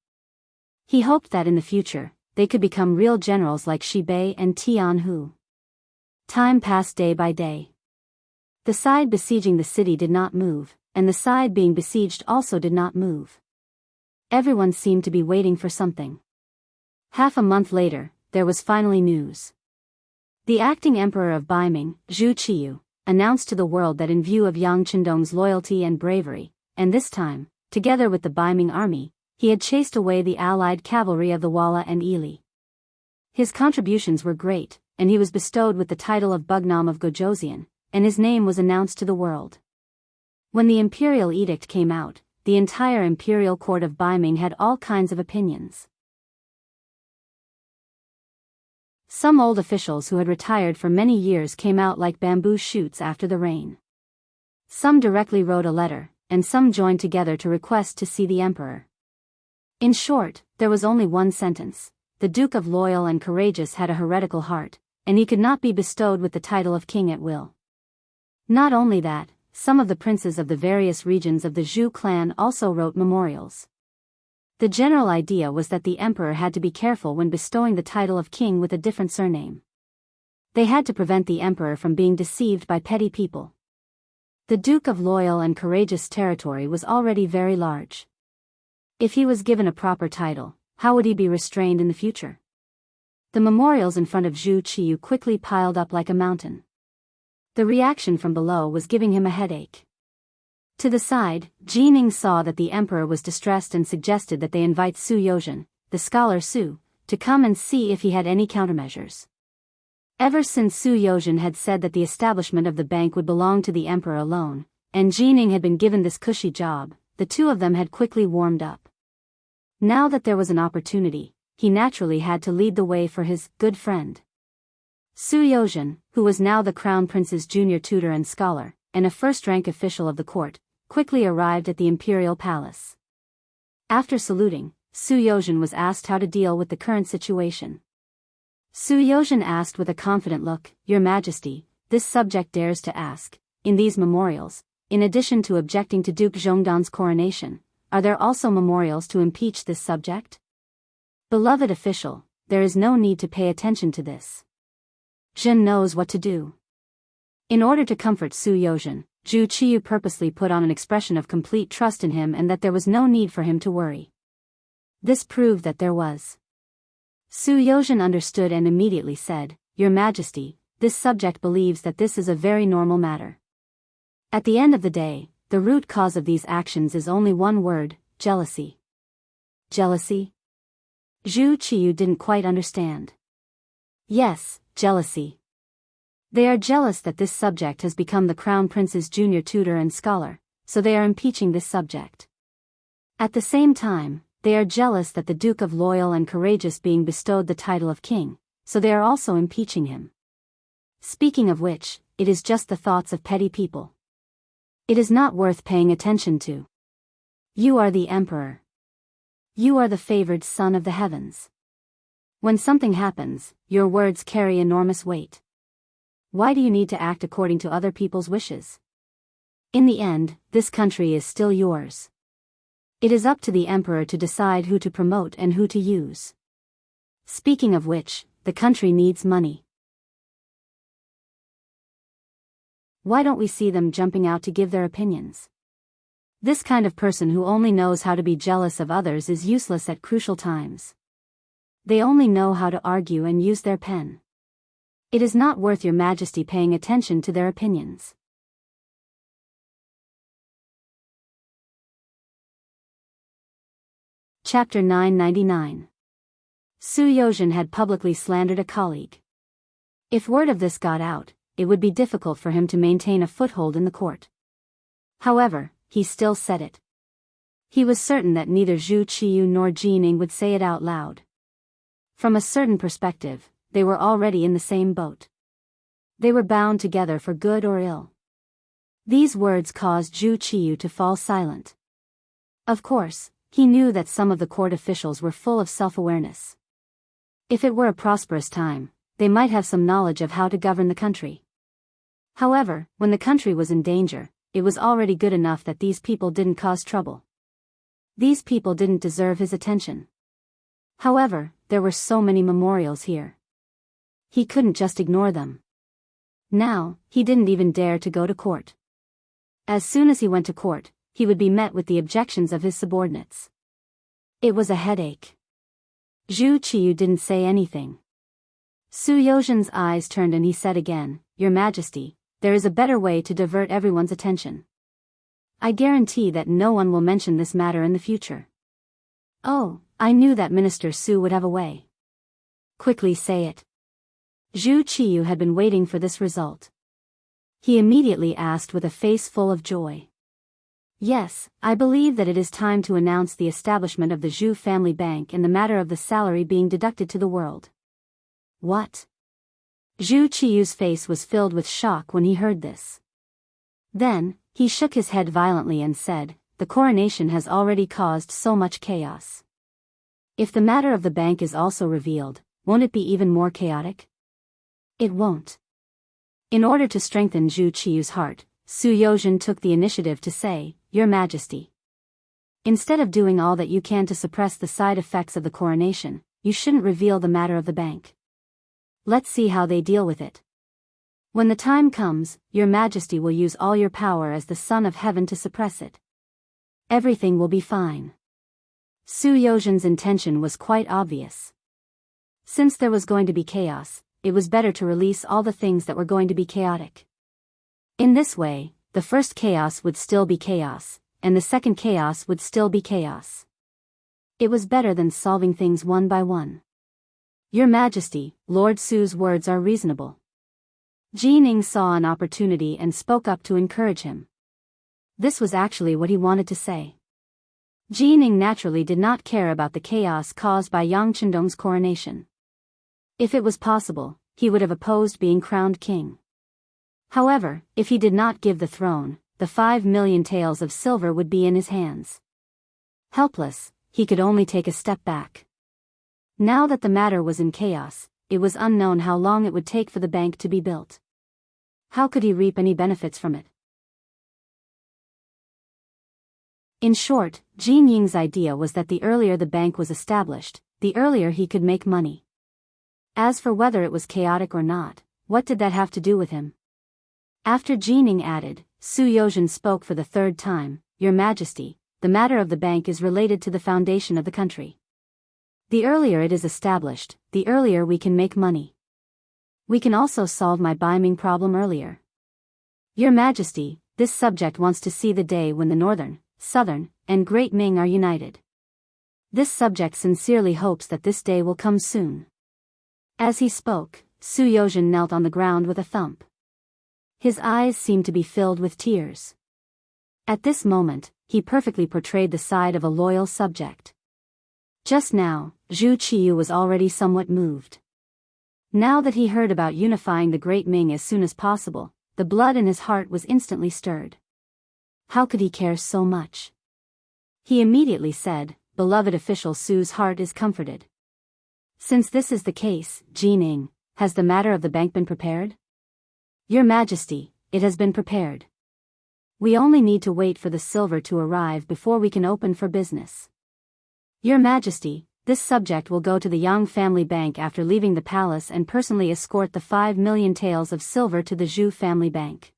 A: He hoped that in the future, they could become real generals like Shi Bei and Tian Hu. Time passed day by day. The side besieging the city did not move, and the side being besieged also did not move. Everyone seemed to be waiting for something. Half a month later, there was finally news. The acting emperor of Baiming, Zhu Qiyu, announced to the world that in view of Yang Chendong's loyalty and bravery, and this time, together with the Baiming army, he had chased away the allied cavalry of the Walla and Ili. His contributions were great, and he was bestowed with the title of Bugnam of Gojoseon, and his name was announced to the world. When the imperial edict came out, the entire imperial court of Baiming had all kinds of opinions. Some old officials who had retired for many years came out like bamboo shoots after the rain. Some directly wrote a letter, and some joined together to request to see the emperor. In short, there was only one sentence: the Duke of Loyal and Courageous had a heretical heart, and he could not be bestowed with the title of king at will. Not only that, some of the princes of the various regions of the Zhou clan also wrote memorials. The general idea was that the emperor had to be careful when bestowing the title of king with a different surname. They had to prevent the emperor from being deceived by petty people. The Duke of Loyal and Courageous territory was already very large. If he was given a proper title, how would he be restrained in the future? The memorials in front of Zhu Qiyu quickly piled up like a mountain. The reaction from below was giving him a headache. To the side, Jining saw that the emperor was distressed and suggested that they invite Su Yozhen, the scholar Su, to come and see if he had any countermeasures. Ever since Su Yozhen had said that the establishment of the bank would belong to the emperor alone, and Jining had been given this cushy job, the two of them had quickly warmed up. Now that there was an opportunity, he naturally had to lead the way for his good friend. Su Yozhen, who was now the crown prince's junior tutor and scholar, and a first-rank official of the court, quickly arrived at the imperial palace. After saluting, Su Yozhen was asked how to deal with the current situation. Su Yozhen asked with a confident look, "Your Majesty, this subject dares to ask, in these memorials, in addition to objecting to Duke Zhongdan's coronation, are there also memorials to impeach this subject?" Beloved official, there is no need to pay attention to this. Zhen knows what to do. In order to comfort Su Yozhen, Zhu Qiyu purposely put on an expression of complete trust in him and that there was no need for him to worry. This proved that there was. Su Yozhen understood and immediately said, "Your Majesty, this subject believes that this is a very normal matter. At the end of the day, the root cause of these actions is only one word, jealousy." Jealousy? Zhu Qiyu didn't quite understand. Yes, jealousy. They are jealous that this subject has become the crown prince's junior tutor and scholar, so they are impeaching this subject. At the same time, they are jealous that the Duke of Loyal and Courageous being bestowed the title of king, so they are also impeaching him. Speaking of which, it is just the thoughts of petty people. It is not worth paying attention to. You are the emperor. You are the favored son of the heavens. When something happens, your words carry enormous weight. Why do you need to act according to other people's wishes? In the end, this country is still yours. It is up to the emperor to decide who to promote and who to use. Speaking of which, the country needs money. Why don't we see them jumping out to give their opinions? This kind of person who only knows how to be jealous of others is useless at crucial times. They only know how to argue and use their pen. It is not worth your Majesty paying attention to their opinions. Chapter 999. Su Yozhen had publicly slandered a colleague. If word of this got out, it would be difficult for him to maintain a foothold in the court. However, he still said it. He was certain that neither Zhu Qiyu nor Jining would say it out loud. From a certain perspective, they were already in the same boat. They were bound together for good or ill. These words caused Zhu Qiyu to fall silent. Of course, he knew that some of the court officials were full of self-awareness. If it were a prosperous time, they might have some knowledge of how to govern the country. However, when the country was in danger, it was already good enough that these people didn't cause trouble. These people didn't deserve his attention. However, there were so many memorials here. He couldn't just ignore them. Now, he didn't even dare to go to court. As soon as he went to court, he would be met with the objections of his subordinates. It was a headache. Zhu Qiyu didn't say anything. Su Yozhen's eyes turned and he said again, "Your Majesty, there is a better way to divert everyone's attention. I guarantee that no one will mention this matter in the future." "Oh, I knew that Minister Su would have a way." "Quickly say it." Zhu Qiyu had been waiting for this result. He immediately asked with a face full of joy. "Yes, I believe that it is time to announce the establishment of the Zhu family bank and the matter of the salary being deducted to the world." "What?" Zhu Qiyu's face was filled with shock when he heard this. Then, he shook his head violently and said, "The coronation has already caused so much chaos. If the matter of the bank is also revealed, won't it be even more chaotic?" "It won't." In order to strengthen Zhu Qiyu's heart, Su Yozhen took the initiative to say, "Your Majesty, instead of doing all that you can to suppress the side effects of the coronation, you shouldn't reveal the matter of the bank. Let's see how they deal with it. When the time comes, your Majesty will use all your power as the Son of Heaven to suppress it. Everything will be fine." Su Yozhen's intention was quite obvious. Since there was going to be chaos, it was better to release all the things that were going to be chaotic. In this way, the first chaos would still be chaos, and the second chaos would still be chaos. It was better than solving things one by one. Your Majesty, Lord Su's words are reasonable. Jining saw an opportunity and spoke up to encourage him. This was actually what he wanted to say. Jining naturally did not care about the chaos caused by Yang Chendong's coronation. If it was possible, he would have opposed being crowned king. However, if he did not give the throne, the 5 million taels of silver would be in his hands. Helpless, he could only take a step back. Now that the matter was in chaos, it was unknown how long it would take for the bank to be built. How could he reap any benefits from it? In short, Jin Ying's idea was that the earlier the bank was established, the earlier he could make money. As for whether it was chaotic or not, what did that have to do with him? After Jining added, Su Yozhen spoke for the third time, Your Majesty, the matter of the bank is related to the foundation of the country. The earlier it is established, the earlier we can make money. We can also solve my Biming problem earlier. Your Majesty, this subject wants to see the day when the Northern, Southern, and Great Ming are united. This subject sincerely hopes that this day will come soon. As he spoke, Su Yozhen knelt on the ground with a thump. His eyes seemed to be filled with tears. At this moment, he perfectly portrayed the side of a loyal subject. Just now, Zhu Qiyu was already somewhat moved. Now that he heard about unifying the Great Ming as soon as possible, the blood in his heart was instantly stirred. How could he care so much? He immediately said, Beloved official Su's heart is comforted. Since this is the case, Jining, has the matter of the bank been prepared? Your Majesty, it has been prepared. We only need to wait for the silver to arrive before we can open for business. Your Majesty, this subject will go to the Yang family bank after leaving the palace and personally escort the 5 million taels of silver to the Zhu family bank.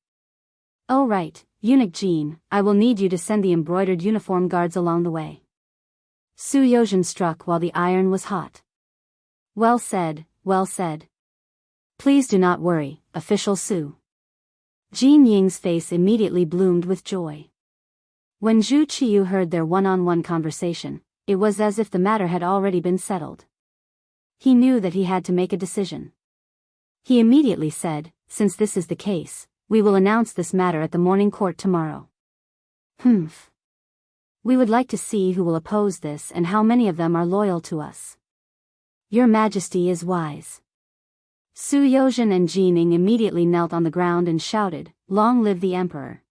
A: Oh right, Eunuch Jin, I will need you to send the embroidered uniform guards along the way. Su Yozhen struck while the iron was hot. Well said, well said. Please do not worry, official Su. Jin Ying's face immediately bloomed with joy. When Zhu Qiyu heard their one-on-one conversation, it was as if the matter had already been settled. He knew that he had to make a decision. He immediately said, Since this is the case, we will announce this matter at the morning court tomorrow. Humph. We would like to see who will oppose this and how many of them are loyal to us. Your Majesty is wise. Su Yozhen and Jining immediately knelt on the ground and shouted, Long live the Emperor.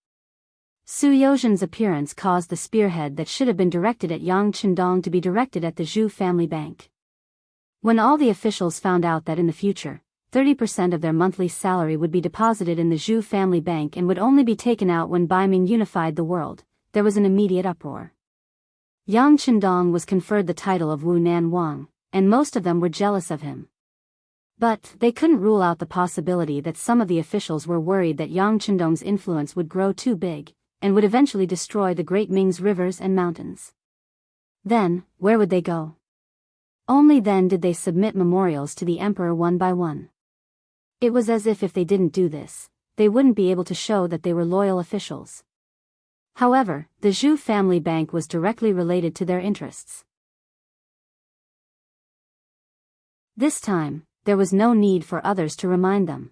A: Su Yozhen's appearance caused the spearhead that should have been directed at Yang Chendong to be directed at the Zhu family bank. When all the officials found out that in the future, 30% of their monthly salary would be deposited in the Zhu family bank and would only be taken out when Biming unified the world, there was an immediate uproar. Yang Chendong was conferred the title of Wu Nan Wang, and most of them were jealous of him. But they couldn't rule out the possibility that some of the officials were worried that Yang Chendong's influence would grow too big, and would eventually destroy the Great Ming's rivers and mountains. Then, where would they go? Only then did they submit memorials to the emperor one by one. It was as if they didn't do this, they wouldn't be able to show that they were loyal officials. However, the Zhu family bank was directly related to their interests. This time, there was no need for others to remind them.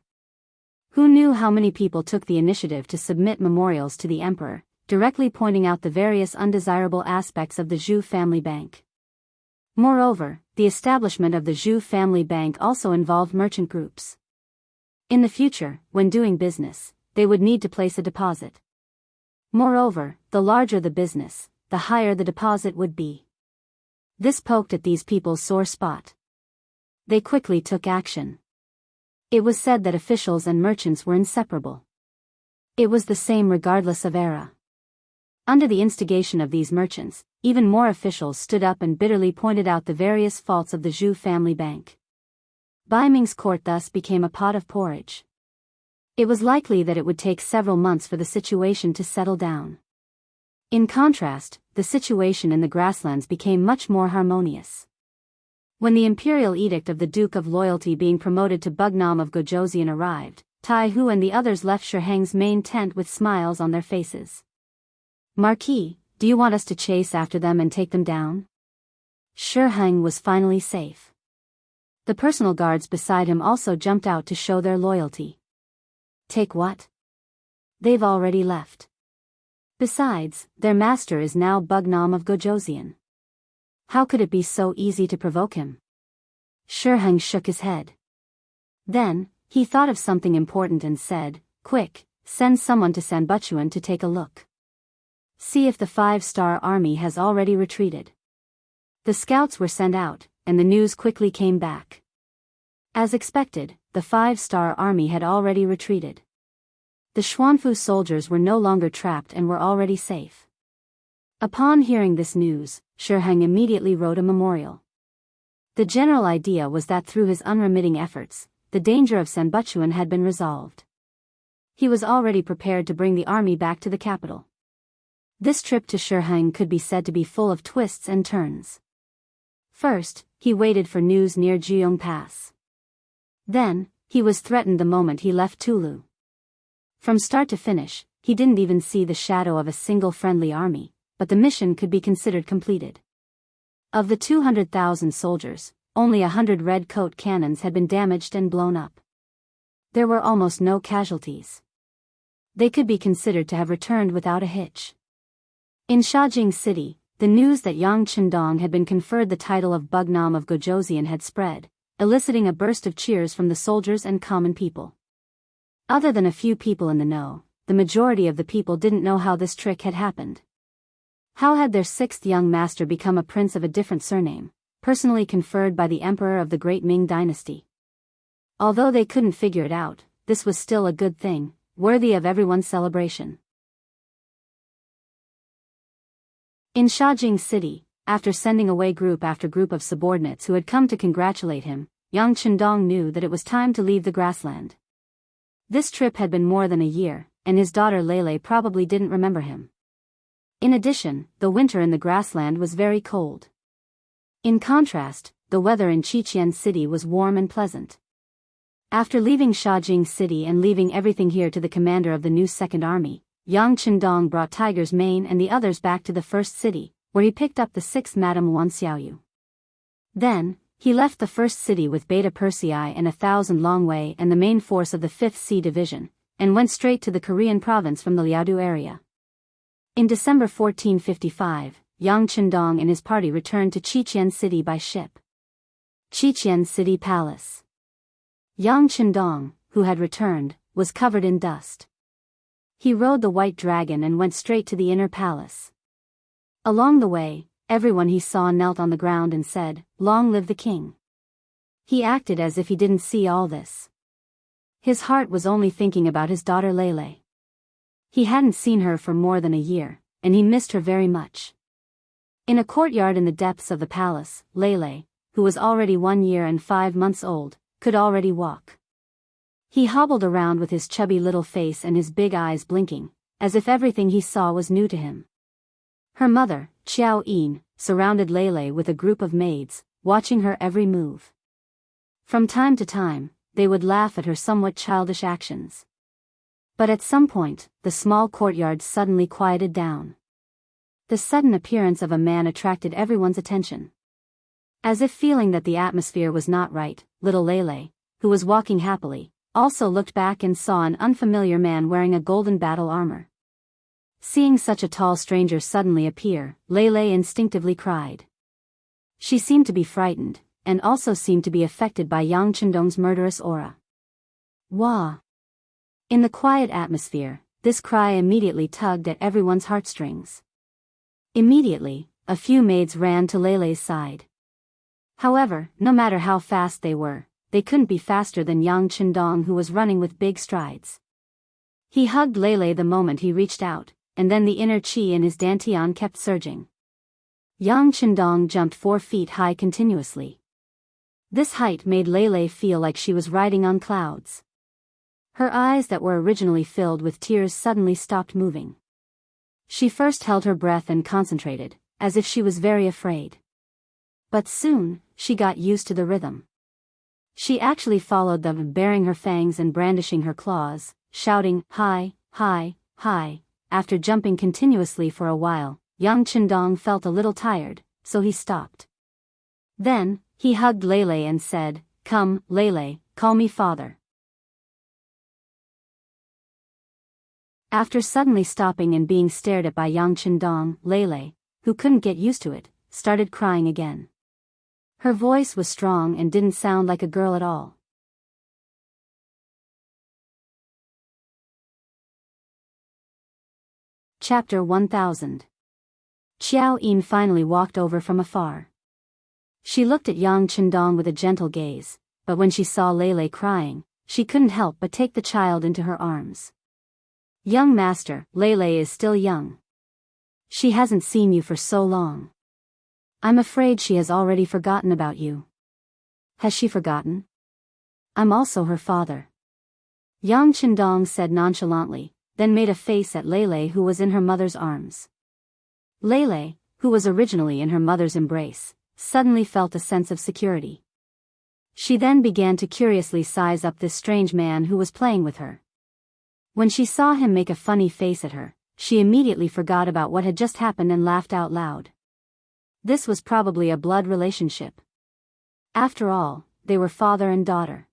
A: Who knew how many people took the initiative to submit memorials to the emperor, directly pointing out the various undesirable aspects of the Zhu family bank. Moreover, the establishment of the Zhu family bank also involved merchant groups. In the future, when doing business, they would need to place a deposit. Moreover, the larger the business, the higher the deposit would be. This poked at these people's sore spot. They quickly took action. It was said that officials and merchants were inseparable. It was the same regardless of era. Under the instigation of these merchants, even more officials stood up and bitterly pointed out the various faults of the Zhu family bank. Biming's court thus became a pot of porridge. It was likely that it would take several months for the situation to settle down. In contrast, the situation in the grasslands became much more harmonious. When the imperial edict of the Duke of Loyalty being promoted to Bugnam of Gojoseon arrived, Tai Hu and the others left Shi Heng's main tent with smiles on their faces. "Marquis, do you want us to chase after them and take them down?" Shi Heng was finally safe. The personal guards beside him also jumped out to show their loyalty. "Take what? They've already left. Besides, their master is now Bugnam of Gojoseon. How could it be so easy to provoke him?" Shi Heng shook his head. Then, he thought of something important and said, "Quick, send someone to Sanbuchuan to take a look. See if the 5-star army has already retreated." The scouts were sent out, and the news quickly came back. As expected, the 5-star army had already retreated. The Xuanfu soldiers were no longer trapped and were already safe. Upon hearing this news, Shi Heng immediately wrote a memorial. The general idea was that through his unremitting efforts, the danger of Sanbuchuan had been resolved. He was already prepared to bring the army back to the capital. This trip to Shi Heng could be said to be full of twists and turns. First, he waited for news near Jianghu Pass. Then, he was threatened the moment he left Tulu. From start to finish, he didn't even see the shadow of a single friendly army, but the mission could be considered completed. Of the 200,000 soldiers, only 100 red coat cannons had been damaged and blown up. There were almost no casualties. They could be considered to have returned without a hitch. In Shajing City, the news that Yang Chendong had been conferred the title of Bugnam of Gojoseon had spread, eliciting a burst of cheers from the soldiers and common people. Other than a few people in the know, the majority of the people didn't know how this trick had happened. How had their 6th young master become a prince of a different surname, personally conferred by the emperor of the Great Ming dynasty? Although they couldn't figure it out, this was still a good thing, worthy of everyone's celebration. In Shajing City, after sending away group after group of subordinates who had come to congratulate him, Yang Chendong knew that it was time to leave the grassland. This trip had been more than a year, and his daughter Lele probably didn't remember him. In addition, the winter in the grassland was very cold. In contrast, the weather in Qiqian City was warm and pleasant. After leaving Shajing City and leaving everything here to the commander of the new Second Army, Yang Chendong brought Tiger's Mane and the others back to the first city, where he picked up the 6th Madame Wan Xiaoyu. Then, he left the first city with Beta Persei and 1,000 Long Wei and the main force of the 5th Sea Division, and went straight to the Korean province from the Liaodu area. In December 1455, Yang Chendong and his party returned to Qiqian City by ship. Qiqian City Palace. Yang Chendong, who had returned, was covered in dust. He rode the white dragon and went straight to the inner palace. Along the way, everyone he saw knelt on the ground and said, "Long live the king." He acted as if he didn't see all this. His heart was only thinking about his daughter Lele. He hadn't seen her for more than a year, and he missed her very much. In a courtyard in the depths of the palace, Lele, who was already 1 year and 5 months old, could already walk. He hobbled around with his chubby little face and his big eyes blinking, as if everything he saw was new to him. Her mother, Qiao Yin, surrounded Lele with a group of maids, watching her every move. From time to time, they would laugh at her somewhat childish actions. But at some point, the small courtyard suddenly quieted down. The sudden appearance of a man attracted everyone's attention. As if feeling that the atmosphere was not right, little Lele, who was walking happily, also looked back and saw an unfamiliar man wearing a golden battle armor. Seeing such a tall stranger suddenly appear, Lele instinctively cried. She seemed to be frightened, and also seemed to be affected by Yang Chendong's murderous aura. Wah! In the quiet atmosphere, this cry immediately tugged at everyone's heartstrings. Immediately, a few maids ran to Lele's side. However, no matter how fast they couldn't be faster than Yang Chendong, who was running with big strides. He hugged Lele the moment he reached out, and then the inner chi in his dantian kept surging. Yang Chendong jumped 4 feet high continuously. This height made Lele feel like she was riding on clouds. Her eyes that were originally filled with tears suddenly stopped moving. She first held her breath and concentrated, as if she was very afraid. But soon, she got used to the rhythm. She actually followed them, baring her fangs and brandishing her claws, shouting, "Hi, hi, hi." After jumping continuously for a while, young Qindong felt a little tired, so he stopped. Then, he hugged Lele and said, "Come, Lele, call me father." After suddenly stopping and being stared at by Yang Qindong, Lele, who couldn't get used to it, started crying again. Her voice was strong and didn't sound like a girl at all. Chapter 1000. Xiao Yin finally walked over from afar. She looked at Yang Qindong with a gentle gaze, but when she saw Lele crying, she couldn't help but take the child into her arms. "Young master, Lele is still young. She hasn't seen you for so long. I'm afraid she has already forgotten about you." "Has she forgotten? I'm also her father," Yang Qindong said nonchalantly, then made a face at Lele, who was in her mother's arms. Lele, who was originally in her mother's embrace, suddenly felt a sense of security. She then began to curiously size up this strange man who was playing with her. When she saw him make a funny face at her, she immediately forgot about what had just happened and laughed out loud. This was probably a blood relationship. After all, they were father and daughter.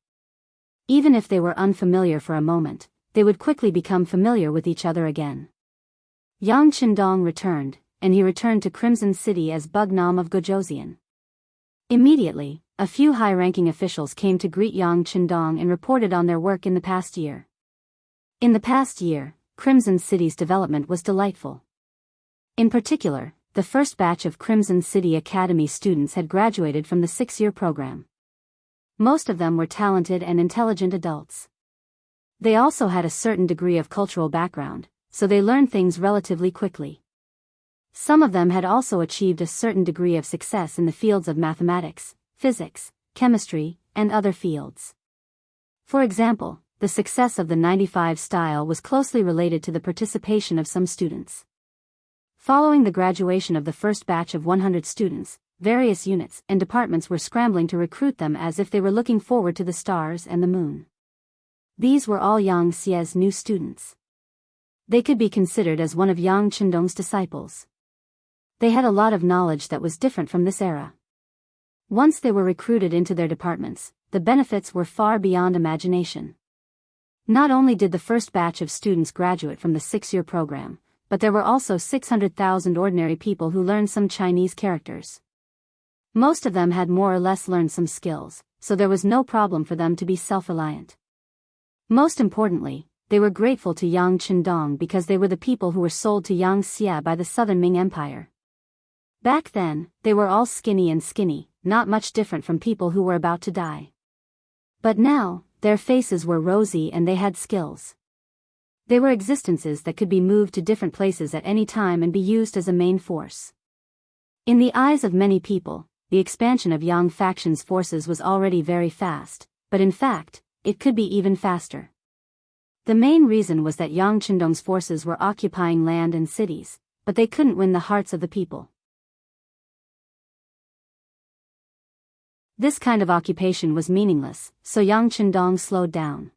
A: Even if they were unfamiliar for a moment, they would quickly become familiar with each other again. Yang Qindong returned, and he returned to Crimson City as Bugnam of Gojoseon. Immediately, a few high-ranking officials came to greet Yang Qindong and reported on their work in the past year. In the past year, Crimson City's development was delightful. In particular, the first batch of Crimson City Academy students had graduated from the 6-year program. Most of them were talented and intelligent adults. They also had a certain degree of cultural background, so they learned things relatively quickly. Some of them had also achieved a certain degree of success in the fields of mathematics, physics, chemistry, and other fields. For example, the success of the 95 style was closely related to the participation of some students. Following the graduation of the first batch of 100 students, various units and departments were scrambling to recruit them as if they were looking forward to the stars and the moon. These were all Yang Xie's new students. They could be considered as one of Yang Qindong's disciples. They had a lot of knowledge that was different from this era. Once they were recruited into their departments, the benefits were far beyond imagination. Not only did the first batch of students graduate from the 6-year program, but there were also 600,000 ordinary people who learned some Chinese characters. Most of them had more or less learned some skills, so there was no problem for them to be self-reliant. Most importantly, they were grateful to Yang Qindong because they were the people who were sold to Yang Xie by the Southern Ming Empire. Back then, they were all skinny, not much different from people who were about to die. But now, their faces were rosy and they had skills. They were existences that could be moved to different places at any time and be used as a main force. In the eyes of many people, the expansion of Yang faction's forces was already very fast, but in fact, it could be even faster. The main reason was that Yang Qindong's forces were occupying land and cities, but they couldn't win the hearts of the people. This kind of occupation was meaningless, so Yang Qindong slowed down.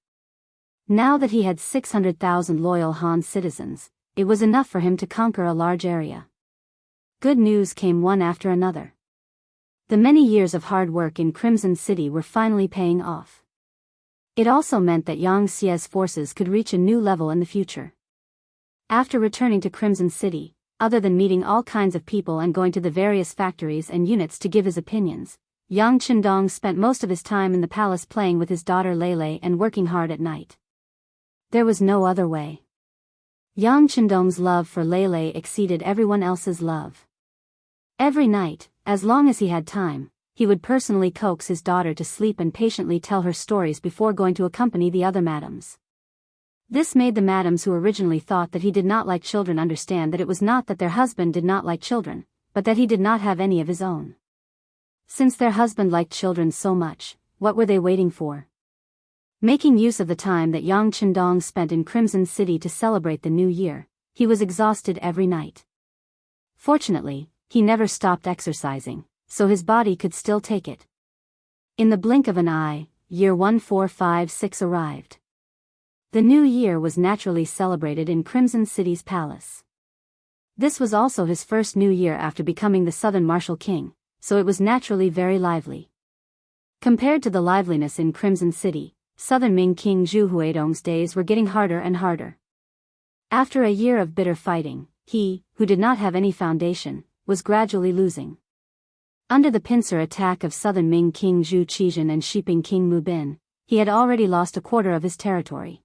A: Now that he had 600,000 loyal Han citizens, it was enough for him to conquer a large area. Good news came one after another. The many years of hard work in Crimson City were finally paying off. It also meant that Yang Xie's forces could reach a new level in the future. After returning to Crimson City, other than meeting all kinds of people and going to the various factories and units to give his opinions, Yang Qindong spent most of his time in the palace playing with his daughter Lele and working hard at night. There was no other way. Yang Qindong's love for Lele exceeded everyone else's love. Every night, as long as he had time, he would personally coax his daughter to sleep and patiently tell her stories before going to accompany the other madams. This made the madams who originally thought that he did not like children understand that it was not that their husband did not like children, but that he did not have any of his own. Since their husband liked children so much, what were they waiting for? Making use of the time that Yang Qindong spent in Crimson City to celebrate the new year, he was exhausted every night. Fortunately, he never stopped exercising, so his body could still take it. In the blink of an eye, year 1456 arrived. The new year was naturally celebrated in Crimson City's palace. This was also his first new year after becoming the Southern Martial King, so it was naturally very lively. Compared to the liveliness in Crimson City, Southern Ming King Zhu Huidong's days were getting harder and harder. After a year of bitter fighting, he, who did not have any foundation, was gradually losing. Under the pincer attack of Southern Ming King Zhu Qizhen and Shiping King Mu Bin, he had already lost a quarter of his territory.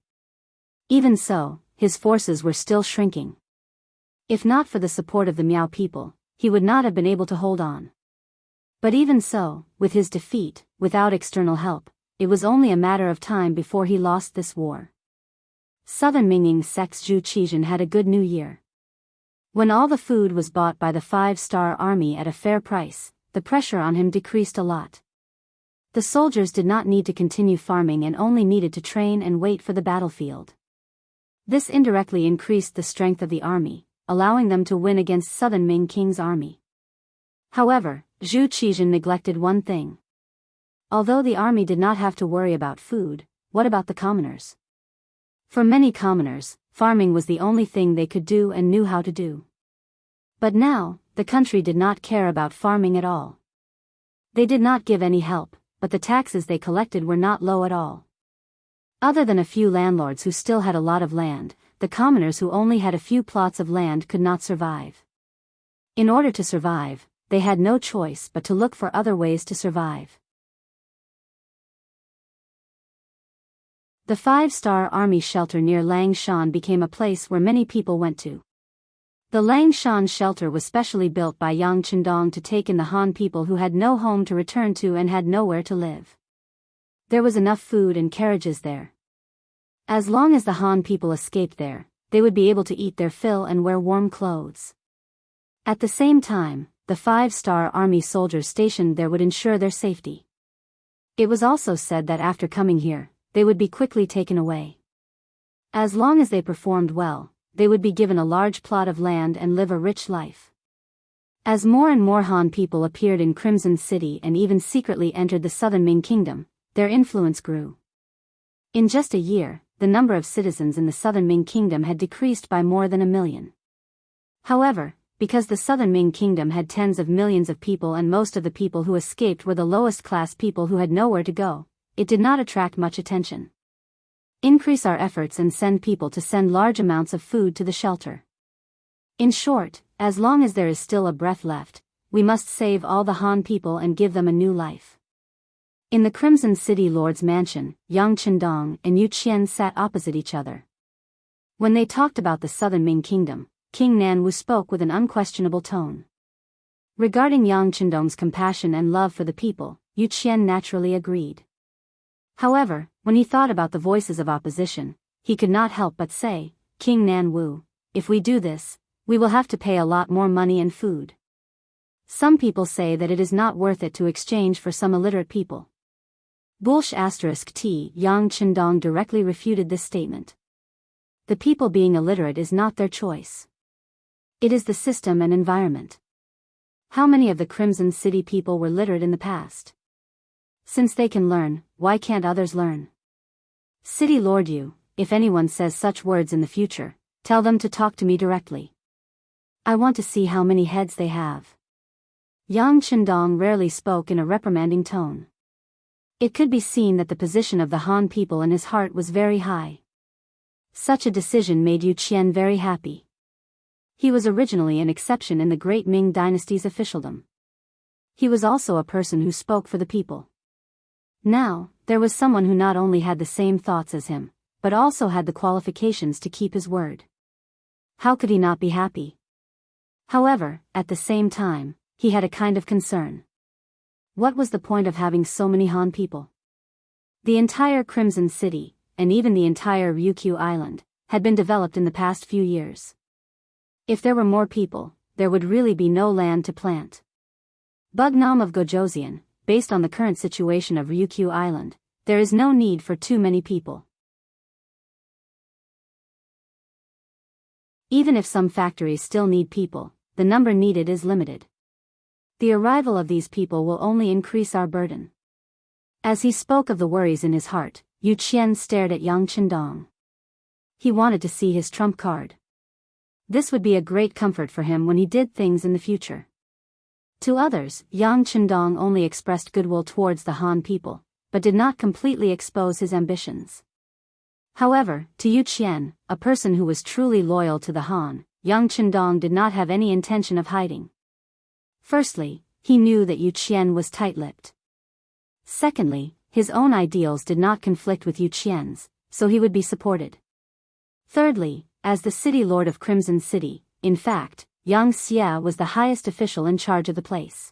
A: Even so, his forces were still shrinking. If not for the support of the Miao people, he would not have been able to hold on. But even so, with his defeat, without external help, it was only a matter of time before he lost this war. Southern Minging Sex Zhu Qizhen had a good new year. When all the food was bought by the five-star army at a fair price, the pressure on him decreased a lot. The soldiers did not need to continue farming and only needed to train and wait for the battlefield. This indirectly increased the strength of the army, allowing them to win against Southern Ming King's army. However, Zhu Qizhen neglected one thing. Although the army did not have to worry about food, what about the commoners? For many commoners, farming was the only thing they could do and knew how to do. But now, the country did not care about farming at all. They did not give any help, but the taxes they collected were not low at all. Other than a few landlords who still had a lot of land, the commoners who only had a few plots of land could not survive. In order to survive, they had no choice but to look for other ways to survive. The five-star army shelter near Langshan became a place where many people went to. The Langshan shelter was specially built by Yang Chendong to take in the Han people who had no home to return to and had nowhere to live. There was enough food and carriages there. As long as the Han people escaped there, they would be able to eat their fill and wear warm clothes. At the same time, the five-star army soldiers stationed there would ensure their safety. It was also said that after coming here, they would be quickly taken away. As long as they performed well, they would be given a large plot of land and live a rich life. As more and more Han people appeared in Crimson City and even secretly entered the Southern Ming Kingdom, their influence grew. In just a year, the number of citizens in the Southern Ming Kingdom had decreased by more than 1 million. However, because the Southern Ming Kingdom had tens of millions of people and most of the people who escaped were the lowest class people who had nowhere to go, it did not attract much attention. Increase our efforts and send people to send large amounts of food to the shelter. In short, as long as there is still a breath left, we must save all the Han people and give them a new life. In the Crimson City Lord's mansion, Yang Chendong and Yu Qian sat opposite each other. When they talked about the Southern Ming Kingdom, King Nanwu spoke with an unquestionable tone. Regarding Yang Chendong's compassion and love for the people, Yu Qian naturally agreed. However, when he thought about the voices of opposition, he could not help but say, King Nanwu, if we do this, we will have to pay a lot more money and food. Some people say that it is not worth it to exchange for some illiterate people. Bulsh *T. Yang Chendong directly refuted this statement. The people being illiterate is not their choice. It is the system and environment. How many of the Crimson City people were literate in the past? Since they can learn, why can't others learn? City Lord Yu, if anyone says such words in the future, tell them to talk to me directly. I want to see how many heads they have. Yang Chendong rarely spoke in a reprimanding tone. It could be seen that the position of the Han people in his heart was very high. Such a decision made Yu Qian very happy. He was originally an exception in the great Ming dynasty's officialdom. He was also a person who spoke for the people. Now, there was someone who not only had the same thoughts as him, but also had the qualifications to keep his word. How could he not be happy? However, at the same time, he had a kind of concern. What was the point of having so many Han people? The entire Crimson City, and even the entire Ryukyu Island, had been developed in the past few years. If there were more people, there would really be no land to plant. Bugnam of Gojoseon, based on the current situation of Ryukyu Island, there is no need for too many people. Even if some factories still need people, the number needed is limited. The arrival of these people will only increase our burden. As he spoke of the worries in his heart, Yu Qian stared at Yang Chendong. He wanted to see his trump card. This would be a great comfort for him when he did things in the future. To others, Yang Chendong only expressed goodwill towards the Han people, but did not completely expose his ambitions. However, to Yu Qian, a person who was truly loyal to the Han, Yang Chendong did not have any intention of hiding. Firstly, he knew that Yu Qian was tight-lipped. Secondly, his own ideals did not conflict with Yu Qian's, so he would be supported. Thirdly, as the city lord of Crimson City, in fact, Yang Xia was the highest official in charge of the place.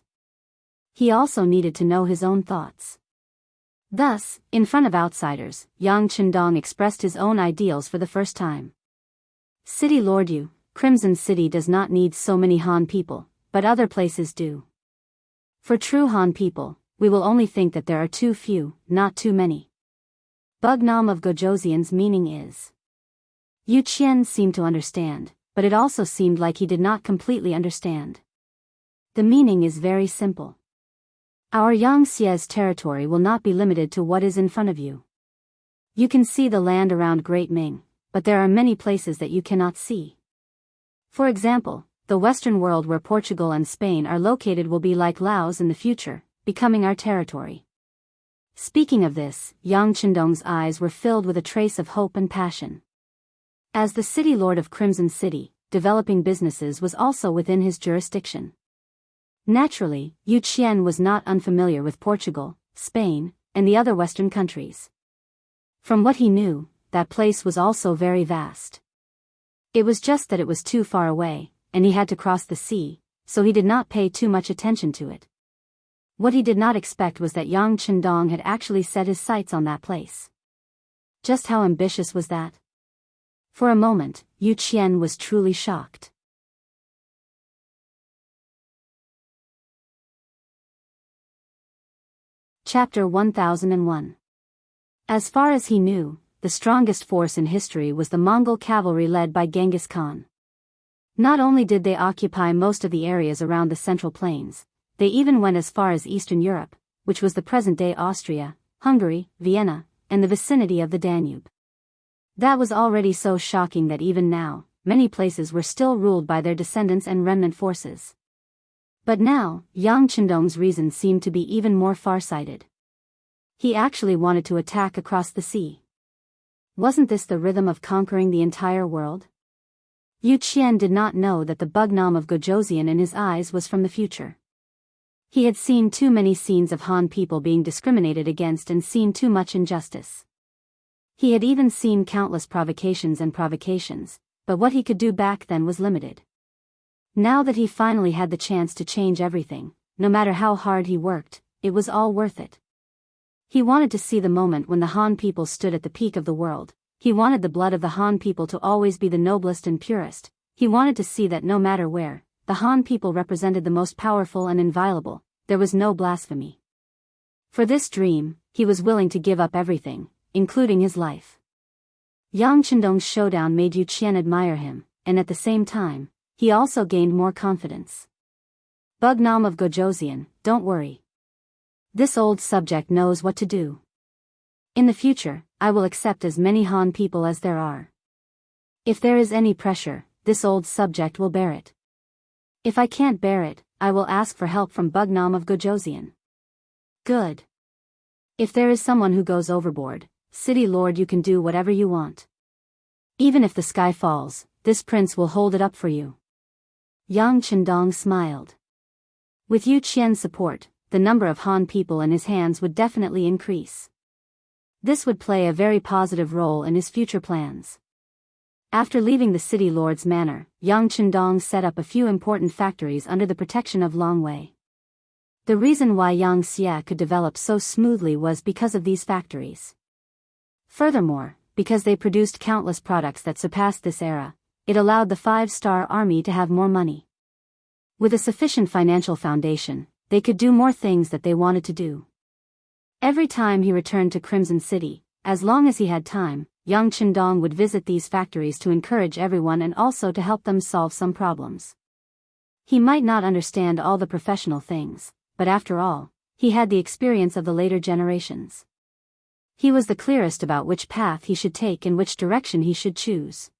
A: He also needed to know his own thoughts. Thus, in front of outsiders, Yang Chendong expressed his own ideals for the first time. City Lord Yu, Crimson City does not need so many Han people, but other places do. For true Han people, we will only think that there are too few, not too many. Bugnam of Gojoseon's meaning is. Yu Qian seemed to understand, but it also seemed like he did not completely understand. The meaning is very simple. Our Yang Xia's territory will not be limited to what is in front of you. You can see the land around Great Ming, but there are many places that you cannot see. For example, the Western world where Portugal and Spain are located will be like Laos in the future, becoming our territory. Speaking of this, Yang Chendong's eyes were filled with a trace of hope and passion. As the city lord of Crimson City, developing businesses was also within his jurisdiction. Naturally, Yu Qian was not unfamiliar with Portugal, Spain, and the other Western countries. From what he knew, that place was also very vast. It was just that it was too far away, and he had to cross the sea, so he did not pay too much attention to it. What he did not expect was that Yang Chendong had actually set his sights on that place. Just how ambitious was that? For a moment, Yu Qian was truly shocked. Chapter 1001. As far as he knew, the strongest force in history was the Mongol cavalry led by Genghis Khan. Not only did they occupy most of the areas around the Central Plains, they even went as far as Eastern Europe, which was the present-day Austria, Hungary, Vienna, and the vicinity of the Danube. That was already so shocking that even now, many places were still ruled by their descendants and remnant forces. But now, Yang Chendong's reason seemed to be even more far-sighted. He actually wanted to attack across the sea. Wasn't this the rhythm of conquering the entire world? Yu Qian did not know that the Bugnam of Gojoseon in his eyes was from the future. He had seen too many scenes of Han people being discriminated against and seen too much injustice. He had even seen countless provocations, but what he could do back then was limited. Now that he finally had the chance to change everything, no matter how hard he worked, it was all worth it. He wanted to see the moment when the Han people stood at the peak of the world. He wanted the blood of the Han people to always be the noblest and purest. He wanted to see that no matter where, the Han people represented the most powerful and inviolable, there was no blasphemy. For this dream, he was willing to give up everything, including his life. Yang Chendong's showdown made Yu Qian admire him, and at the same time, he also gained more confidence. Bugnam of Gojoseon, don't worry. This old subject knows what to do. In the future, I will accept as many Han people as there are. If there is any pressure, this old subject will bear it. If I can't bear it, I will ask for help from Bugnam of Gojoseon. Good. If there is someone who goes overboard, City Lord, you can do whatever you want. Even if the sky falls, this prince will hold it up for you. Yang Chendong smiled. With Yu Qian's support, the number of Han people in his hands would definitely increase. This would play a very positive role in his future plans. After leaving the city lord's manor, Yang Chendong set up a few important factories under the protection of Long Wei. The reason why Yang Xia could develop so smoothly was because of these factories. Furthermore, because they produced countless products that surpassed this era, it allowed the 5-star army to have more money. With a sufficient financial foundation, they could do more things that they wanted to do. Every time he returned to Crimson City, as long as he had time, Yang Chendong would visit these factories to encourage everyone and also to help them solve some problems. He might not understand all the professional things, but after all, He had the experience of the later generations. He was the clearest about which path he should take and which direction he should choose.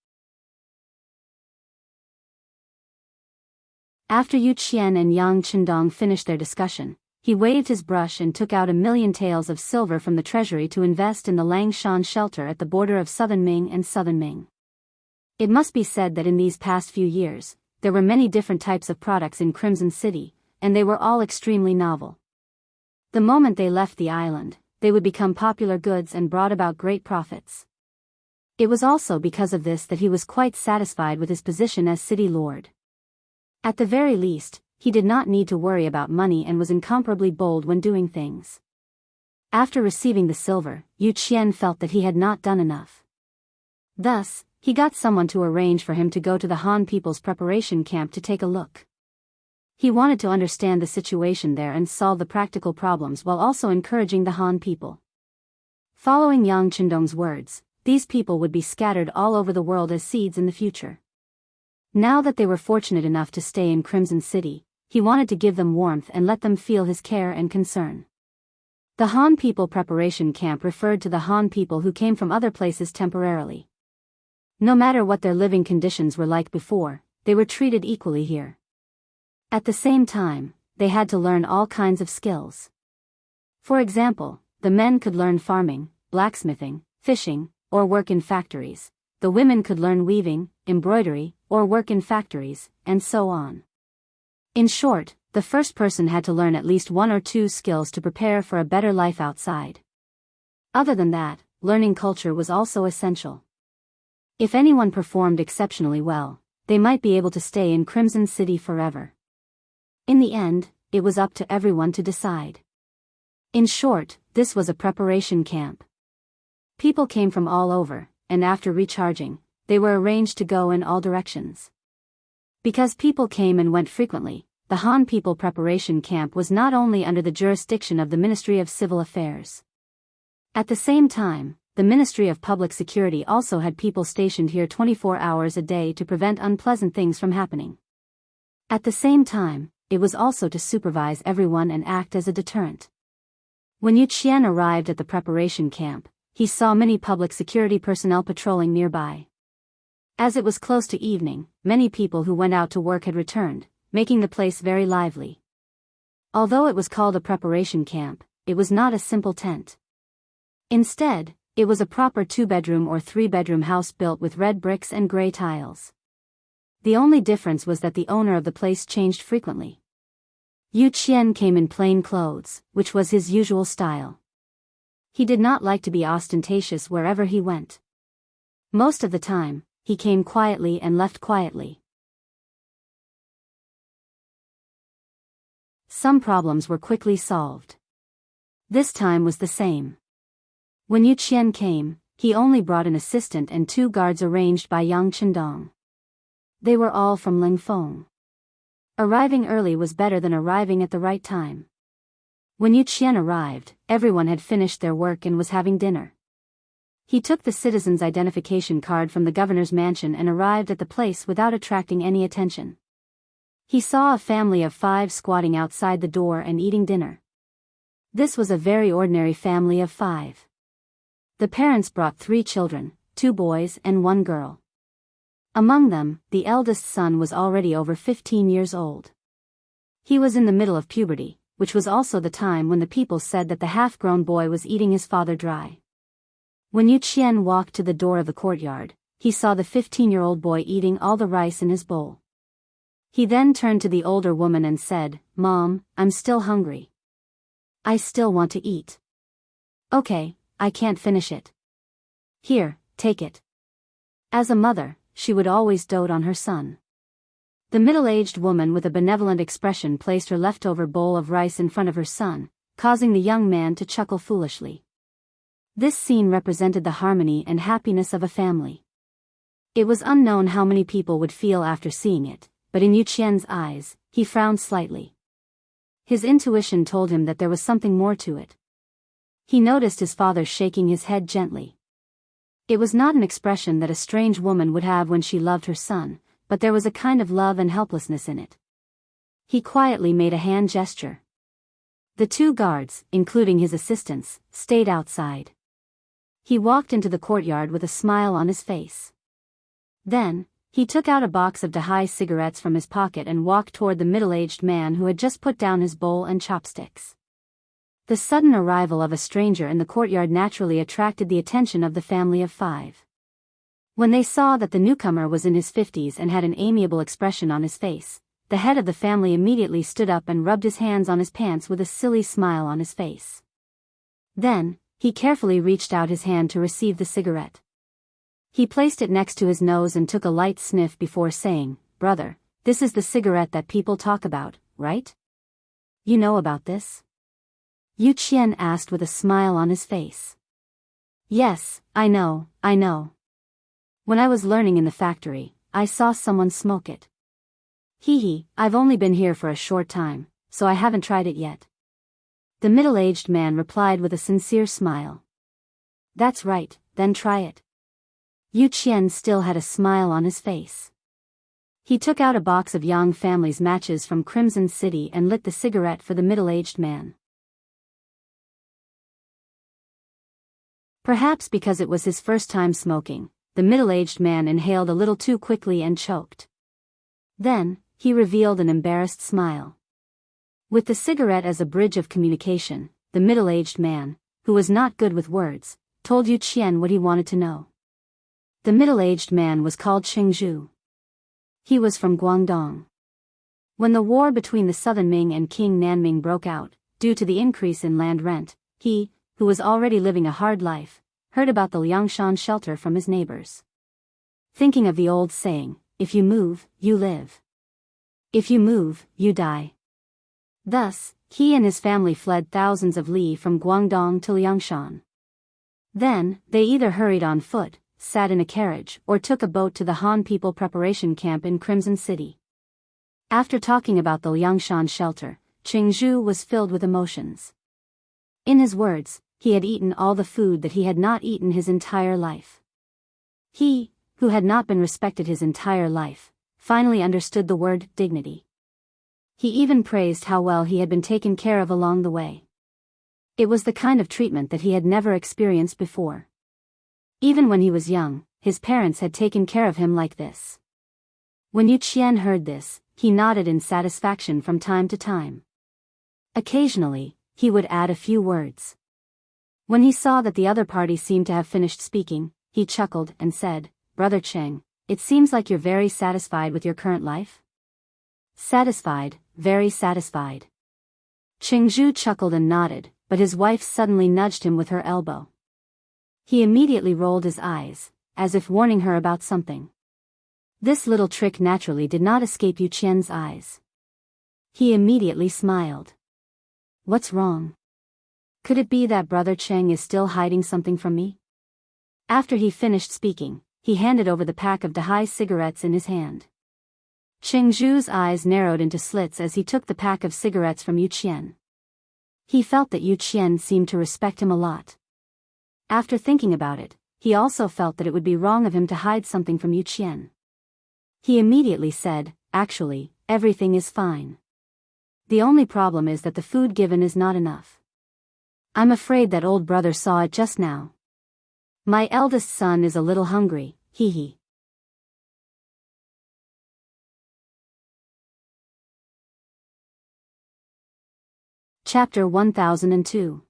A: After Yu Qian and Yang Chendong finished their discussion, he waved his brush and took out 1,000,000 taels of silver from the treasury to invest in the Langshan shelter at the border of Southern Ming and Southern Ming. It must be said that in these past few years, there were many different types of products in Crimson City, and they were all extremely novel. The moment they left the island, they would become popular goods and brought about great profits. It was also because of this that he was quite satisfied with his position as city lord. At the very least, he did not need to worry about money and was incomparably bold when doing things. After receiving the silver, Yu Qian felt that he had not done enough. Thus, he got someone to arrange for him to go to the Han people's preparation camp to take a look. He wanted to understand the situation there and solve the practical problems while also encouraging the Han people. Following Yang Chendong's words, these people would be scattered all over the world as seeds in the future. Now that they were fortunate enough to stay in Crimson City, he wanted to give them warmth and let them feel his care and concern. The Han people preparation camp referred to the Han people who came from other places temporarily. No matter what their living conditions were like before, they were treated equally here. At the same time, they had to learn all kinds of skills. For example, the men could learn farming, blacksmithing, fishing, or work in factories. The women could learn weaving, embroidery, or work in factories, and so on. In short, the first person had to learn at least 1 or 2 skills to prepare for a better life outside. Other than that, learning culture was also essential. If anyone performed exceptionally well, they might be able to stay in Crimson City forever. In the end, it was up to everyone to decide. In short, this was a preparation camp. People came from all over, and after recharging, they were arranged to go in all directions. Because people came and went frequently, the Han People Preparation Camp was not only under the jurisdiction of the Ministry of Civil Affairs. At the same time, the Ministry of Public Security also had people stationed here 24 hours a day to prevent unpleasant things from happening. At the same time, it was also to supervise everyone and act as a deterrent. When Yu Qian arrived at the preparation camp, he saw many public security personnel patrolling nearby. As it was close to evening, many people who went out to work had returned, making the place very lively. Although it was called a preparation camp, it was not a simple tent. Instead, it was a proper 2-bedroom or 3-bedroom house built with red bricks and gray tiles. The only difference was that the owner of the place changed frequently. Yu Qian came in plain clothes, which was his usual style. He did not like to be ostentatious wherever he went. Most of the time, he came quietly and left quietly. Some problems were quickly solved. This time was the same. When Yu Qian came, he only brought an assistant and 2 guards arranged by Yang Chendong. They were all from Lingfeng. Arriving early was better than arriving at the right time. When Yu Qian arrived, everyone had finished their work and was having dinner. He took the citizen's identification card from the governor's mansion and arrived at the place without attracting any attention. He saw a family of 5 squatting outside the door and eating dinner. This was a very ordinary family of 5. The parents brought 3 children, 2 boys and 1 girl. Among them, the eldest son was already over 15 years old. He was in the middle of puberty, which was also the time when the people said that the half-grown boy was eating his father dry. When Yu Qian walked to the door of the courtyard, he saw the 15-year-old boy eating all the rice in his bowl. He then turned to the older woman and said, "Mom, I'm still hungry. I still want to eat." "Okay, I can't finish it. Here, take it." As a mother, she would always dote on her son. The middle-aged woman with a benevolent expression placed her leftover bowl of rice in front of her son, causing the young man to chuckle foolishly. This scene represented the harmony and happiness of a family. It was unknown how many people would feel after seeing it, but in Yu Qian's eyes, he frowned slightly. His intuition told him that there was something more to it. He noticed his father shaking his head gently. It was not an expression that a strange woman would have when she loved her son, but there was a kind of love and helplessness in it. He quietly made a hand gesture. The two guards, including his assistants, stayed outside. He walked into the courtyard with a smile on his face. Then, he took out a box of Dahai cigarettes from his pocket and walked toward the middle-aged man who had just put down his bowl and chopsticks. The sudden arrival of a stranger in the courtyard naturally attracted the attention of the family of 5. When they saw that the newcomer was in his 50s and had an amiable expression on his face, the head of the family immediately stood up and rubbed his hands on his pants with a silly smile on his face. Then, he carefully reached out his hand to receive the cigarette. He placed it next to his nose and took a light sniff before saying, "Brother, this is the cigarette that people talk about, right? You know about this?" Yu Qian asked with a smile on his face. "Yes, I know. When I was learning in the factory, I saw someone smoke it. I've only been here for a short time, so I haven't tried it yet." The middle-aged man replied with a sincere smile. "That's right, then try it." Yu Qian still had a smile on his face. He took out a box of Yang family's matches from Crimson City and lit the cigarette for the middle-aged man. Perhaps because it was his first time smoking, the middle-aged man inhaled a little too quickly and choked. Then, he revealed an embarrassed smile. With the cigarette as a bridge of communication, the middle-aged man, who was not good with words, told Yu Qian what he wanted to know. The middle-aged man was called Qingzhu. He was from Guangdong. When the war between the Southern Ming and King Nanming broke out, due to the increase in land rent, he, who was already living a hard life, heard about the Liangshan shelter from his neighbors. Thinking of the old saying, "If you move, you live. If you move, you die." Thus, he and his family fled thousands of li from Guangdong to Liangshan. Then, they either hurried on foot, sat in a carriage, or took a boat to the Han People Preparation Camp in Crimson City. After talking about the Liangshan shelter, Qingzhu was filled with emotions. In his words, he had eaten all the food that he had not eaten his entire life. He, who had not been respected his entire life, finally understood the word dignity. He even praised how well he had been taken care of along the way. It was the kind of treatment that he had never experienced before. Even when he was young, his parents had taken care of him like this. When Yu Qian heard this, he nodded in satisfaction from time to time. Occasionally, he would add a few words. When he saw that the other party seemed to have finished speaking, he chuckled and said, "Brother Cheng, it seems like you're very satisfied with your current life?" "Satisfied, very satisfied." Qingzhu chuckled and nodded, but his wife suddenly nudged him with her elbow. He immediately rolled his eyes, as if warning her about something. This little trick naturally did not escape Yu Qian's eyes. He immediately smiled. "What's wrong? Could it be that Brother Cheng is still hiding something from me?" After he finished speaking, he handed over the pack of Dahai cigarettes in his hand. Qingzhu's eyes narrowed into slits as he took the pack of cigarettes from Yu Qian. He felt that Yu Qian seemed to respect him a lot. After thinking about it, he also felt that it would be wrong of him to hide something from Yu Qian. He immediately said, "Actually, everything is fine. The only problem is that the food given is not enough. I'm afraid that old brother saw it just now. My eldest son is a little hungry, hee." Chapter 1002.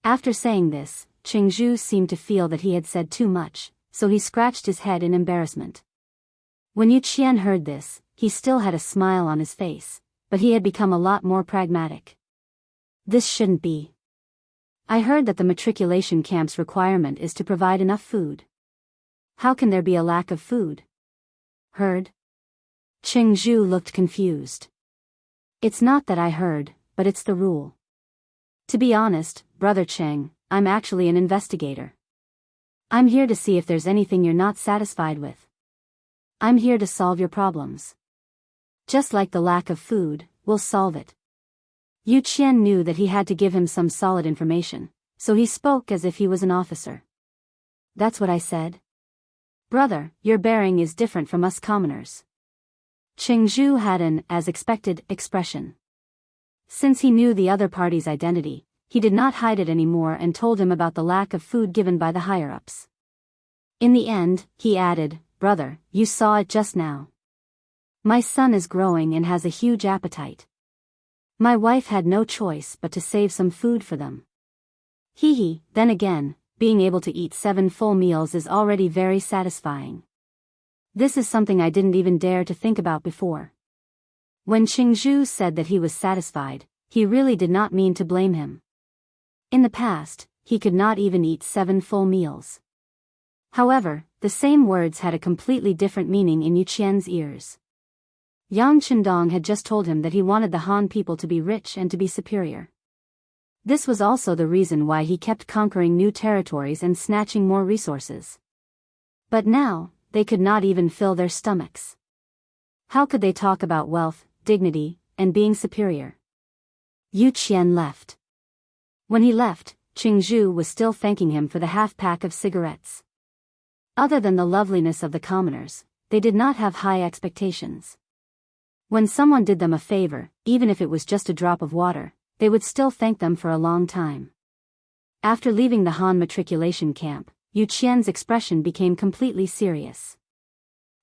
A: After saying this, Qingzhu seemed to feel that he had said too much, so he scratched his head in embarrassment. When Yu Qian heard this, he still had a smile on his face, but he had become a lot more pragmatic. "This shouldn't be. I heard that the matriculation camp's requirement is to provide enough food. How can there be a lack of food?" "Heard?" Qingzhu looked confused. "It's not that I heard, but it's the rule. To be honest, Brother Cheng, I'm actually an investigator. I'm here to see if there's anything you're not satisfied with. I'm here to solve your problems. Just like the lack of food, we'll solve it." Yu Qian knew that he had to give him some solid information, so he spoke as if he was an officer. "That's what I said. Brother, your bearing is different from us commoners." Qingzhu had an, as expected, expression. Since he knew the other party's identity, he did not hide it anymore and told him about the lack of food given by the higher-ups. In the end, he added, "Brother, you saw it just now. My son is growing and has a huge appetite. My wife had no choice but to save some food for them." Then again, being able to eat 7 full meals is already very satisfying. This is something I didn't even dare to think about before. When Jianghu said that he was satisfied, he really did not mean to blame him. In the past, he could not even eat 7 full meals. However, the same words had a completely different meaning in Yu Qian's ears. Yang Chendong had just told him that he wanted the Han people to be rich and to be superior. This was also the reason why he kept conquering new territories and snatching more resources. But now, they could not even fill their stomachs. How could they talk about wealth, dignity, and being superior? Yu Qian left. When he left, Jianghu was still thanking him for the half-pack of cigarettes. Other than the loveliness of the commoners, they did not have high expectations. When someone did them a favor, even if it was just a drop of water, they would still thank them for a long time. After leaving the Han matriculation camp, Yu Qian's expression became completely serious.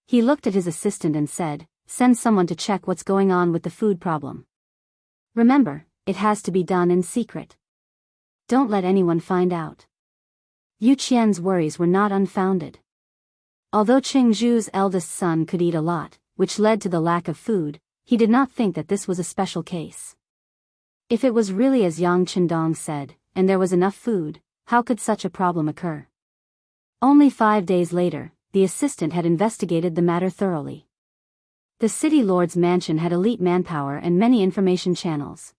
A: He looked at his assistant and said, "Send someone to check what's going on with the food problem. Remember, it has to be done in secret. Don't let anyone find out." Yu Qian's worries were not unfounded. Although Jianghu's eldest son could eat a lot, which led to the lack of food, he did not think that this was a special case. If it was really as Yang Chendong said, and there was enough food, how could such a problem occur? Only 5 days later, the assistant had investigated the matter thoroughly. The city lord's mansion had elite manpower and many information channels.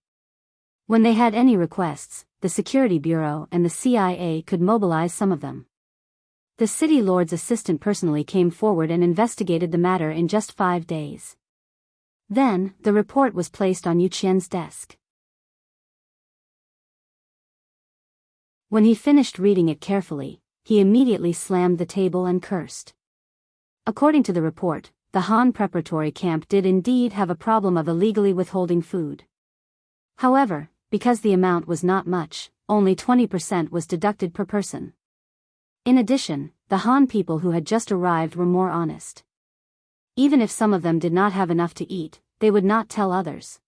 A: When they had any requests, the Security Bureau and the CIA could mobilize some of them. The city lord's assistant personally came forward and investigated the matter in just 5 days. Then, the report was placed on Yu Qian's desk. When he finished reading it carefully, he immediately slammed the table and cursed. According to the report, the Han preparatory camp did indeed have a problem of illegally withholding food. However, because the amount was not much, only 20% was deducted per person. In addition, the Han people who had just arrived were more honest. Even if some of them did not have enough to eat, they would not tell others.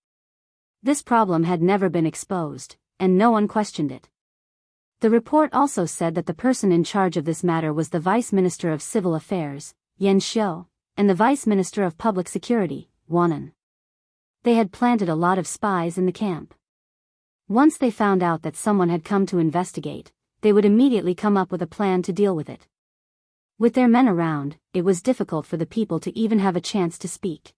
A: This problem had never been exposed, and no one questioned it. The report also said that the person in charge of this matter was the Vice Minister of Civil Affairs, Yan Xiu, and the Vice Minister of Public Security, Wanan. They had planted a lot of spies in the camp. Once they found out that someone had come to investigate, they would immediately come up with a plan to deal with it. With their men around, it was difficult for the people to even have a chance to speak.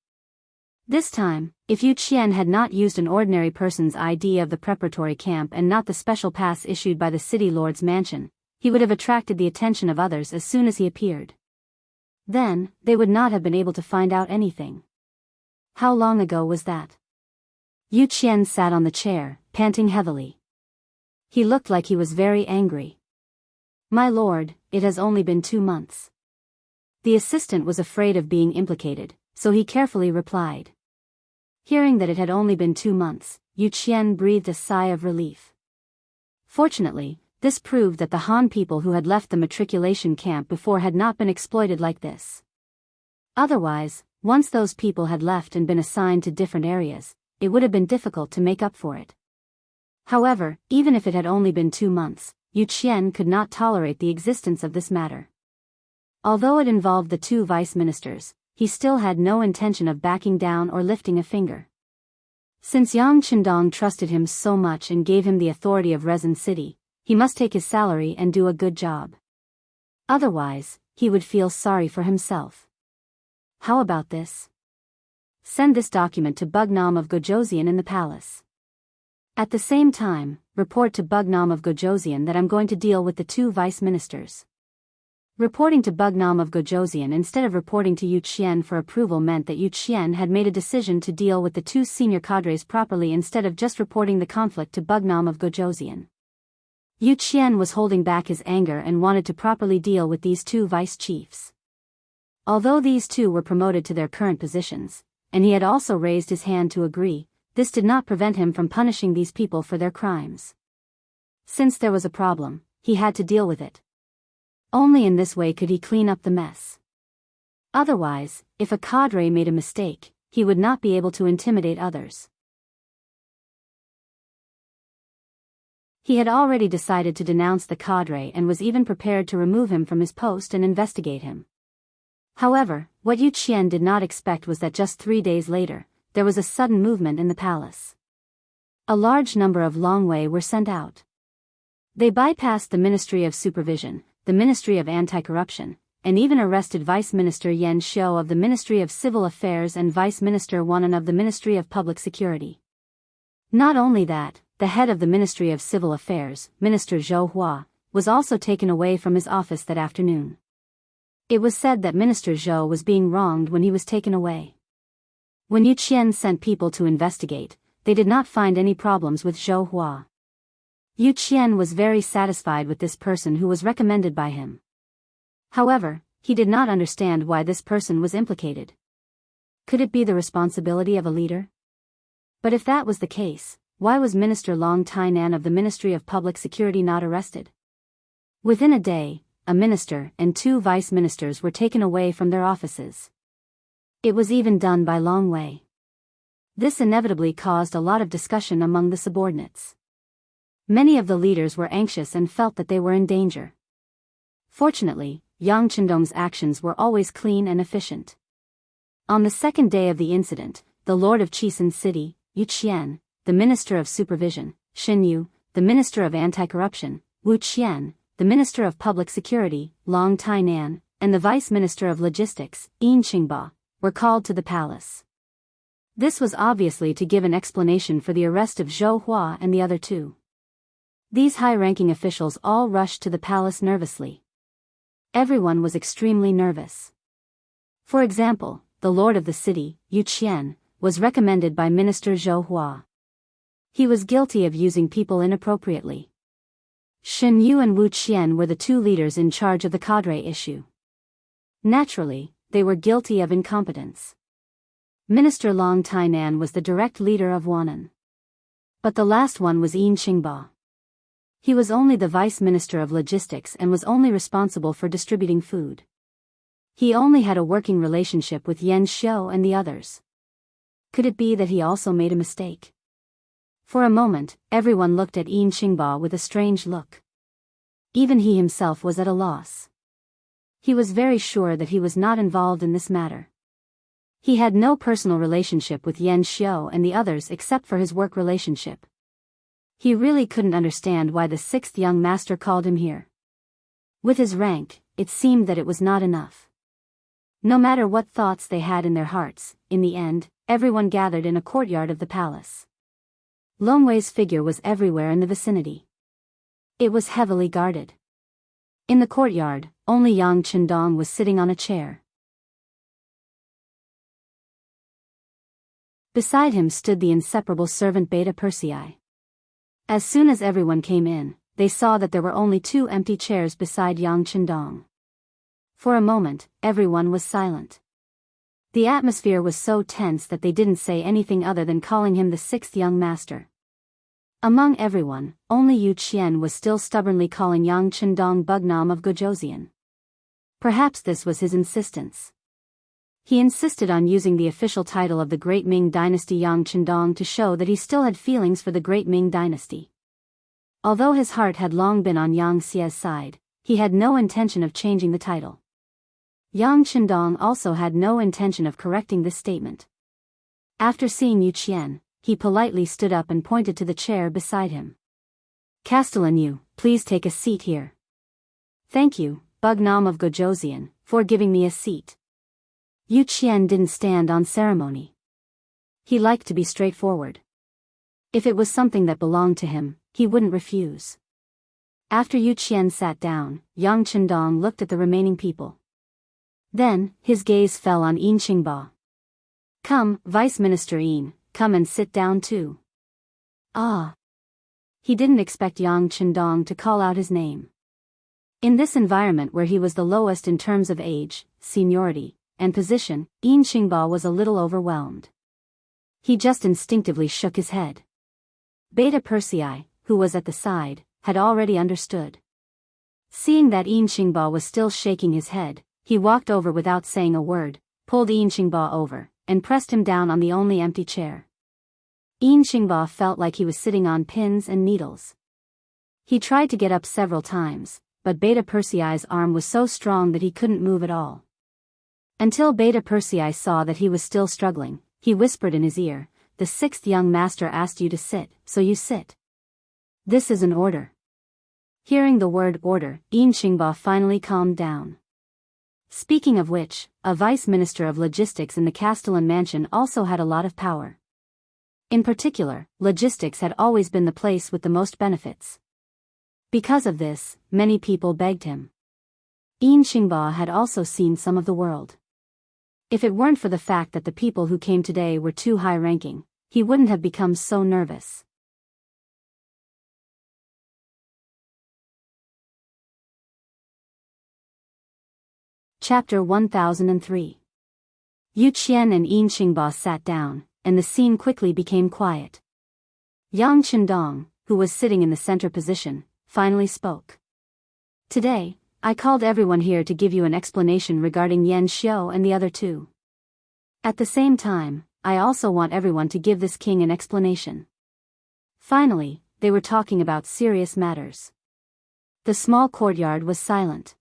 A: This time, if Yu Qian had not used an ordinary person's ID of the preparatory camp and not the special pass issued by the city lord's mansion, he would have attracted the attention of others as soon as he appeared. Then, they would not have been able to find out anything. How long ago was that? Yu Qian sat on the chair, panting heavily. He looked like he was very angry. "My lord, it has only been 2 months." The assistant was afraid of being implicated, so he carefully replied. Hearing that it had only been 2 months, Yu Qian breathed a sigh of relief. Fortunately, this proved that the Han people who had left the matriculation camp before had not been exploited like this. Otherwise, once those people had left and been assigned to different areas, it would have been difficult to make up for it. However, even if it had only been 2 months, Yu Qian could not tolerate the existence of this matter. Although it involved the 2 vice ministers, he still had no intention of backing down or lifting a finger. Since Yang Chendong trusted him so much and gave him the authority of Rezin City, he must take his salary and do a good job. Otherwise, he would feel sorry for himself. How about this? Send this document to Bugnam of Gojoseon in the palace. At the same time, report to Bugnam of Gojoseon that I'm going to deal with the 2 vice ministers. Reporting to Bugnam of Gojoseon instead of reporting to Yu Qian for approval meant that Yu Qian had made a decision to deal with the 2 senior cadres properly instead of just reporting the conflict to Bugnam of Gojoseon. Yu Qian was holding back his anger and wanted to properly deal with these 2 vice chiefs. Although these 2 were promoted to their current positions, and he had also raised his hand to agree, this did not prevent him from punishing these people for their crimes. Since there was a problem, he had to deal with it. Only in this way could he clean up the mess. Otherwise, if a cadre made a mistake, he would not be able to intimidate others. He had already decided to denounce the cadre and was even prepared to remove him from his post and investigate him. However, what Yu Qian did not expect was that just 3 days later, there was a sudden movement in the palace. A large number of Longwei were sent out. They bypassed the Ministry of Supervision, the Ministry of Anti-Corruption, and even arrested Vice Minister Yan Xiao of the Ministry of Civil Affairs and Vice Minister Wanan of the Ministry of Public Security. Not only that, the head of the Ministry of Civil Affairs, Minister Zhou Hua, was also taken away from his office that afternoon. It was said that Minister Zhou was being wronged when he was taken away. When Yu Qian sent people to investigate, they did not find any problems with Zhou Hua. Yu Qian was very satisfied with this person who was recommended by him. However, he did not understand why this person was implicated. Could it be the responsibility of a leader? But if that was the case, why was Minister Long Tainan of the Ministry of Public Security not arrested? Within a day, a minister and 2 vice ministers were taken away from their offices. It was even done by Long Wei. This inevitably caused a lot of discussion among the subordinates. Many of the leaders were anxious and felt that they were in danger. Fortunately, Yang Chendong's actions were always clean and efficient. On the second day of the incident, the Lord of Chisun City, Yu Qian, the Minister of Supervision, Xin Yu, the Minister of Anti-Corruption, Wu Qian, the Minister of Public Security, Long Tainan, and the Vice Minister of Logistics, Yin Qingba, were called to the palace. This was obviously to give an explanation for the arrest of Zhou Hua and the other 2. These high-ranking officials all rushed to the palace nervously. Everyone was extremely nervous. For example, the lord of the city, Yu Qian, was recommended by Minister Zhou Hua. He was guilty of using people inappropriately. Xin Yu and Wu Qian were the 2 leaders in charge of the cadre issue. Naturally, they were guilty of incompetence. Minister Long Tainan was the direct leader of Wanan. But the last one was Yin Qingba. He was only the Vice Minister of Logistics and was only responsible for distributing food. He only had a working relationship with Yan Xiao and the others. Could it be that he also made a mistake? For a moment, everyone looked at Yin Qingba with a strange look. Even he himself was at a loss. He was very sure that he was not involved in this matter. He had no personal relationship with Yan Xiao and the others except for his work relationship. He really couldn't understand why the 6th young master called him here. With his rank, it seemed that it was not enough. No matter what thoughts they had in their hearts, in the end, everyone gathered in a courtyard of the palace. Longwei's figure was everywhere in the vicinity. It was heavily guarded. In the courtyard, only Yang Chendong was sitting on a chair. Beside him stood the inseparable servant Beta Persei. As soon as everyone came in, they saw that there were only 2 empty chairs beside Yang Chendong. For a moment, everyone was silent. The atmosphere was so tense that they didn't say anything other than calling him the 6th young master. Among everyone, only Yu Qian was still stubbornly calling Yang Chendong Bugnam of Gojoseon. Perhaps this was his insistence. He insisted on using the official title of the Great Ming Dynasty Yang Chendong to show that he still had feelings for the Great Ming Dynasty. Although his heart had long been on Yang Xie's side, he had no intention of changing the title. Yang Chendong also had no intention of correcting this statement. After seeing Yu Qian, he politely stood up and pointed to the chair beside him. Castellan Yu, please take a seat here. Thank you, Bugnam of Gojoseon, for giving me a seat. Yu Qian didn't stand on ceremony. He liked to be straightforward. If it was something that belonged to him, he wouldn't refuse. After Yu Qian sat down, Yang Chendong looked at the remaining people. Then, his gaze fell on Yin Qingba. Come, Vice Minister Yin, come and sit down too. Ah. He didn't expect Yang Chendong to call out his name. In this environment where he was the lowest in terms of age, seniority, and position, Yin Qingba was a little overwhelmed. He just instinctively shook his head. Beta Persei, who was at the side, had already understood. Seeing that Yin Xingba was still shaking his head, he walked over without saying a word, pulled Yin Xingba over, and pressed him down on the only empty chair. Yin Xingba felt like he was sitting on pins and needles. He tried to get up several times, but Beta Persei's arm was so strong that he couldn't move at all. Until Beta Persei saw that he was still struggling, he whispered in his ear, "The sixth young master asked you to sit, so you sit. This is an order." Hearing the word order, Yin Xingba finally calmed down. Speaking of which, a vice minister of logistics in the Castellan mansion also had a lot of power. In particular, logistics had always been the place with the most benefits. Because of this, many people begged him. Yin Xingba had also seen some of the world. If it weren't for the fact that the people who came today were too high-ranking, he wouldn't have become so nervous. Chapter 1003. Yu Qian and Yin Xingba sat down, and the scene quickly became quiet. Yang Qindong, who was sitting in the center position, finally spoke. "Today, I called everyone here to give you an explanation regarding Yan Xiao and the other two. At the same time, I also want everyone to give this king an explanation." Finally, they were talking about serious matters. The small courtyard was silent.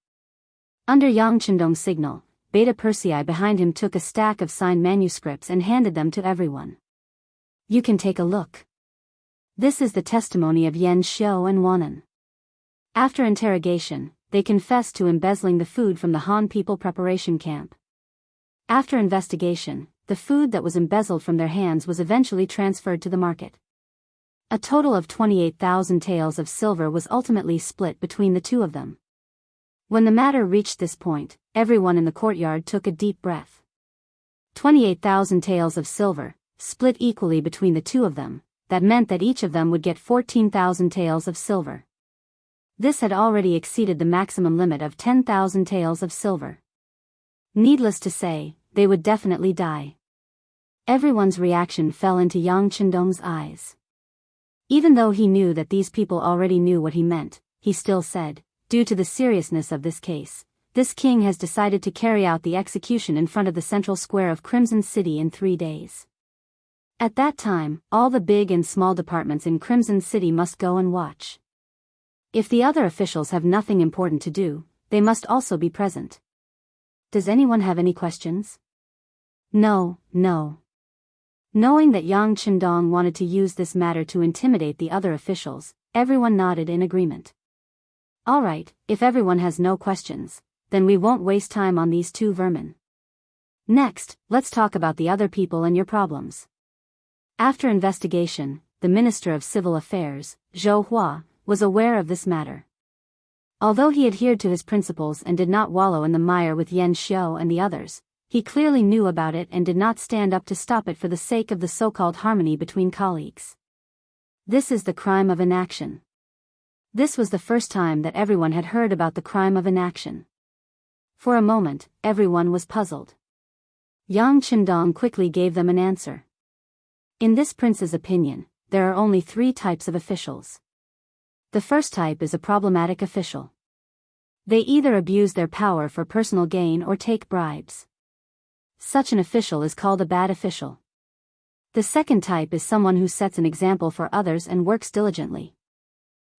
A: Under Yang Qindong's signal, Beta Persei behind him took a stack of signed manuscripts and handed them to everyone. "You can take a look. This is the testimony of Yan Xiao and Wanan." After interrogation, they confessed to embezzling the food from the Han people preparation camp. After investigation, the food that was embezzled from their hands was eventually transferred to the market. A total of 28,000 taels of silver was ultimately split between the two of them. When the matter reached this point, everyone in the courtyard took a deep breath. 28,000 taels of silver, split equally between the two of them, that meant that each of them would get 14,000 taels of silver. This had already exceeded the maximum limit of 10,000 taels of silver. Needless to say, they would definitely die. Everyone's reaction fell into Yang Qindong's eyes. Even though he knew that these people already knew what he meant, he still said, "Due to the seriousness of this case, this king has decided to carry out the execution in front of the central square of Crimson City in 3 days. At that time, all the big and small departments in Crimson City must go and watch. If the other officials have nothing important to do, they must also be present." Does anyone have any questions? No. Knowing that Yang Qindong wanted to use this matter to intimidate the other officials, everyone nodded in agreement. "All right, if everyone has no questions, then we won't waste time on these two vermin. Next, let's talk about the other people and your problems." After investigation, the Minister of Civil Affairs, Zhou Hua, was aware of this matter. Although he adhered to his principles and did not wallow in the mire with Yan Xiao and the others, he clearly knew about it and did not stand up to stop it for the sake of the so-called harmony between colleagues. This is the crime of inaction. This was the first time that everyone had heard about the crime of inaction. For a moment, everyone was puzzled. Yang Qindong quickly gave them an answer. In this prince's opinion, there are only 3 types of officials. The first type is a problematic official. They either abuse their power for personal gain or take bribes. Such an official is called a bad official. The second type is someone who sets an example for others and works diligently.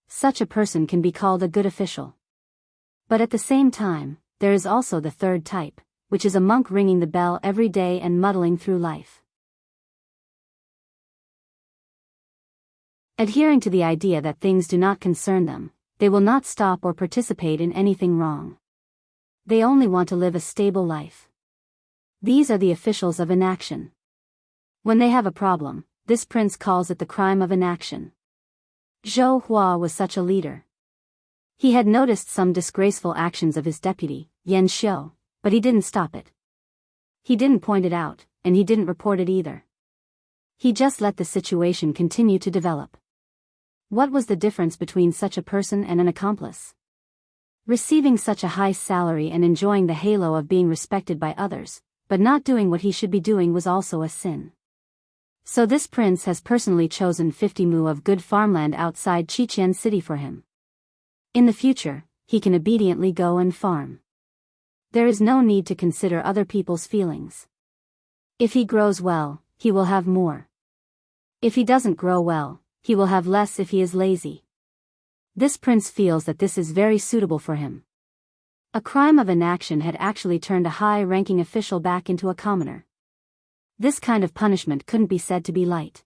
A: Such a person can be called a good official. But at the same time, there is also the third type, which is a monk ringing the bell every day and muddling through life. Adhering to the idea that things do not concern them, they will not stop or participate in anything wrong. They only want to live a stable life. These are the officials of inaction. When they have a problem, this prince calls it the crime of inaction. Zhou Hua was such a leader. He had noticed some disgraceful actions of his deputy, Yan Xiao, but he didn't stop it. He didn't point it out, and he didn't report it either. He just let the situation continue to develop. What was the difference between such a person and an accomplice? Receiving such a high salary and enjoying the halo of being respected by others, but not doing what he should be doing was also a sin. So this prince has personally chosen 50 mu of good farmland outside Qiqian City for him. In the future, he can obediently go and farm. There is no need to consider other people's feelings. If he grows well, he will have more. If he doesn't grow well, he will have less if he is lazy. This prince feels that this is very suitable for him. A crime of inaction had actually turned a high-ranking official back into a commoner. This kind of punishment couldn't be said to be light.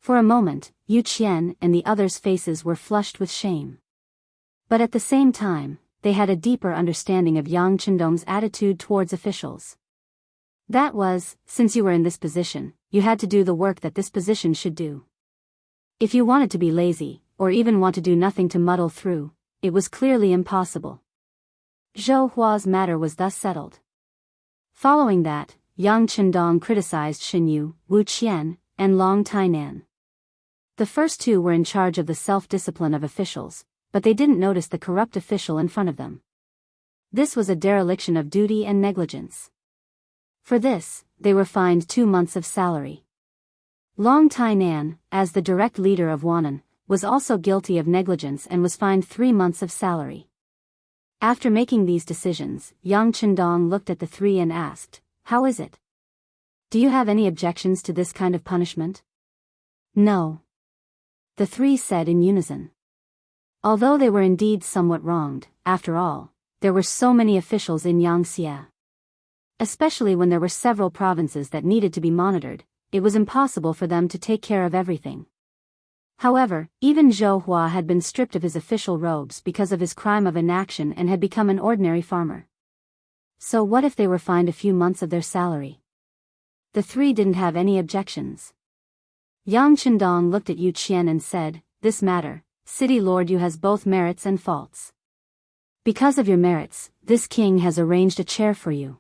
A: For a moment, Yu Qian and the others' faces were flushed with shame. But at the same time, they had a deeper understanding of Yang Chendong's attitude towards officials. That was, since you were in this position, you had to do the work that this position should do. If you wanted to be lazy, or even want to do nothing to muddle through, it was clearly impossible. Zhou Hua's matter was thus settled. Following that, Yang Chendong criticized Shen Yu, Wu Qian, and Long Tainan. The first two were in charge of the self-discipline of officials, but they didn't notice the corrupt official in front of them. This was a dereliction of duty and negligence. For this, they were fined 2 months of salary. Long Tainan, as the direct leader of Wannan, was also guilty of negligence and was fined 3 months of salary. After making these decisions, Yang Chendong looked at the three and asked, "How is it? Do you have any objections to this kind of punishment?" "No," the three said in unison. Although they were indeed somewhat wronged, after all, there were so many officials in Yangxia. Especially when there were several provinces that needed to be monitored, it was impossible for them to take care of everything. However, even Zhou Hua had been stripped of his official robes because of his crime of inaction and had become an ordinary farmer. So what if they were fined a few months of their salary? The three didn't have any objections. Yang Chendong looked at Yu Qian and said, "This matter, City Lord Yu has both merits and faults. Because of your merits, this king has arranged a chair for you.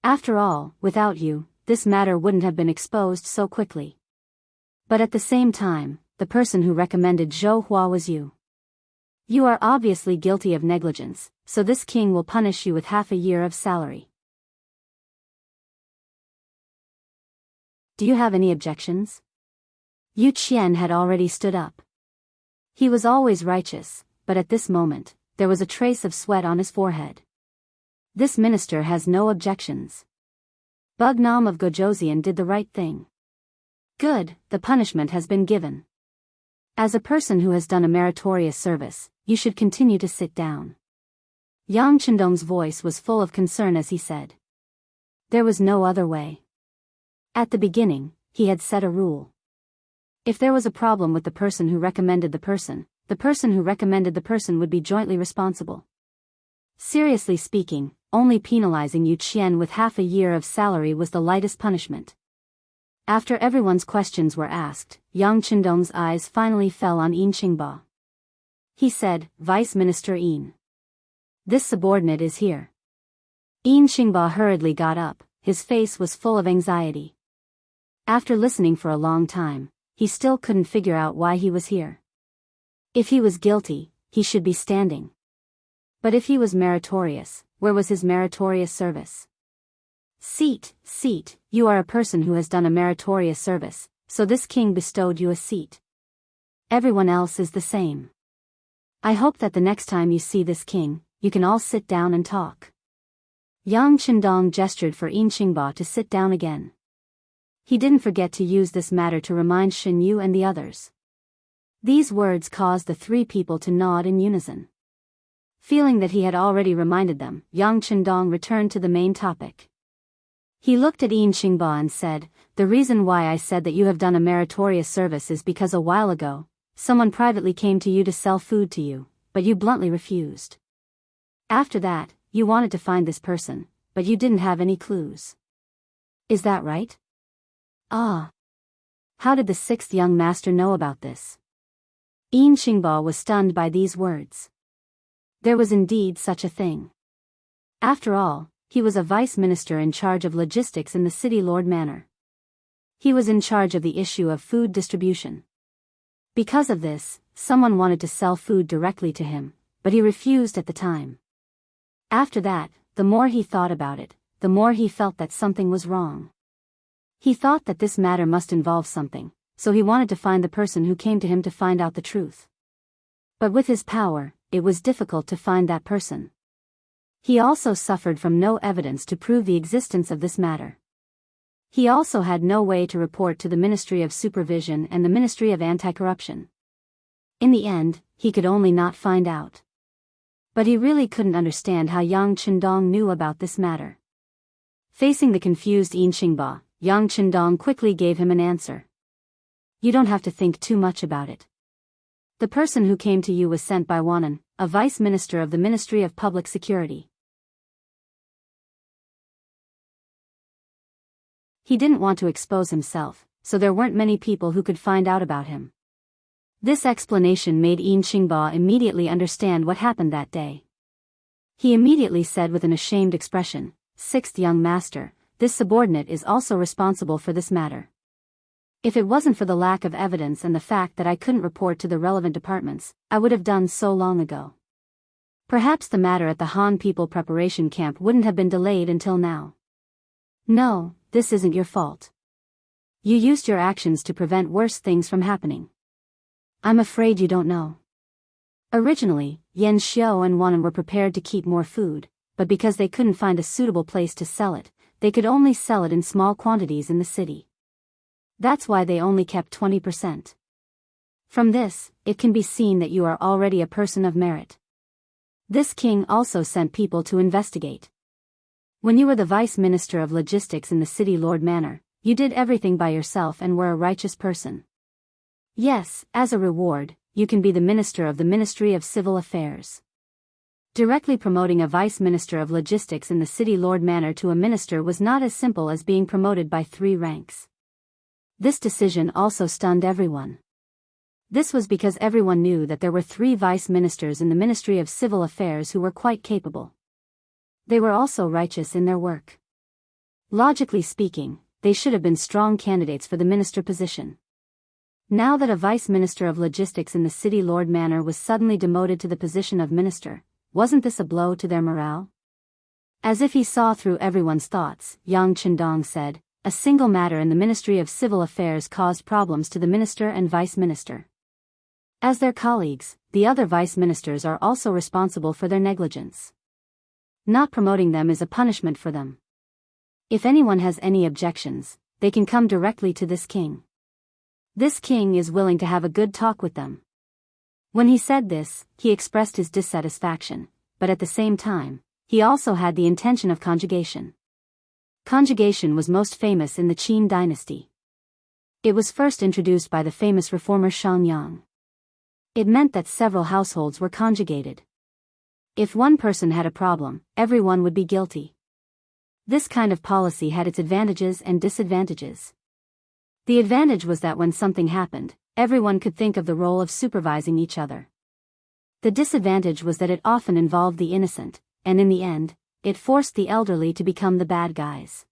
A: After all, without you, this matter wouldn't have been exposed so quickly. But at the same time, the person who recommended Zhou Hua was you. You are obviously guilty of negligence, so this king will punish you with half a year of salary. Do you have any objections?" Yu Qian had already stood up. He was always righteous, but at this moment, there was a trace of sweat on his forehead. This minister has no objections. Bugnam of Gojoseon did the right thing. Good, the punishment has been given. As a person who has done a meritorious service, you should continue to sit down. Yang Chendong's voice was full of concern as he said. There was no other way. At the beginning, he had set a rule. If there was a problem with the person who recommended the person who recommended the person would be jointly responsible. Seriously speaking, only penalizing Yu Qian with half a year of salary was the lightest punishment. After everyone's questions were asked, Yang Chendong's eyes finally fell on Yin Qingba. He said, "Vice Minister Yin. This subordinate is here." Yin Qingba hurriedly got up, his face was full of anxiety. After listening for a long time, he still couldn't figure out why he was here. If he was guilty, he should be standing. But if he was meritorious, where was his meritorious service? Seat, you are a person who has done a meritorious service, so this king bestowed you a seat. Everyone else is the same. I hope that the next time you see this king, you can all sit down and talk. Yang Chendong gestured for Yin Qingba to sit down again. He didn't forget to use this matter to remind Shen Yu and the others. These words caused the three people to nod in unison. Feeling that he had already reminded them, Yang Chendong returned to the main topic. He looked at Yin Qingba and said, "The reason why I said that you have done a meritorious service is because a while ago, someone privately came to you to sell food to you, but you bluntly refused. After that, you wanted to find this person, but you didn't have any clues. Is that right?" "Ah. How did the sixth young master know about this?" Yin Qingba was stunned by these words. There was indeed such a thing. After all, he was a vice minister in charge of logistics in the city lord manor. He was in charge of the issue of food distribution. Because of this, someone wanted to sell food directly to him, but he refused at the time. After that, the more he thought about it, the more he felt that something was wrong. He thought that this matter must involve something, so he wanted to find the person who came to him to find out the truth. But with his power, it was difficult to find that person. He also suffered from no evidence to prove the existence of this matter. He also had no way to report to the Ministry of Supervision and the Ministry of Anti-Corruption. In the end, he could only not find out. But he really couldn't understand how Yang Qindong knew about this matter. Facing the confused Yin Xingba, Yang Qindong quickly gave him an answer. You don't have to think too much about it. The person who came to you was sent by Wanan, a vice minister of the Ministry of Public Security. He didn't want to expose himself, so there weren't many people who could find out about him. This explanation made Yin Xingba immediately understand what happened that day. He immediately said with an ashamed expression, "Sixth young master, this subordinate is also responsible for this matter. If it wasn't for the lack of evidence and the fact that I couldn't report to the relevant departments, I would have done so long ago. Perhaps the matter at the Han People Preparation Camp wouldn't have been delayed until now. No, this isn't your fault. You used your actions to prevent worse things from happening. I'm afraid you don't know." Originally, Yan Xiao and Wanan were prepared to keep more food, but because they couldn't find a suitable place to sell it, they could only sell it in small quantities in the city. That's why they only kept 20%. From this, it can be seen that you are already a person of merit. This king also sent people to investigate. When you were the vice minister of logistics in the city Lord Manor, you did everything by yourself and were a righteous person. Yes, as a reward, you can be the minister of the Ministry of Civil Affairs. Directly promoting a vice minister of logistics in the city Lord Manor to a minister was not as simple as being promoted by 3 ranks. This decision also stunned everyone. This was because everyone knew that there were 3 vice ministers in the Ministry of Civil Affairs who were quite capable. They were also righteous in their work. Logically speaking, they should have been strong candidates for the minister position. Now that a vice minister of logistics in the city Lord Manor was suddenly demoted to the position of minister, wasn't this a blow to their morale? As if he saw through everyone's thoughts, Yang Qindong said, "A single matter in the Ministry of Civil Affairs caused problems to the minister and vice minister. As their colleagues, the other vice ministers are also responsible for their negligence. Not promoting them is a punishment for them. If anyone has any objections, they can come directly to this king. This king is willing to have a good talk with them." When he said this, he expressed his dissatisfaction, but at the same time, he also had the intention of conjugation. Conjugation was most famous in the Qin dynasty. It was first introduced by the famous reformer Shang Yang. It meant that several households were conjugated. If one person had a problem, everyone would be guilty. This kind of policy had its advantages and disadvantages. The advantage was that when something happened, everyone could think of the role of supervising each other. The disadvantage was that it often involved the innocent, and in the end, it forced the elderly to become the bad guys.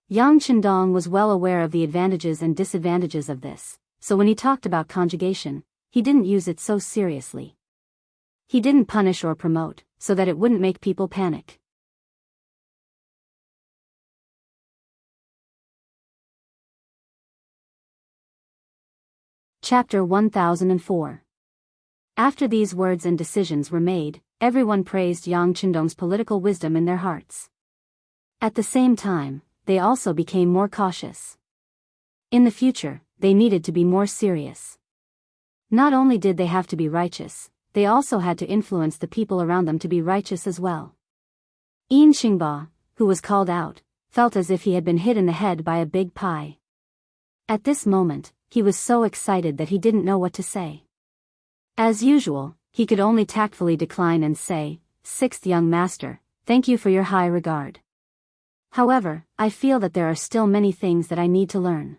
A: Yang Qindong was well aware of the advantages and disadvantages of this, so when he talked about conjugation, he didn't use it so seriously. He didn't punish or promote, so that it wouldn't make people panic. Chapter 1004. After these words and decisions were made, everyone praised Yang Qindong's political wisdom in their hearts. At the same time, they also became more cautious. In the future, they needed to be more serious. Not only did they have to be righteous, they also had to influence the people around them to be righteous as well. Yin Xingba, who was called out, felt as if he had been hit in the head by a big pie. At this moment, he was so excited that he didn't know what to say. As usual, he could only tactfully decline and say, "Sixth young master, thank you for your high regard. However, I feel that there are still many things that I need to learn.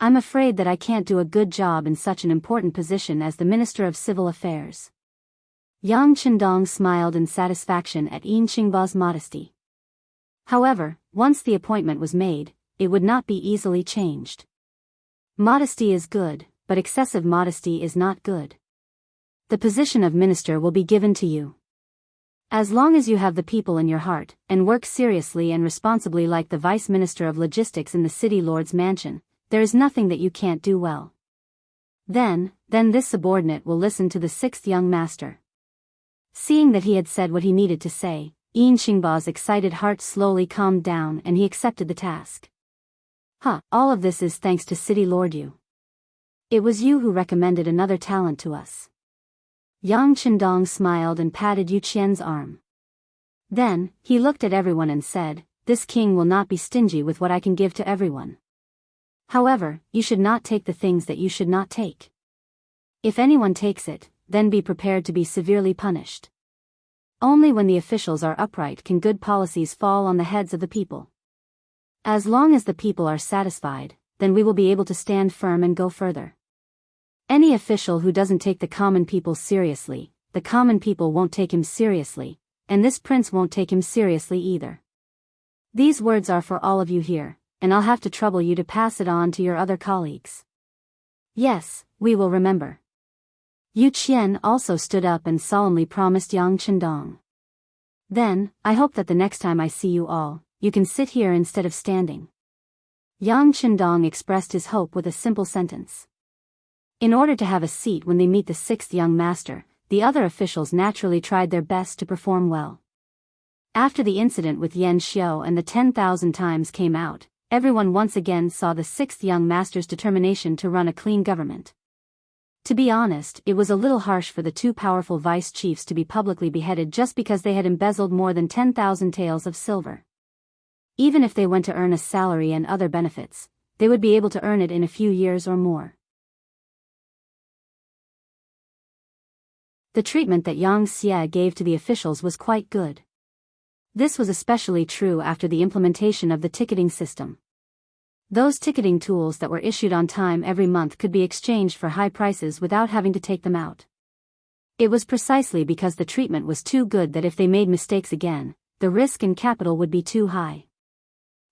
A: I'm afraid that I can't do a good job in such an important position as the Minister of Civil Affairs." Yang Qindong smiled in satisfaction at Yin Xingba's modesty. However, once the appointment was made, it would not be easily changed. Modesty is good, but excessive modesty is not good. The position of minister will be given to you. As long as you have the people in your heart, and work seriously and responsibly like the Vice Minister of Logistics in the City Lord's mansion, there is nothing that you can't do well. Then this subordinate will listen to the sixth young master. Seeing that he had said what he needed to say, Yin Xingba's excited heart slowly calmed down and he accepted the task. All of this is thanks to City Lord Yu. It was you who recommended another talent to us. Yang Chendong smiled and patted Yu Qian's arm. Then, he looked at everyone and said, "This king will not be stingy with what I can give to everyone. However, you should not take the things that you should not take. If anyone takes it, then be prepared to be severely punished. Only when the officials are upright can good policies fall on the heads of the people. As long as the people are satisfied, then we will be able to stand firm and go further. Any official who doesn't take the common people seriously, the common people won't take him seriously, and this prince won't take him seriously either. These words are for all of you here, and I'll have to trouble you to pass it on to your other colleagues." "Yes, we will remember." Yu Qian also stood up and solemnly promised Yang Chendong. "Then, I hope that the next time I see you all, you can sit here instead of standing." Yang Chendong expressed his hope with a simple sentence. In order to have a seat when they meet the sixth young master, the other officials naturally tried their best to perform well. After the incident with Yan Xiao and the 10,000 times came out, everyone once again saw the sixth young master's determination to run a clean government. To be honest, it was a little harsh for the two powerful vice chiefs to be publicly beheaded just because they had embezzled more than 10,000 taels of silver. Even if they went to earn a salary and other benefits, they would be able to earn it in a few years or more. The treatment that Yang Xie gave to the officials was quite good. This was especially true after the implementation of the ticketing system. Those ticketing tools that were issued on time every month could be exchanged for high prices without having to take them out. It was precisely because the treatment was too good that if they made mistakes again, the risk and capital would be too high.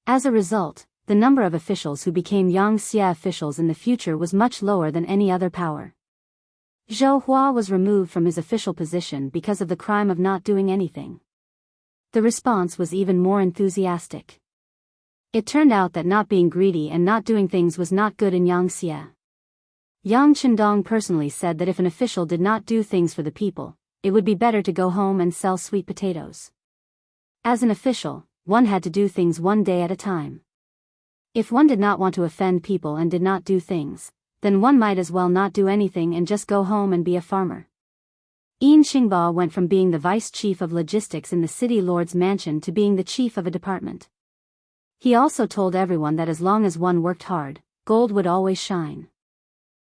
A: As a result, the number of officials who became Yang Xie officials in the future was much lower than any other power. Zhou Hua was removed from his official position because of the crime of not doing anything. The response was even more enthusiastic. It turned out that not being greedy and not doing things was not good in Yang Xie. Yang Chendong personally said that if an official did not do things for the people, it would be better to go home and sell sweet potatoes. As an official, one had to do things one day at a time. If one did not want to offend people and did not do things, then one might as well not do anything and just go home and be a farmer. Yin Xingba went from being the vice chief of logistics in the city lord's mansion to being the chief of a department. He also told everyone that as long as one worked hard, gold would always shine.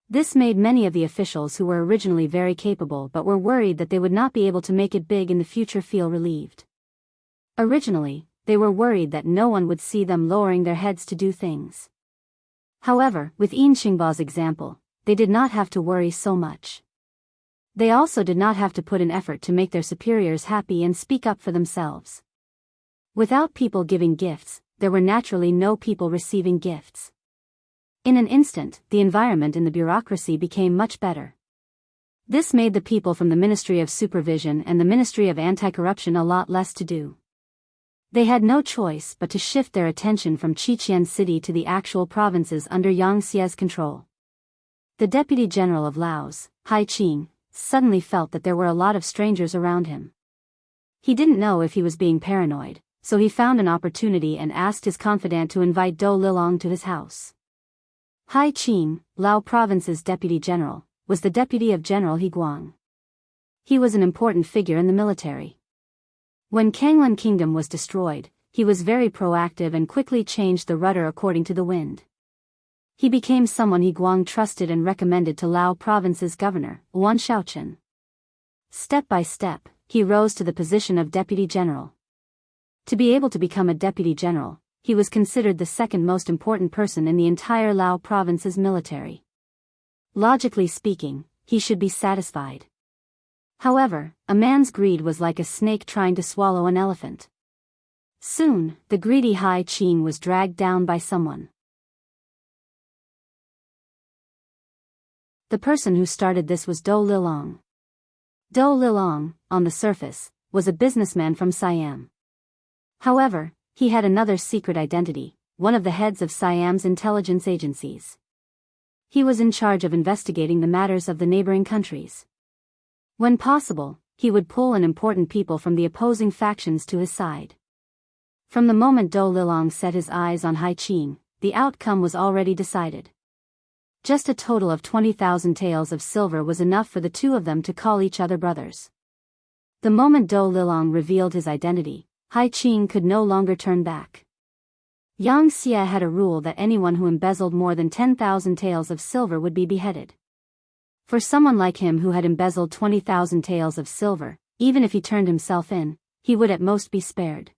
A: This made many of the officials who were originally very capable but were worried that they would not be able to make it big in the future feel relieved. Originally, they were worried that no one would see them lowering their heads to do things. However, with Yin Xingba's example, they did not have to worry so much. They also did not have to put in effort to make their superiors happy and speak up for themselves. Without people giving gifts, there were naturally no people receiving gifts. In an instant, the environment in the bureaucracy became much better. This made the people from the Ministry of Supervision and the Ministry of Anti-Corruption a lot less to do. They had no choice but to shift their attention from Qiqian City to the actual provinces under Yang Xie's control. The Deputy General of Laos, Hai Qing, suddenly felt that there were a lot of strangers around him. He didn't know if he was being paranoid, so he found an opportunity and asked his confidant to invite Do Lilong to his house. Hai Qing, Lao Province's Deputy General, was the deputy of General He Guang. He was an important figure in the military. When Kanglan Kingdom was destroyed, he was very proactive and quickly changed the rudder according to the wind. He became someone He Guang trusted and recommended to Lao Province's governor, Wan Shaochen. Step by step, he rose to the position of deputy general. To be able to become a deputy general, he was considered the second most important person in the entire Lao Province's military. Logically speaking, he should be satisfied. However, a man's greed was like a snake trying to swallow an elephant. Soon, the greedy Hai Qing was dragged down by someone. The person who started this was Do Lilong. Do Lilong, on the surface, was a businessman from Siam. However, he had another secret identity, one of the heads of Siam's intelligence agencies. He was in charge of investigating the matters of the neighboring countries. When possible, he would pull in important people from the opposing factions to his side. From the moment Dou Lilong set his eyes on Hai Qing, the outcome was already decided. Just a total of 20,000 taels of silver was enough for the two of them to call each other brothers. The moment Dou Lilong revealed his identity, Hai Qing could no longer turn back. Yang Xie had a rule that anyone who embezzled more than 10,000 taels of silver would be beheaded. For someone like him who had embezzled 20,000 taels of silver, even if he turned himself in, he would at most be spared.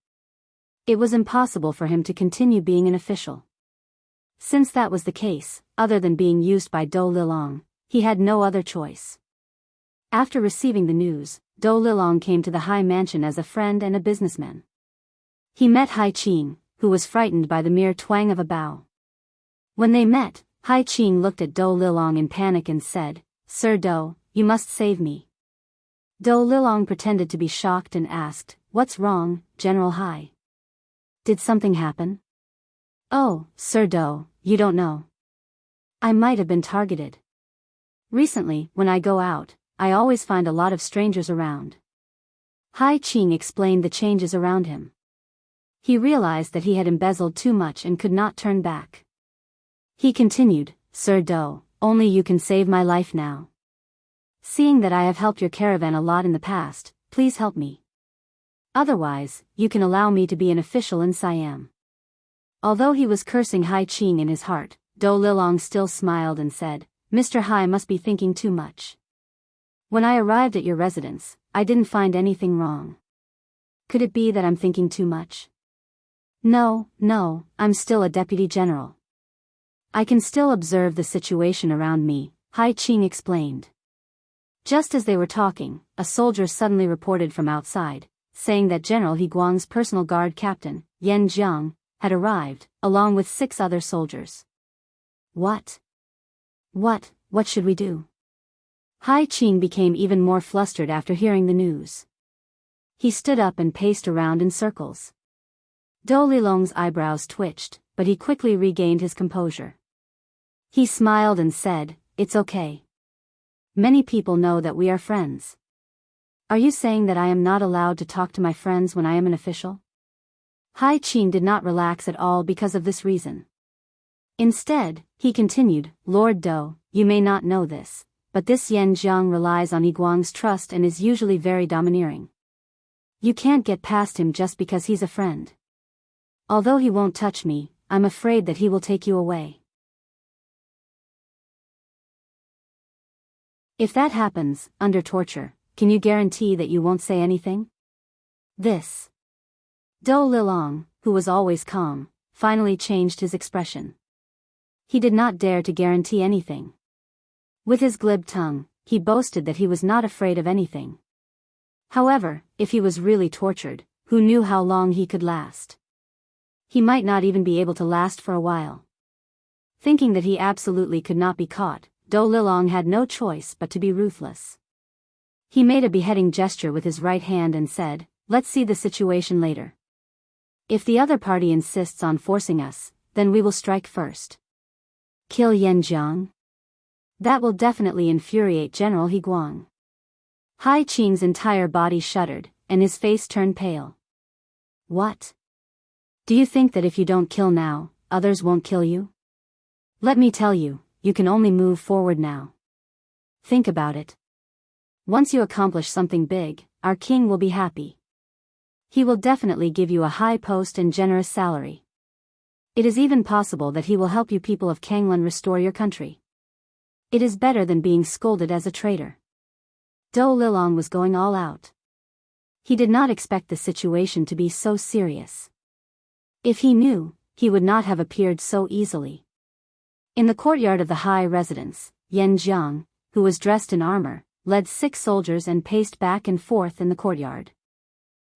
A: It was impossible for him to continue being an official. Since that was the case, other than being used by Dou Lilong, he had no other choice. After receiving the news, Dou Lilong came to the Hai mansion as a friend and a businessman. He met Hai Qing, who was frightened by the mere twang of a bow. When they met, Hai Qing looked at Dou Lilong in panic and said, "Sir Dou, you must save me." Dou Lilong pretended to be shocked and asked, "What's wrong, General Hai? Did something happen?" "Oh, Sir Dou, you don't know. I might have been targeted. Recently, when I go out, I always find a lot of strangers around." Hai Qing explained the changes around him. He realized that he had embezzled too much and could not turn back. He continued, "Sir Dou, only you can save my life now. Seeing that I have helped your caravan a lot in the past, please help me. Otherwise, you can allow me to be an official in Siam." Although he was cursing Hai Qing in his heart, Dou Lilong still smiled and said, "Mr. Hai must be thinking too much. When I arrived at your residence, I didn't find anything wrong. Could it be that I'm thinking too much?" No, I'm still a deputy general. I can still observe the situation around me," Hai Qing explained. Just as they were talking, a soldier suddenly reported from outside, saying that General He Guang's personal guard captain, Yan Jiang, had arrived, along with 6 other soldiers. What should we do?" Hai Qing became even more flustered after hearing the news. He stood up and paced around in circles. Dou Lilong's eyebrows twitched, but he quickly regained his composure. He smiled and said, "It's okay. Many people know that we are friends. Are you saying that I am not allowed to talk to my friends when I am an official?" Hai Qing did not relax at all because of this reason. Instead, he continued, "Lord Dou, you may not know this, but this Yan Jiang relies on He Guang's trust and is usually very domineering. You can't get past him just because he's a friend. Although he won't touch me, I'm afraid that he will take you away. If that happens, under torture, can you guarantee that you won't say anything?" This. Dou Lilong, who was always calm, finally changed his expression. He did not dare to guarantee anything. With his glib tongue, he boasted that he was not afraid of anything. However, if he was really tortured, who knew how long he could last? He might not even be able to last for a while. Thinking that he absolutely could not be caught, Dou Lilong had no choice but to be ruthless. He made a beheading gesture with his right hand and said, "Let's see the situation later. If the other party insists on forcing us, then we will strike first. Kill Yan Jiang? That will definitely infuriate General He Guang." Hai Qing's entire body shuddered, and his face turned pale. "What? Do you think that if you don't kill now, others won't kill you? Let me tell you, you can only move forward now. Think about it. Once you accomplish something big, our king will be happy. He will definitely give you a high post and generous salary. It is even possible that he will help you people of Kanglan restore your country. It is better than being scolded as a traitor." Dou Lilong was going all out. He did not expect the situation to be so serious. If he knew, he would not have appeared so easily. In the courtyard of the high residence, Yan Jiang, who was dressed in armor, led 6 soldiers and paced back and forth in the courtyard.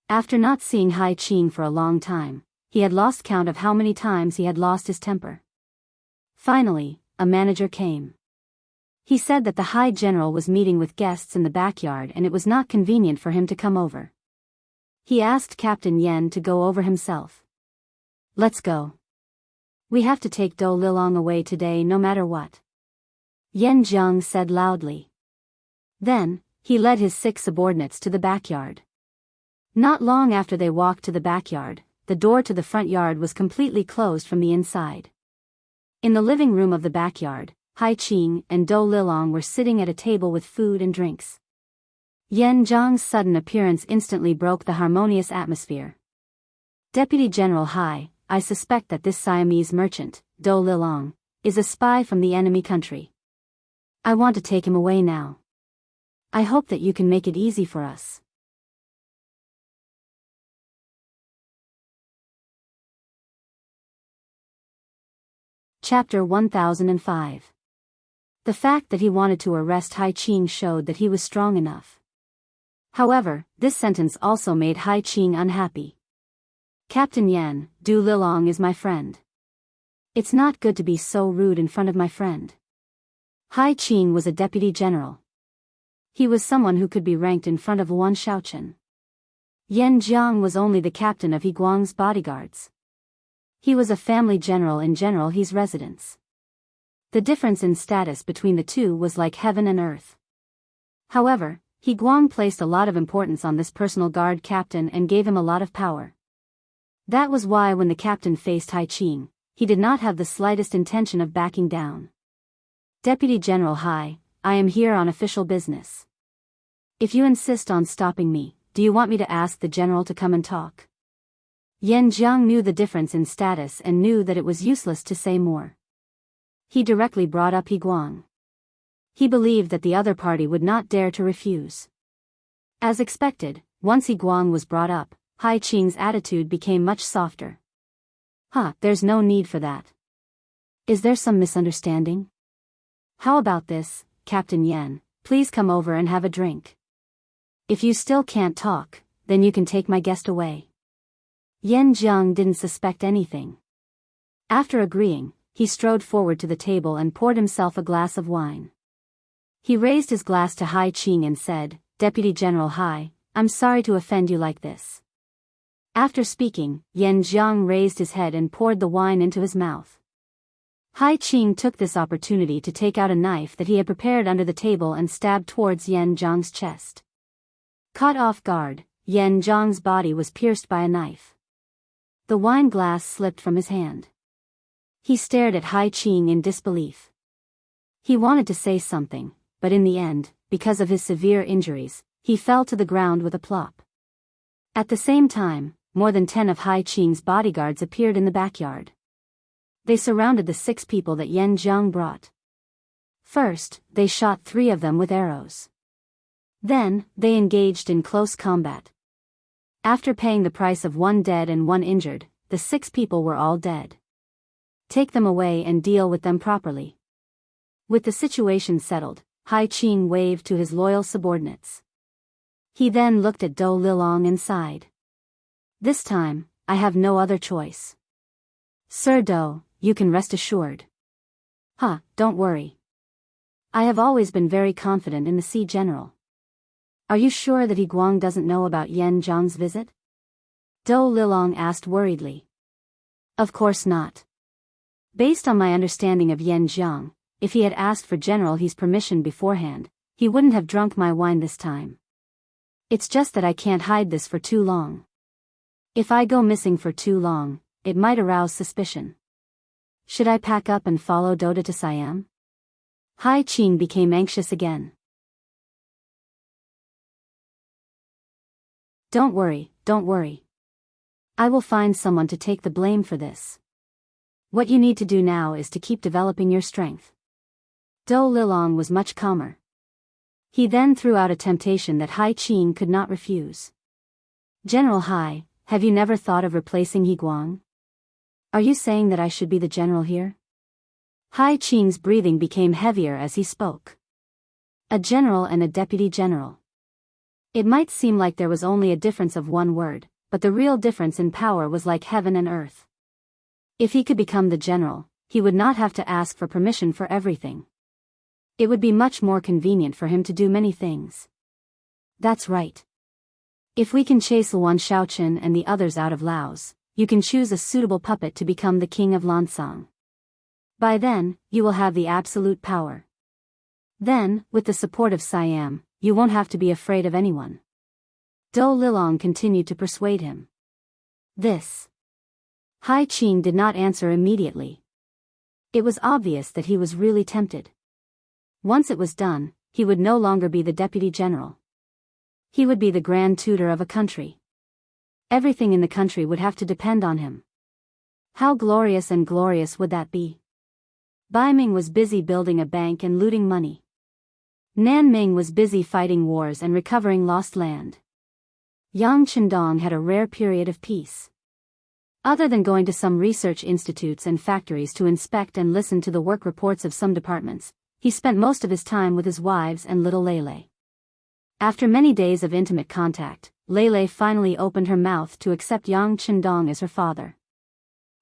A: After not seeing Hai Qing for a long time, he had lost count of how many times he had lost his temper. Finally, a manager came. He said that the High General was meeting with guests in the backyard and it was not convenient for him to come over. He asked Captain Yen to go over himself. Let's go. We have to take Do Lilong away today no matter what. Yen Jiang said loudly. Then, he led his 6 subordinates to the backyard. Not long after they walked to the backyard, the door to the front yard was completely closed from the inside. In the living room of the backyard, Hai Qing and Do Lilong were sitting at a table with food and drinks. Yen Jiang's sudden appearance instantly broke the harmonious atmosphere. Deputy General Hai, I suspect that this Siamese merchant, Do Lilong, is a spy from the enemy country. I want to take him away now. I hope that you can make it easy for us. Chapter 1005. The fact that he wanted to arrest Hai Qing showed that he was strong enough. However, this sentence also made Hai Qing unhappy. Captain Yen, Du Lilong is my friend. It's not good to be so rude in front of my friend. Hai Qing was a deputy general. He was someone who could be ranked in front of Wan Shaochen. Yen Jiang was only the captain of He Guang's bodyguards. He was a family general in General He's residence. The difference in status between the two was like heaven and earth. However, He Guang placed a lot of importance on this personal guard captain and gave him a lot of power. That was why when the captain faced Hai Qing, he did not have the slightest intention of backing down. Deputy General Hai, I am here on official business. If you insist on stopping me, do you want me to ask the general to come and talk? Yen Jiang knew the difference in status and knew that it was useless to say more. He directly brought up He Guang. He believed that the other party would not dare to refuse. As expected, once He Guang was brought up, Hai Qing's attitude became much softer. There's no need for that. Is there some misunderstanding? How about this, Captain Yen, please come over and have a drink. If you still can't talk, then you can take my guest away. Yen Jiang didn't suspect anything. After agreeing, he strode forward to the table and poured himself a glass of wine. He raised his glass to Hai Qing and said, Deputy General Hai, I'm sorry to offend you like this. After speaking, Yen Jiang raised his head and poured the wine into his mouth. Hai Qing took this opportunity to take out a knife that he had prepared under the table and stabbed towards Yen Jiang's chest. Caught off guard, Yen Jiang's body was pierced by a knife. The wine glass slipped from his hand. He stared at Hai Qing in disbelief. He wanted to say something, but in the end, because of his severe injuries, he fell to the ground with a plop. At the same time, more than 10 of Hai Qing's bodyguards appeared in the backyard. They surrounded the 6 people that Yen Jiang brought. First, they shot 3 of them with arrows. Then, they engaged in close combat. After paying the price of 1 dead and 1 injured, the 6 people were all dead. Take them away and deal with them properly. With the situation settled, Hai Qing waved to his loyal subordinates. He then looked at Do Lilong and sighed. This time, I have no other choice. Sir Do, you can rest assured. Don't worry. I have always been very confident in the Sea General. Are you sure that He Guang doesn't know about Yen Jiang's visit? Do Lilong asked worriedly. Of course not. Based on my understanding of Yen Jiang, if he had asked for General He's permission beforehand, he wouldn't have drunk my wine this time. It's just that I can't hide this for too long. If I go missing for too long, it might arouse suspicion. Should I pack up and follow Doda to Siam? Hai Qing became anxious again. Don't worry. I will find someone to take the blame for this. What you need to do now is to keep developing your strength. Do Lilong was much calmer. He then threw out a temptation that Hai Qing could not refuse. General Hai, have you never thought of replacing He Guang? Are you saying that I should be the general here? Hai Qing's breathing became heavier as he spoke. A general and a deputy general. It might seem like there was only a difference of 1 word, but the real difference in power was like heaven and earth. If he could become the general, he would not have to ask for permission for everything. It would be much more convenient for him to do many things. That's right. If we can chase Luan Shaochen and the others out of Laos, you can choose a suitable puppet to become the king of Lansang. By then, you will have the absolute power. Then, with the support of Siam, you won't have to be afraid of anyone. Do Lilong continued to persuade him. This. Hai Qing did not answer immediately. It was obvious that he was really tempted. Once it was done, he would no longer be the deputy general. He would be the grand tutor of a country. Everything in the country would have to depend on him. How glorious and glorious would that be? Bai Ming was busy building a bank and looting money. Nan Ming was busy fighting wars and recovering lost land. Yang Chendong had a rare period of peace. Other than going to some research institutes and factories to inspect and listen to the work reports of some departments, he spent most of his time with his wives and little Lele. After many days of intimate contact, Lele finally opened her mouth to accept Yang Chendong as her father.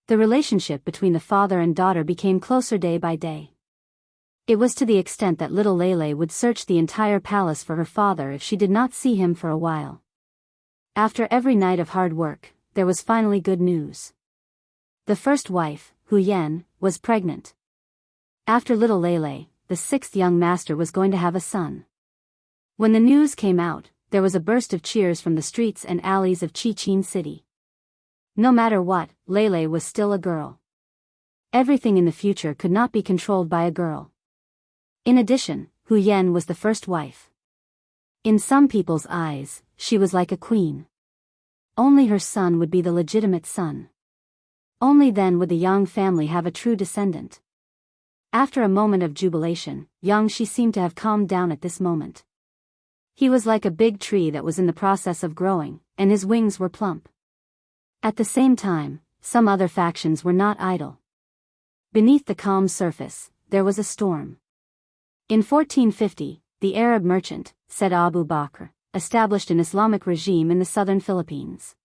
A: The relationship between the father and daughter became closer day by day. It was to the extent that little Lele would search the entire palace for her father if she did not see him for a while. After every night of hard work, there was finally good news. The first wife, Hu Yan, was pregnant. After little Lele, the sixth young master was going to have a son. When the news came out, there was a burst of cheers from the streets and alleys of Chichin City. No matter what, Lele was still a girl. Everything in the future could not be controlled by a girl. In addition, Hu Yan was the first wife. In some people's eyes, she was like a queen. Only her son would be the legitimate son. Only then would the Yang family have a true descendant. After a moment of jubilation, Yang Shi seemed to have calmed down at this moment. He was like a big tree that was in the process of growing, and his wings were plump. At the same time, some other factions were not idle. Beneath the calm surface, there was a storm. In 1450, the Arab merchant, Said Abu Bakr, established an Islamic regime in the southern Philippines.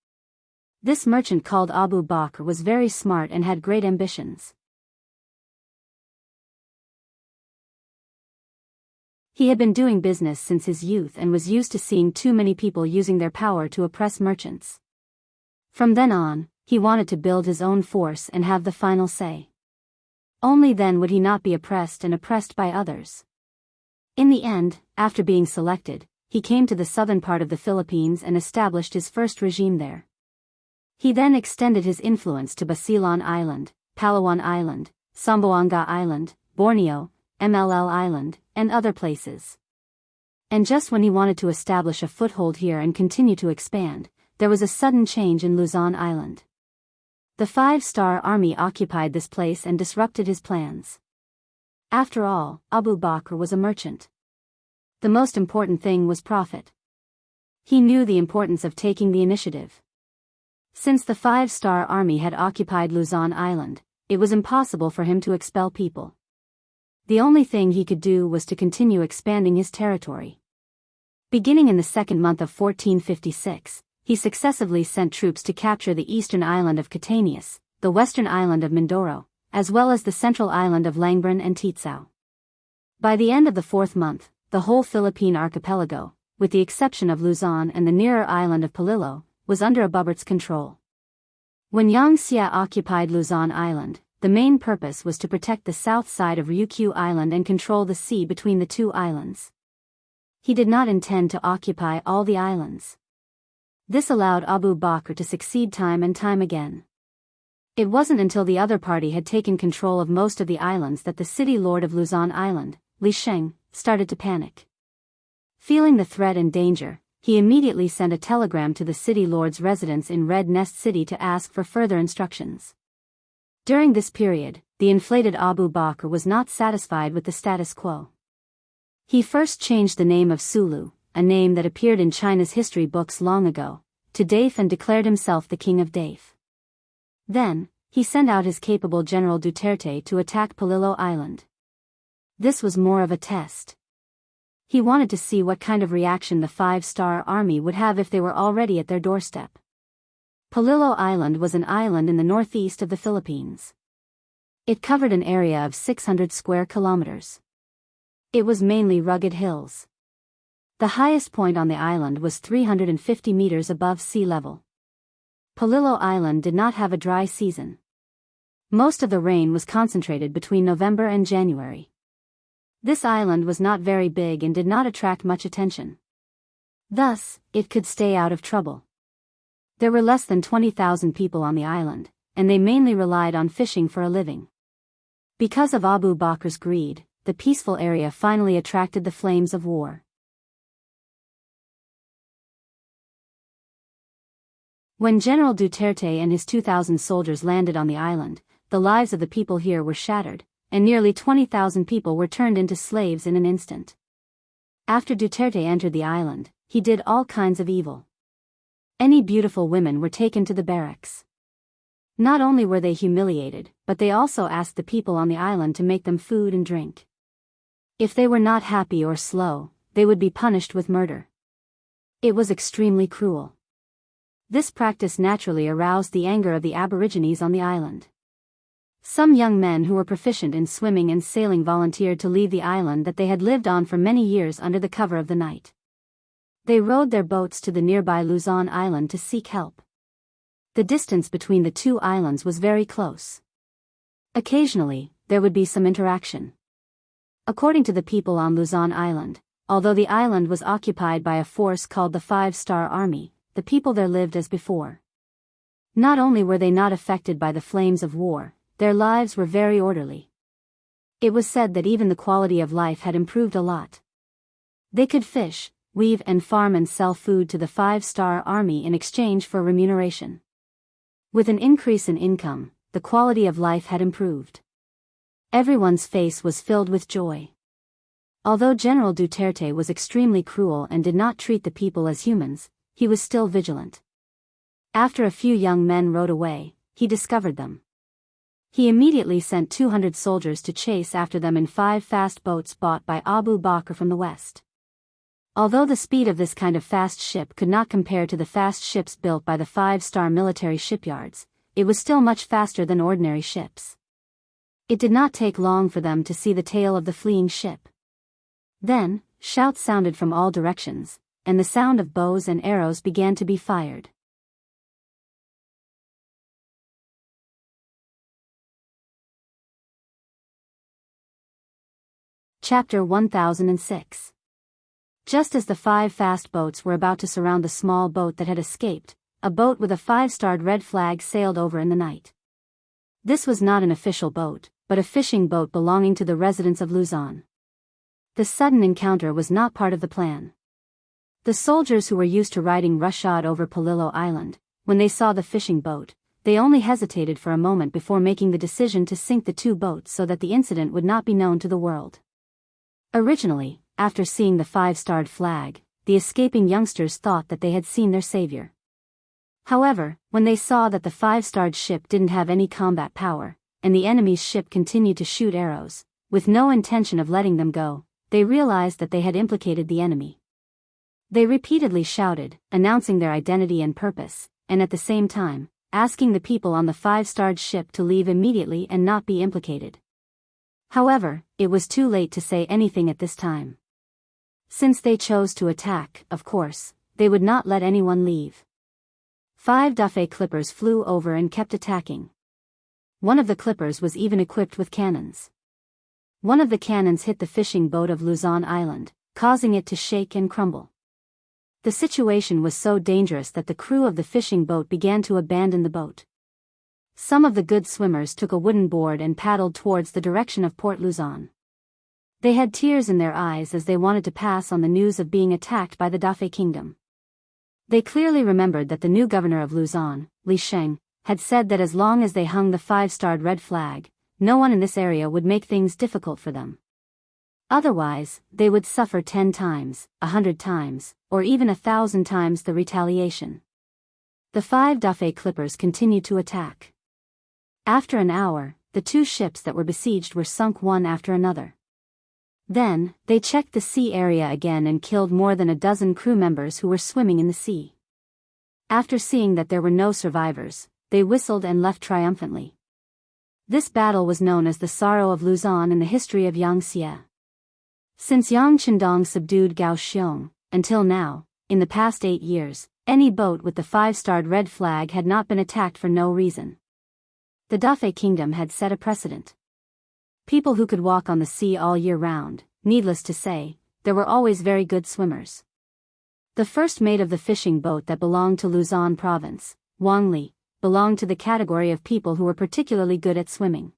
A: This merchant called Abu Bakr was very smart and had great ambitions. He had been doing business since his youth and was used to seeing too many people using their power to oppress merchants. From then on, he wanted to build his own force and have the final say. Only then would he not be oppressed and oppressed by others. In the end, after being selected, he came to the southern part of the Philippines and established his first regime there. He then extended his influence to Basilan Island, Palawan Island, Sambuanga Island, Borneo, MLL Island, and other places. And just when he wanted to establish a foothold here and continue to expand, there was a sudden change in Luzon Island. The Five-Star Army occupied this place and disrupted his plans. After all, Abu Bakr was a merchant. The most important thing was profit. He knew the importance of taking the initiative. Since the Five-Star Army had occupied Luzon Island, it was impossible for him to expel people. The only thing he could do was to continue expanding his territory. Beginning in the second month of 1456, he successively sent troops to capture the eastern island of Catanhus, the western island of Mindoro, as well as the central island of Langbran and Titsao. By the end of the fourth month, the whole Philippine archipelago, with the exception of Luzon and the nearer island of Polillo, was under Abubart's control. When Yang Xia occupied Luzon Island, the main purpose was to protect the south side of Ryukyu Island and control the sea between the two islands. He did not intend to occupy all the islands. This allowed Abu Bakr to succeed time and time again. It wasn't until the other party had taken control of most of the islands that the city lord of Luzon Island, Li Sheng, started to panic. Feeling the threat and danger, he immediately sent a telegram to the city lord's residence in Red Nest City to ask for further instructions. During this period, the inflated Abu Bakr was not satisfied with the status quo. He first changed the name of Sulu, a name that appeared in China's history books long ago, to Daif and declared himself the king of Daif. Then, he sent out his capable General Duterte to attack Polillo Island. This was more of a test. He wanted to see what kind of reaction the Five-Star Army would have if they were already at their doorstep. Polillo Island was an island in the northeast of the Philippines. It covered an area of 600 square kilometers. It was mainly rugged hills. The highest point on the island was 350 meters above sea level. Polillo Island did not have a dry season. Most of the rain was concentrated between November and January. This island was not very big and did not attract much attention. Thus, it could stay out of trouble. There were less than 20,000 people on the island, and they mainly relied on fishing for a living. Because of Abu Bakr's greed, the peaceful area finally attracted the flames of war. When General Duterte and his 2,000 soldiers landed on the island, the lives of the people here were shattered, and nearly 20,000 people were turned into slaves in an instant. After Duterte entered the island, he did all kinds of evil. Any beautiful women were taken to the barracks. Not only were they humiliated, but they also asked the people on the island to make them food and drink. If they were not happy or slow, they would be punished with murder. It was extremely cruel. This practice naturally aroused the anger of the Aborigines on the island. Some young men who were proficient in swimming and sailing volunteered to leave the island that they had lived on for many years under the cover of the night. They rowed their boats to the nearby Luzon Island to seek help. The distance between the two islands was very close. Occasionally, there would be some interaction. According to the people on Luzon Island, although the island was occupied by a force called the Five-Star Army, the people there lived as before. Not only were they not affected by the flames of war, their lives were very orderly. It was said that even the quality of life had improved a lot. They could fish, weave and farm and sell food to the Five-Star Army in exchange for remuneration. With an increase in income, the quality of life had improved. Everyone's face was filled with joy. Although General Duterte was extremely cruel and did not treat the people as humans, he was still vigilant. After a few young men rowed away, he discovered them. He immediately sent 200 soldiers to chase after them in 5 fast boats bought by Abu Bakr from the west. Although the speed of this kind of fast ship could not compare to the fast ships built by the 5-star military shipyards, it was still much faster than ordinary ships. It did not take long for them to see the tail of the fleeing ship. Then, shouts sounded from all directions, and the sound of bows and arrows began to be fired. Chapter 1006. Just as the 5 fast boats were about to surround the small boat that had escaped, a boat with a 5-starred red flag sailed over in the night. This was not an official boat, but a fishing boat belonging to the residents of Luzon. The sudden encounter was not part of the plan. The soldiers who were used to riding roughshod over Polillo Island, when they saw the fishing boat, they only hesitated for a moment before making the decision to sink the 2 boats so that the incident would not be known to the world. Originally, after seeing the 5-starred flag, the escaping youngsters thought that they had seen their savior. However, when they saw that the 5-starred ship didn't have any combat power, and the enemy's ship continued to shoot arrows, with no intention of letting them go, they realized that they had implicated the enemy. They repeatedly shouted, announcing their identity and purpose, and at the same time, asking the people on the 5-starred ship to leave immediately and not be implicated. However, it was too late to say anything at this time. Since they chose to attack, of course, they would not let anyone leave. 5 Duffet clippers flew over and kept attacking. One of the clippers was even equipped with cannons. One of the cannons hit the fishing boat of Luzon Island, causing it to shake and crumble. The situation was so dangerous that the crew of the fishing boat began to abandon the boat. Some of the good swimmers took a wooden board and paddled towards the direction of Port Luzon. They had tears in their eyes as they wanted to pass on the news of being attacked by the Dafe kingdom. They clearly remembered that the new governor of Luzon, Li Sheng, had said that as long as they hung the 5-starred red flag, no one in this area would make things difficult for them. Otherwise, they would suffer 10 times, 100 times, or even 1,000 times the retaliation. The 5 Dafe clippers continued to attack. After an hour, the 2 ships that were besieged were sunk one after another. Then, they checked the sea area again and killed more than a dozen crew members who were swimming in the sea. After seeing that there were no survivors, they whistled and left triumphantly. This battle was known as the Sorrow of Luzon in the history of Yangtze. Since Yang Chendong subdued Kaohsiung, until now, in the past 8 years, any boat with the 5-starred red flag had not been attacked for no reason. The Dafei kingdom had set a precedent. People who could walk on the sea all year round, needless to say, there were always very good swimmers. The first mate of the fishing boat that belonged to Luzon province, Wang Li, belonged to the category of people who were particularly good at swimming.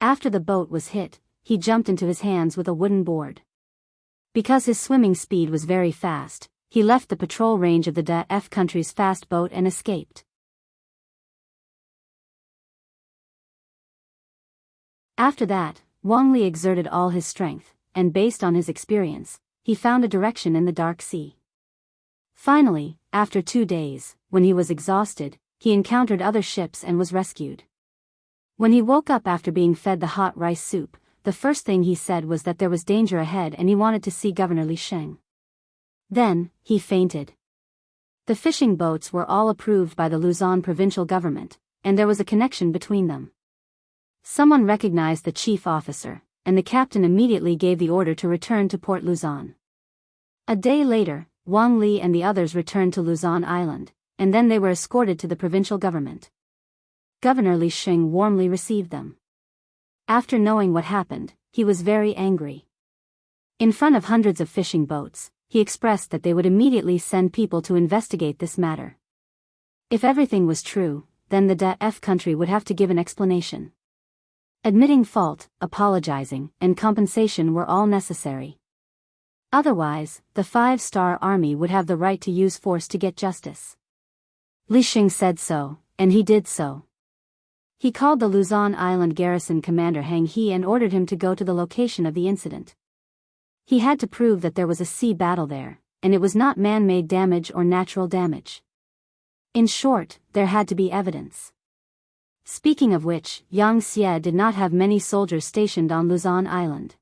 A: After the boat was hit, he jumped into his hands with a wooden board. Because his swimming speed was very fast, he left the patrol range of the DF country's fast boat and escaped. After that, Wang Li exerted all his strength, and based on his experience, he found a direction in the dark sea. Finally, after 2 days, when he was exhausted, he encountered other ships and was rescued. When he woke up after being fed the hot rice soup, the first thing he said was that there was danger ahead and he wanted to see Governor Li Sheng. Then, he fainted. The fishing boats were all approved by the Luzon provincial government, and there was a connection between them. Someone recognized the chief officer, and the captain immediately gave the order to return to Port Luzon. A day later, Wang Li and the others returned to Luzon Island, and then they were escorted to the provincial government. Governor Li Sheng warmly received them. After knowing what happened, he was very angry. In front of hundreds of fishing boats, he expressed that they would immediately send people to investigate this matter. If everything was true, then the DF country would have to give an explanation. Admitting fault, apologizing, and compensation were all necessary. Otherwise, the 5-star army would have the right to use force to get justice. Li Sheng said so, and he did so. He called the Luzon Island garrison commander Hang He and ordered him to go to the location of the incident. He had to prove that there was a sea battle there, and it was not man-made damage or natural damage. In short, there had to be evidence. Speaking of which, Yang Xie did not have many soldiers stationed on Luzon Island.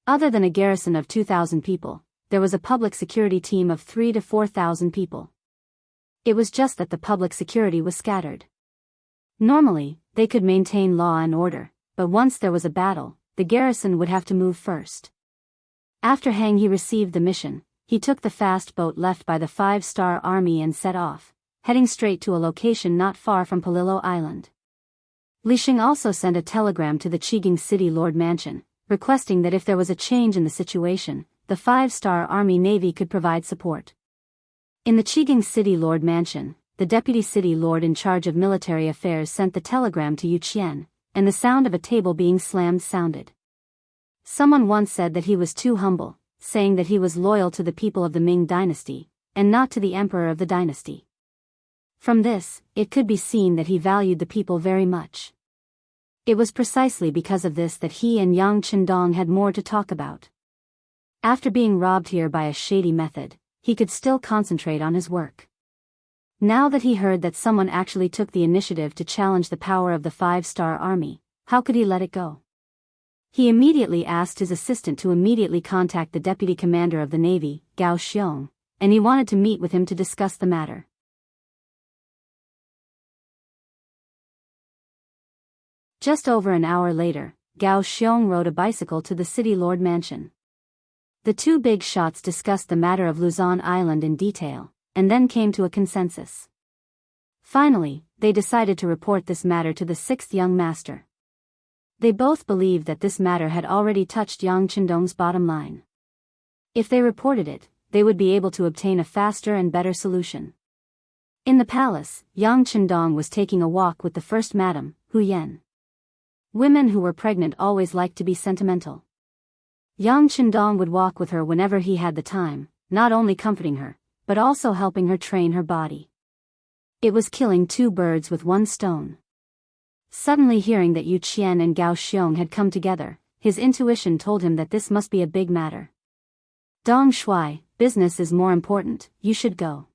A: Other than a garrison of 2,000 people, there was a public security team of 3,000 to 4,000 people. It was just that the public security was scattered. Normally, they could maintain law and order, but once there was a battle, the garrison would have to move first. After Hang He received the mission, he took the fast boat left by the 5-star army and set off, heading straight to a location not far from Palillo Island. Li Sheng also sent a telegram to the Jianghu City Lord Mansion, requesting that if there was a change in the situation, the 5-star Army Navy could provide support. In the Jianghu City Lord Mansion, the Deputy City Lord in charge of military affairs sent the telegram to Yu Qian, and the sound of a table being slammed sounded. Someone once said that he was too humble, saying that he was loyal to the people of the Ming dynasty, and not to the emperor of the dynasty. From this, it could be seen that he valued the people very much. It was precisely because of this that he and Yang Qindong had more to talk about. After being robbed here by a shady method, he could still concentrate on his work. Now that he heard that someone actually took the initiative to challenge the power of the 5-star army, how could he let it go? He immediately asked his assistant to immediately contact the deputy commander of the navy, Gao Xiong, and he wanted to meet with him to discuss the matter. Just over an hour later, Gao Xiong rode a bicycle to the City Lord Mansion. The two big shots discussed the matter of Luzon Island in detail, and then came to a consensus. Finally, they decided to report this matter to the 6th young master. They both believed that this matter had already touched Yang Qindong's bottom line. If they reported it, they would be able to obtain a faster and better solution. In the palace, Yang Qindong was taking a walk with the first madam, Hu Yan. Women who were pregnant always liked to be sentimental. Yang Qindong would walk with her whenever he had the time, not only comforting her, but also helping her train her body. It was killing 2 birds with 1 stone. Suddenly hearing that Yu Qian and Gao Xiong had come together, his intuition told him that this must be a big matter. Dong Shui, business is more important, you should go.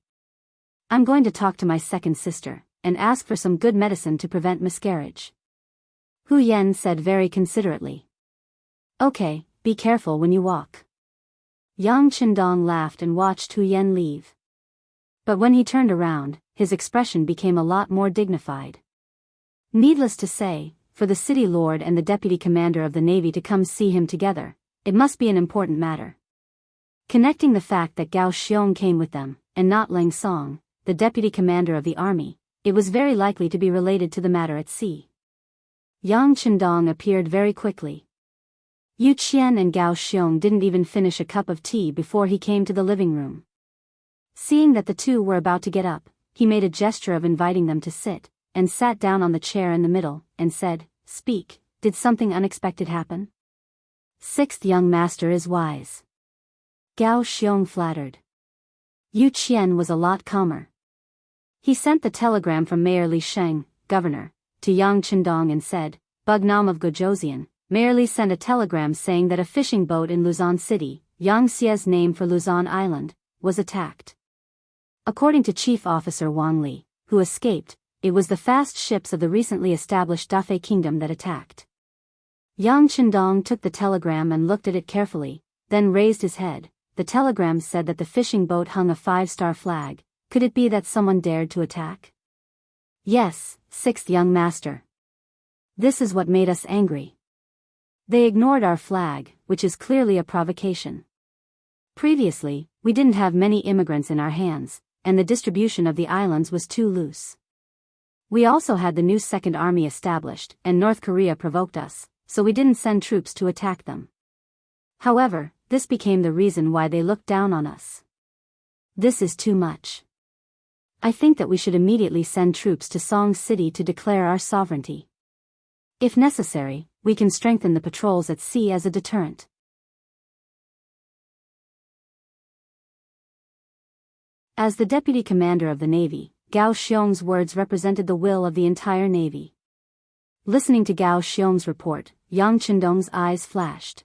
A: I'm going to talk to my second sister, and ask for some good medicine to prevent miscarriage. Hu Yan said very considerately. Okay, be careful when you walk. Yang Qindong laughed and watched Hu Yan leave. But when he turned around, his expression became a lot more dignified. Needless to say, for the city lord and the deputy commander of the navy to come see him together, it must be an important matter. Connecting the fact that Gao Xiong came with them, and not Lang Song, the deputy commander of the army, it was very likely to be related to the matter at sea. Yang Chendong appeared very quickly. Yu Qian and Gao Xiong didn't even finish a cup of tea before he came to the living room. Seeing that the two were about to get up, he made a gesture of inviting them to sit, and sat down on the chair in the middle, and said, "Speak, did something unexpected happen?" "Sixth young master is wise." Gao Xiong flattered. Yu Qian was a lot calmer. He sent the telegram from Mayor Li Sheng, governor, to Yang Chendong and said, "Bugnam of Gojoseon, Mayor Li sent a telegram saying that a fishing boat in Luzon City, Yangtze's name for Luzon Island, was attacked. According to Chief Officer Wang Li, who escaped, it was the fast ships of the recently established Dafei Kingdom that attacked." Yang Chendong took the telegram and looked at it carefully, then raised his head. The telegram said that the fishing boat hung a 5-star flag. Could it be that someone dared to attack? "Yes, sixth young master. This is what made us angry. They ignored our flag, which is clearly a provocation. Previously, we didn't have many immigrants in our hands, and the distribution of the islands was too loose. We also had the new Second Army established, and North Korea provoked us, so we didn't send troops to attack them. However, this became the reason why they looked down on us. This is too much. I think that we should immediately send troops to Song City to declare our sovereignty. If necessary, we can strengthen the patrols at sea as a deterrent." As the deputy commander of the Navy, Gao Xiong's words represented the will of the entire Navy. Listening to Gao Xiong's report, Yang Chendong's eyes flashed.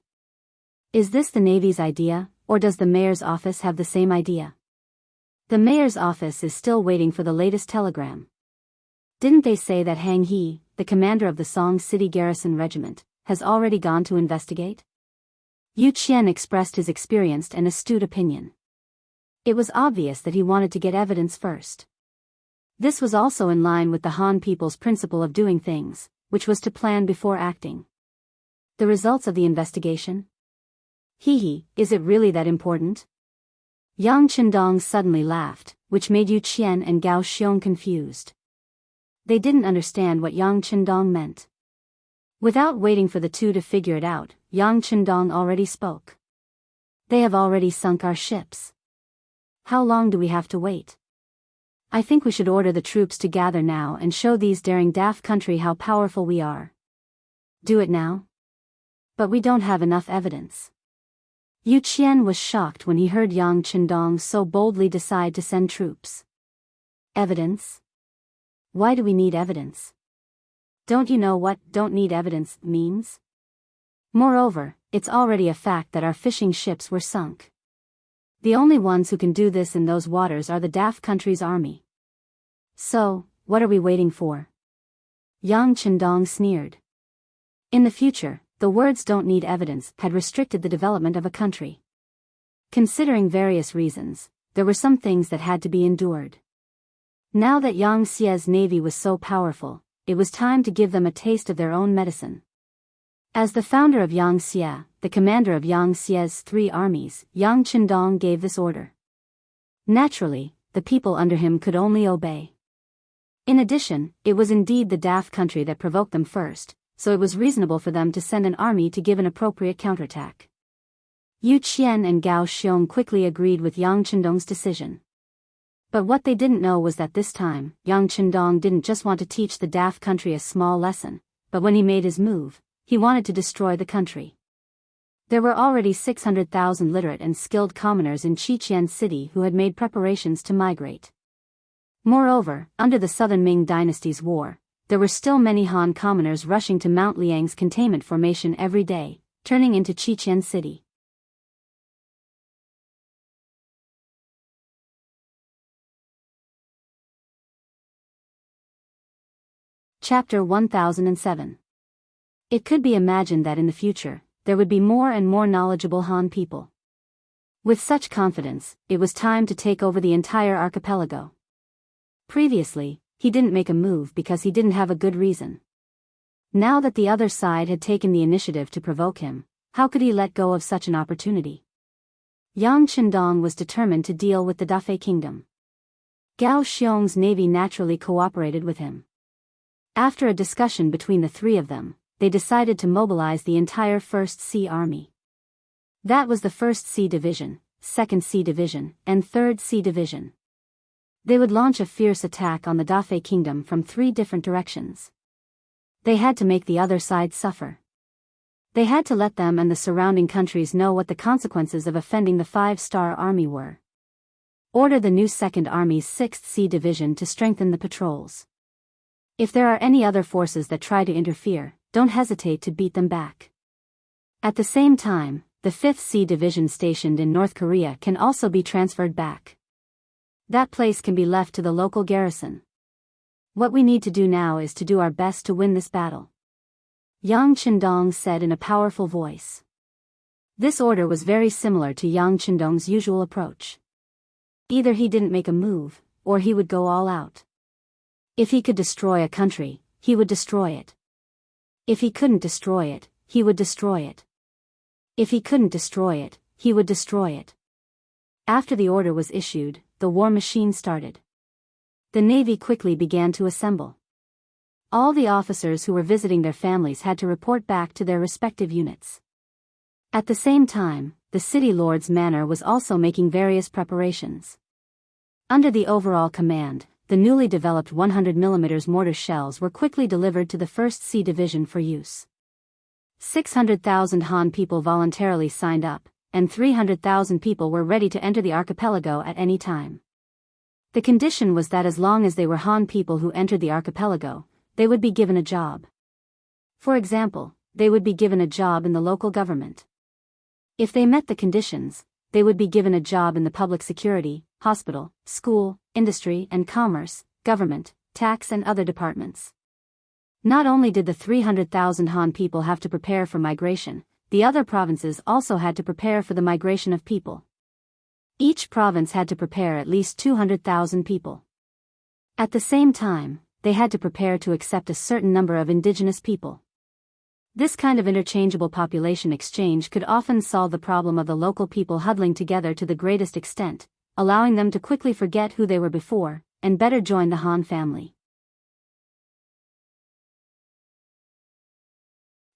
A: Is this the Navy's idea, or does the mayor's office have the same idea? The mayor's office is still waiting for the latest telegram. Didn't they say that Hang He, the commander of the Song City Garrison Regiment, has already gone to investigate? Yu Qian expressed his experienced and astute opinion. It was obvious that he wanted to get evidence first. This was also in line with the Han people's principle of doing things, which was to plan before acting. The results of the investigation? Is it really that important? Yang Chendong suddenly laughed, which made Yu Qian and Gao Xiong confused. They didn't understand what Yang Chendong meant. Without waiting for the two to figure it out, Yang Chendong already spoke. "They have already sunk our ships. How long do we have to wait? I think we should order the troops to gather now and show these daring daft country how powerful we are. Do it now? But we don't have enough evidence." Yu Qian was shocked when he heard Yang Chendong so boldly decide to send troops. "Evidence? Why do we need evidence? Don't you know what 'don't need evidence' means? Moreover, it's already a fact that our fishing ships were sunk. The only ones who can do this in those waters are the daft country's army. So, what are we waiting for?" Yang Chendong sneered. In the future, the words "don't need evidence" had restricted the development of a country. Considering various reasons, there were some things that had to be endured. Now that Yangtze's navy was so powerful, it was time to give them a taste of their own medicine. As the founder of Yangtze, the commander of Yangtze's 3 armies, Yang Chendong gave this order. Naturally, the people under him could only obey. In addition, it was indeed the daft country that provoked them first, so it was reasonable for them to send an army to give an appropriate counterattack. Yu Qian and Gao Xiong quickly agreed with Yang Chendong's decision. But what they didn't know was that this time, Yang Chendong didn't just want to teach the daft country a small lesson, but when he made his move, he wanted to destroy the country. There were already 600,000 literate and skilled commoners in Qiqian City who had made preparations to migrate. Moreover, under the Southern Ming Dynasty's war, there were still many Han commoners rushing to Mount Liang's containment formation every day, turning into Qiqian City. Chapter 1007. It could be imagined that in the future, there would be more and more knowledgeable Han people. With such confidence, it was time to take over the entire archipelago. Previously, he didn't make a move because he didn't have a good reason. Now that the other side had taken the initiative to provoke him, how could he let go of such an opportunity? Yang Chendong was determined to deal with the Dafei kingdom. Gao Xiong's navy naturally cooperated with him. After a discussion between the three of them, they decided to mobilize the entire 1st Sea Army. That was the 1st Sea Division, 2nd Sea Division, and 3rd Sea Division. They would launch a fierce attack on the Dafei kingdom from 3 different directions. They had to make the other side suffer. They had to let them and the surrounding countries know what the consequences of offending the 5-star army were. Order the new 2nd Army's 6th Sea Division to strengthen the patrols. If there are any other forces that try to interfere, don't hesitate to beat them back. At the same time, the 5th Sea Division stationed in North Korea can also be transferred back. That place can be left to the local garrison. What we need to do now is to do our best to win this battle. Yang Chendong said in a powerful voice. This order was very similar to Yang Chendong's usual approach. Either he didn't make a move, or he would go all out. If he could destroy a country, he would destroy it. If he couldn't destroy it, he would destroy it. If he couldn't destroy it, he would destroy it. After the order was issued, the war machine started. The navy quickly began to assemble. All the officers who were visiting their families had to report back to their respective units. At the same time, the city lord's manor was also making various preparations. Under the overall command, the newly developed 100mm mortar shells were quickly delivered to the 1st Sea Division for use. 600,000 Han people voluntarily signed up, and 300,000 people were ready to enter the archipelago at any time. The condition was that as long as they were Han people who entered the archipelago, they would be given a job. For example, they would be given a job in the local government. If they met the conditions, they would be given a job in the public security, hospital, school, industry and commerce, government, tax and other departments. Not only did the 300,000 Han people have to prepare for migration, the other provinces also had to prepare for the migration of people. Each province had to prepare at least 200,000 people. At the same time, they had to prepare to accept a certain number of indigenous people. This kind of interchangeable population exchange could often solve the problem of the local people huddling together to the greatest extent, allowing them to quickly forget who they were before, and better join the Han family.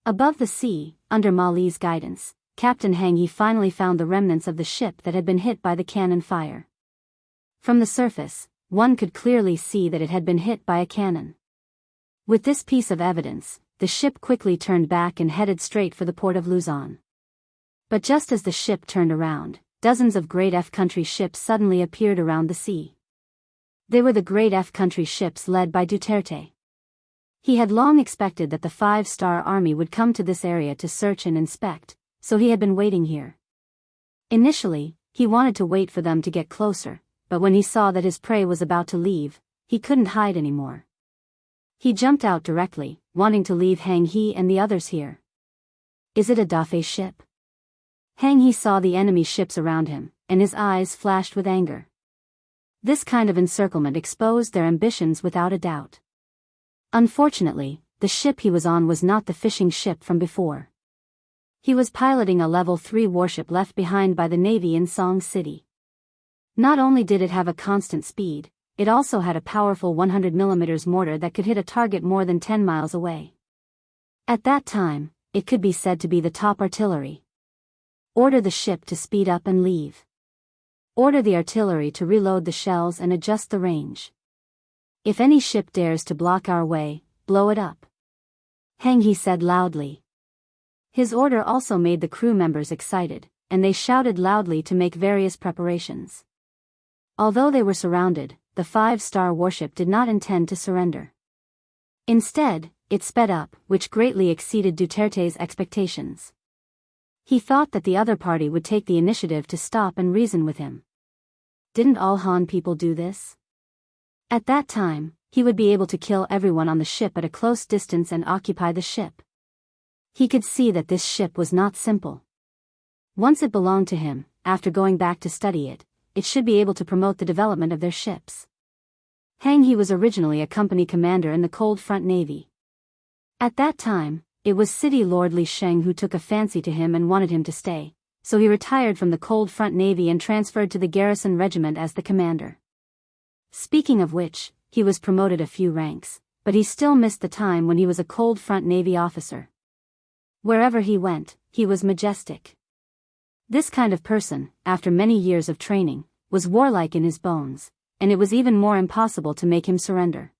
A: Above the sea, under Ma Li's guidance, Captain Hang He finally found the remnants of the ship that had been hit by the cannon fire. From the surface, one could clearly see that it had been hit by a cannon. With this piece of evidence, the ship quickly turned back and headed straight for the port of Luzon. But just as the ship turned around, dozens of Great F Country ships suddenly appeared around the sea. They were the Great F Country ships led by Duterte. He had long expected that the 5-star army would come to this area to search and inspect, so he had been waiting here. Initially, he wanted to wait for them to get closer, but when he saw that his prey was about to leave, he couldn't hide anymore. He jumped out directly, wanting to leave Hang He and the others here. Is it a Dafei ship? Hang He saw the enemy ships around him, and his eyes flashed with anger. This kind of encirclement exposed their ambitions without a doubt. Unfortunately, the ship he was on was not the fishing ship from before. He was piloting a level 3 warship left behind by the Navy in Song City. Not only did it have a constant speed, it also had a powerful 100mm mortar that could hit a target more than 10 miles away. At that time, it could be said to be the top artillery. Order the ship to speed up and leave. Order the artillery to reload the shells and adjust the range. If any ship dares to block our way, blow it up. Hang He said loudly. His order also made the crew members excited, and they shouted loudly to make various preparations. Although they were surrounded, the 5-star warship did not intend to surrender. Instead, it sped up, which greatly exceeded Duterte's expectations. He thought that the other party would take the initiative to stop and reason with him. Didn't all Han people do this? At that time, he would be able to kill everyone on the ship at a close distance and occupy the ship. He could see that this ship was not simple. Once it belonged to him, after going back to study it, it should be able to promote the development of their ships. Hang He was originally a company commander in the Cold Front Navy. At that time, it was City Lord Li Sheng who took a fancy to him and wanted him to stay, so he retired from the Cold Front Navy and transferred to the Garrison Regiment as the commander. Speaking of which, he was promoted a few ranks, but he still missed the time when he was a Cold Front Navy officer. Wherever he went, he was majestic. This kind of person, after many years of training, was warlike in his bones, and it was even more impossible to make him surrender.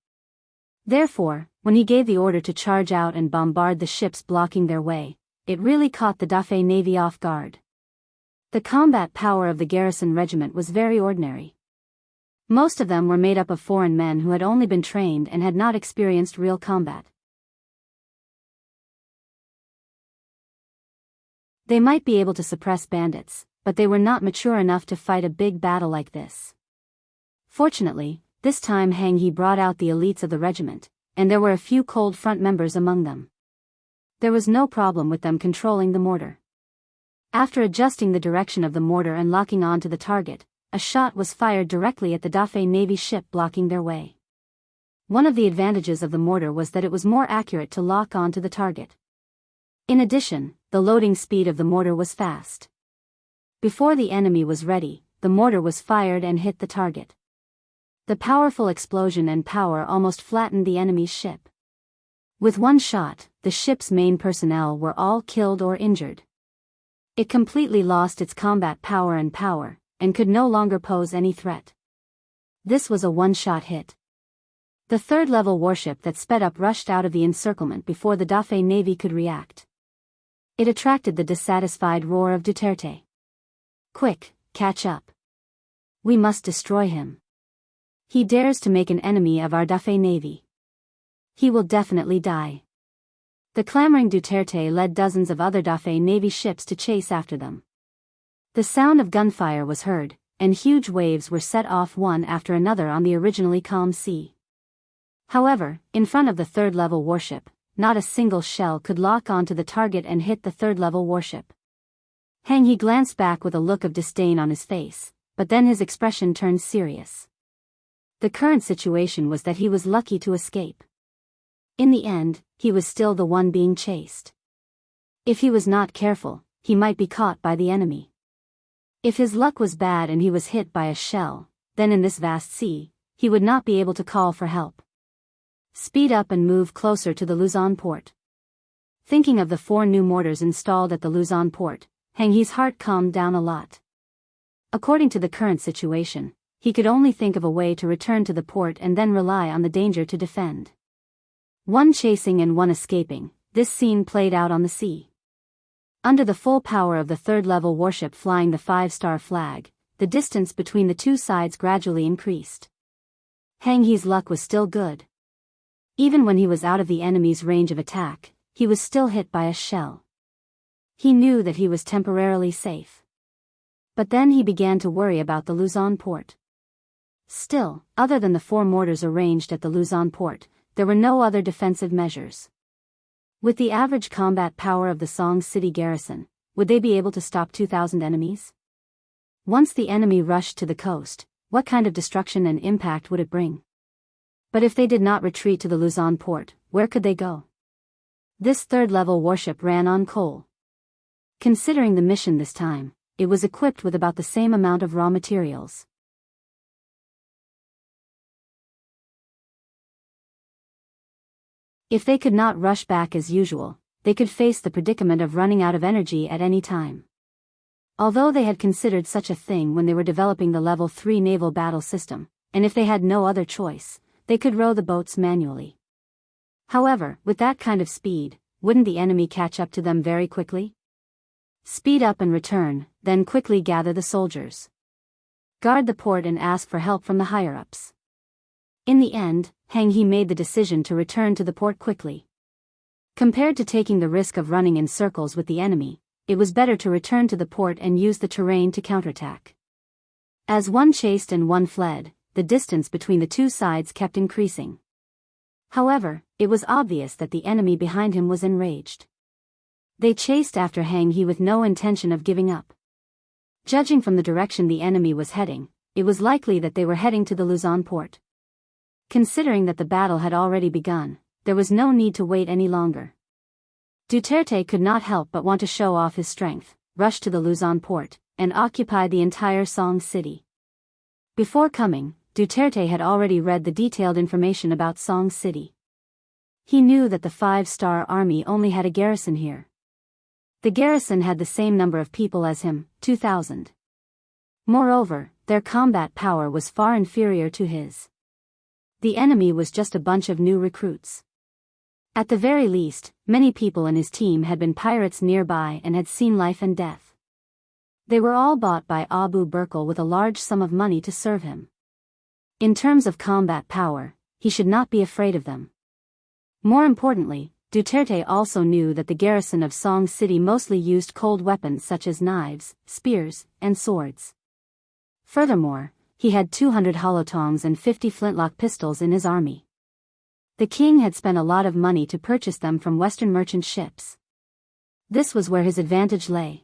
A: Therefore, when he gave the order to charge out and bombard the ships blocking their way, it really caught the Dafei Navy off guard. The combat power of the Garrison Regiment was very ordinary. Most of them were made up of foreign men who had only been trained and had not experienced real combat. They might be able to suppress bandits, but they were not mature enough to fight a big battle like this. Fortunately, this time Hang He brought out the elites of the regiment, and there were a few Cold Front members among them. There was no problem with them controlling the mortar. After adjusting the direction of the mortar and locking on to the target, a shot was fired directly at the Dafei Navy ship blocking their way. One of the advantages of the mortar was that it was more accurate to lock on to the target. In addition, the loading speed of the mortar was fast. Before the enemy was ready, the mortar was fired and hit the target. The powerful explosion and power almost flattened the enemy's ship. With one shot, the ship's main personnel were all killed or injured. It completely lost its combat power and could no longer pose any threat. This was a one-shot hit. The third-level warship that sped up rushed out of the encirclement before the Dafei Navy could react. It attracted the dissatisfied roar of Duterte. "Quick, catch up. We must destroy him. He dares to make an enemy of our Dafei Navy. He will definitely die." The clamoring Duterte led dozens of other Dafei Navy ships to chase after them. The sound of gunfire was heard, and huge waves were set off one after another on the originally calm sea. However, in front of the third-level warship, not a single shell could lock onto the target and hit the third-level warship. Hang He glanced back with a look of disdain on his face, but then his expression turned serious. The current situation was that he was lucky to escape. In the end, he was still the one being chased. If he was not careful, he might be caught by the enemy. If his luck was bad and he was hit by a shell, then in this vast sea, he would not be able to call for help. Speed up and move closer to the Luzon port. Thinking of the 4 new mortars installed at the Luzon port, Hang He's heart calmed down a lot. According to the current situation, he could only think of a way to return to the port and then rely on the danger to defend. One chasing and one escaping, this scene played out on the sea. Under the full power of the third-level warship flying the 5-star flag, the distance between the two sides gradually increased. Hang He's luck was still good. Even when he was out of the enemy's range of attack, he was still hit by a shell. He knew that he was temporarily safe. But then he began to worry about the Luzon port. Still, other than the 4 mortars arranged at the Luzon port, there were no other defensive measures. With the average combat power of the Song City garrison, would they be able to stop 2,000 enemies? Once the enemy rushed to the coast, what kind of destruction and impact would it bring? But if they did not retreat to the Luzon port, where could they go? This third-level warship ran on coal. Considering the mission this time, it was equipped with about the same amount of raw materials. If they could not rush back as usual, they could face the predicament of running out of energy at any time. Although they had considered such a thing when they were developing the Level 3 naval battle system, and if they had no other choice, they could row the boats manually. However, with that kind of speed, wouldn't the enemy catch up to them very quickly? Speed up and return, then quickly gather the soldiers. Guard the port and ask for help from the higher-ups. In the end, Hang He made the decision to return to the port quickly. Compared to taking the risk of running in circles with the enemy, it was better to return to the port and use the terrain to counterattack. As one chased and one fled, the distance between the two sides kept increasing. However, it was obvious that the enemy behind him was enraged. They chased after Hang He with no intention of giving up. Judging from the direction the enemy was heading, it was likely that they were heading to the Luzon port. Considering that the battle had already begun, there was no need to wait any longer. Duterte could not help but want to show off his strength, rushed to the Luzon port, and occupied the entire Song City. Before coming, Duterte had already read the detailed information about Song City. He knew that the five-star army only had a garrison here. The garrison had the same number of people as him, 2,000. Moreover, their combat power was far inferior to his. The enemy was just a bunch of new recruits. At the very least, many people in his team had been pirates nearby and had seen life and death. They were all bought by Abu Burkle with a large sum of money to serve him. In terms of combat power, he should not be afraid of them. More importantly, Duterte also knew that the garrison of Song City mostly used cold weapons such as knives, spears, and swords. Furthermore, he had 200 holotongs and 50 flintlock pistols in his army. The king had spent a lot of money to purchase them from Western merchant ships. This was where his advantage lay.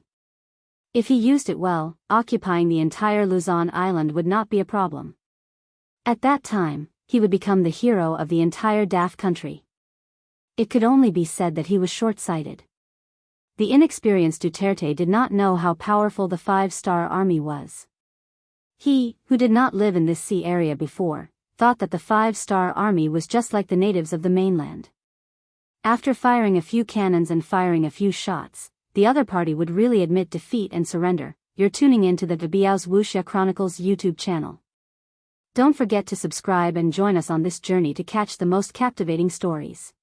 A: If he used it well, occupying the entire Luzon island would not be a problem. At that time, he would become the hero of the entire Daf country. It could only be said that he was short-sighted. The inexperienced Duterte did not know how powerful the five-star army was. He, who did not live in this sea area before, thought that the five-star army was just like the natives of the mainland. After firing a few cannons and firing a few shots, the other party would really admit defeat and surrender. You're tuning in to the Biyao's Wuxia Chronicles YouTube channel. Don't forget to subscribe and join us on this journey to catch the most captivating stories.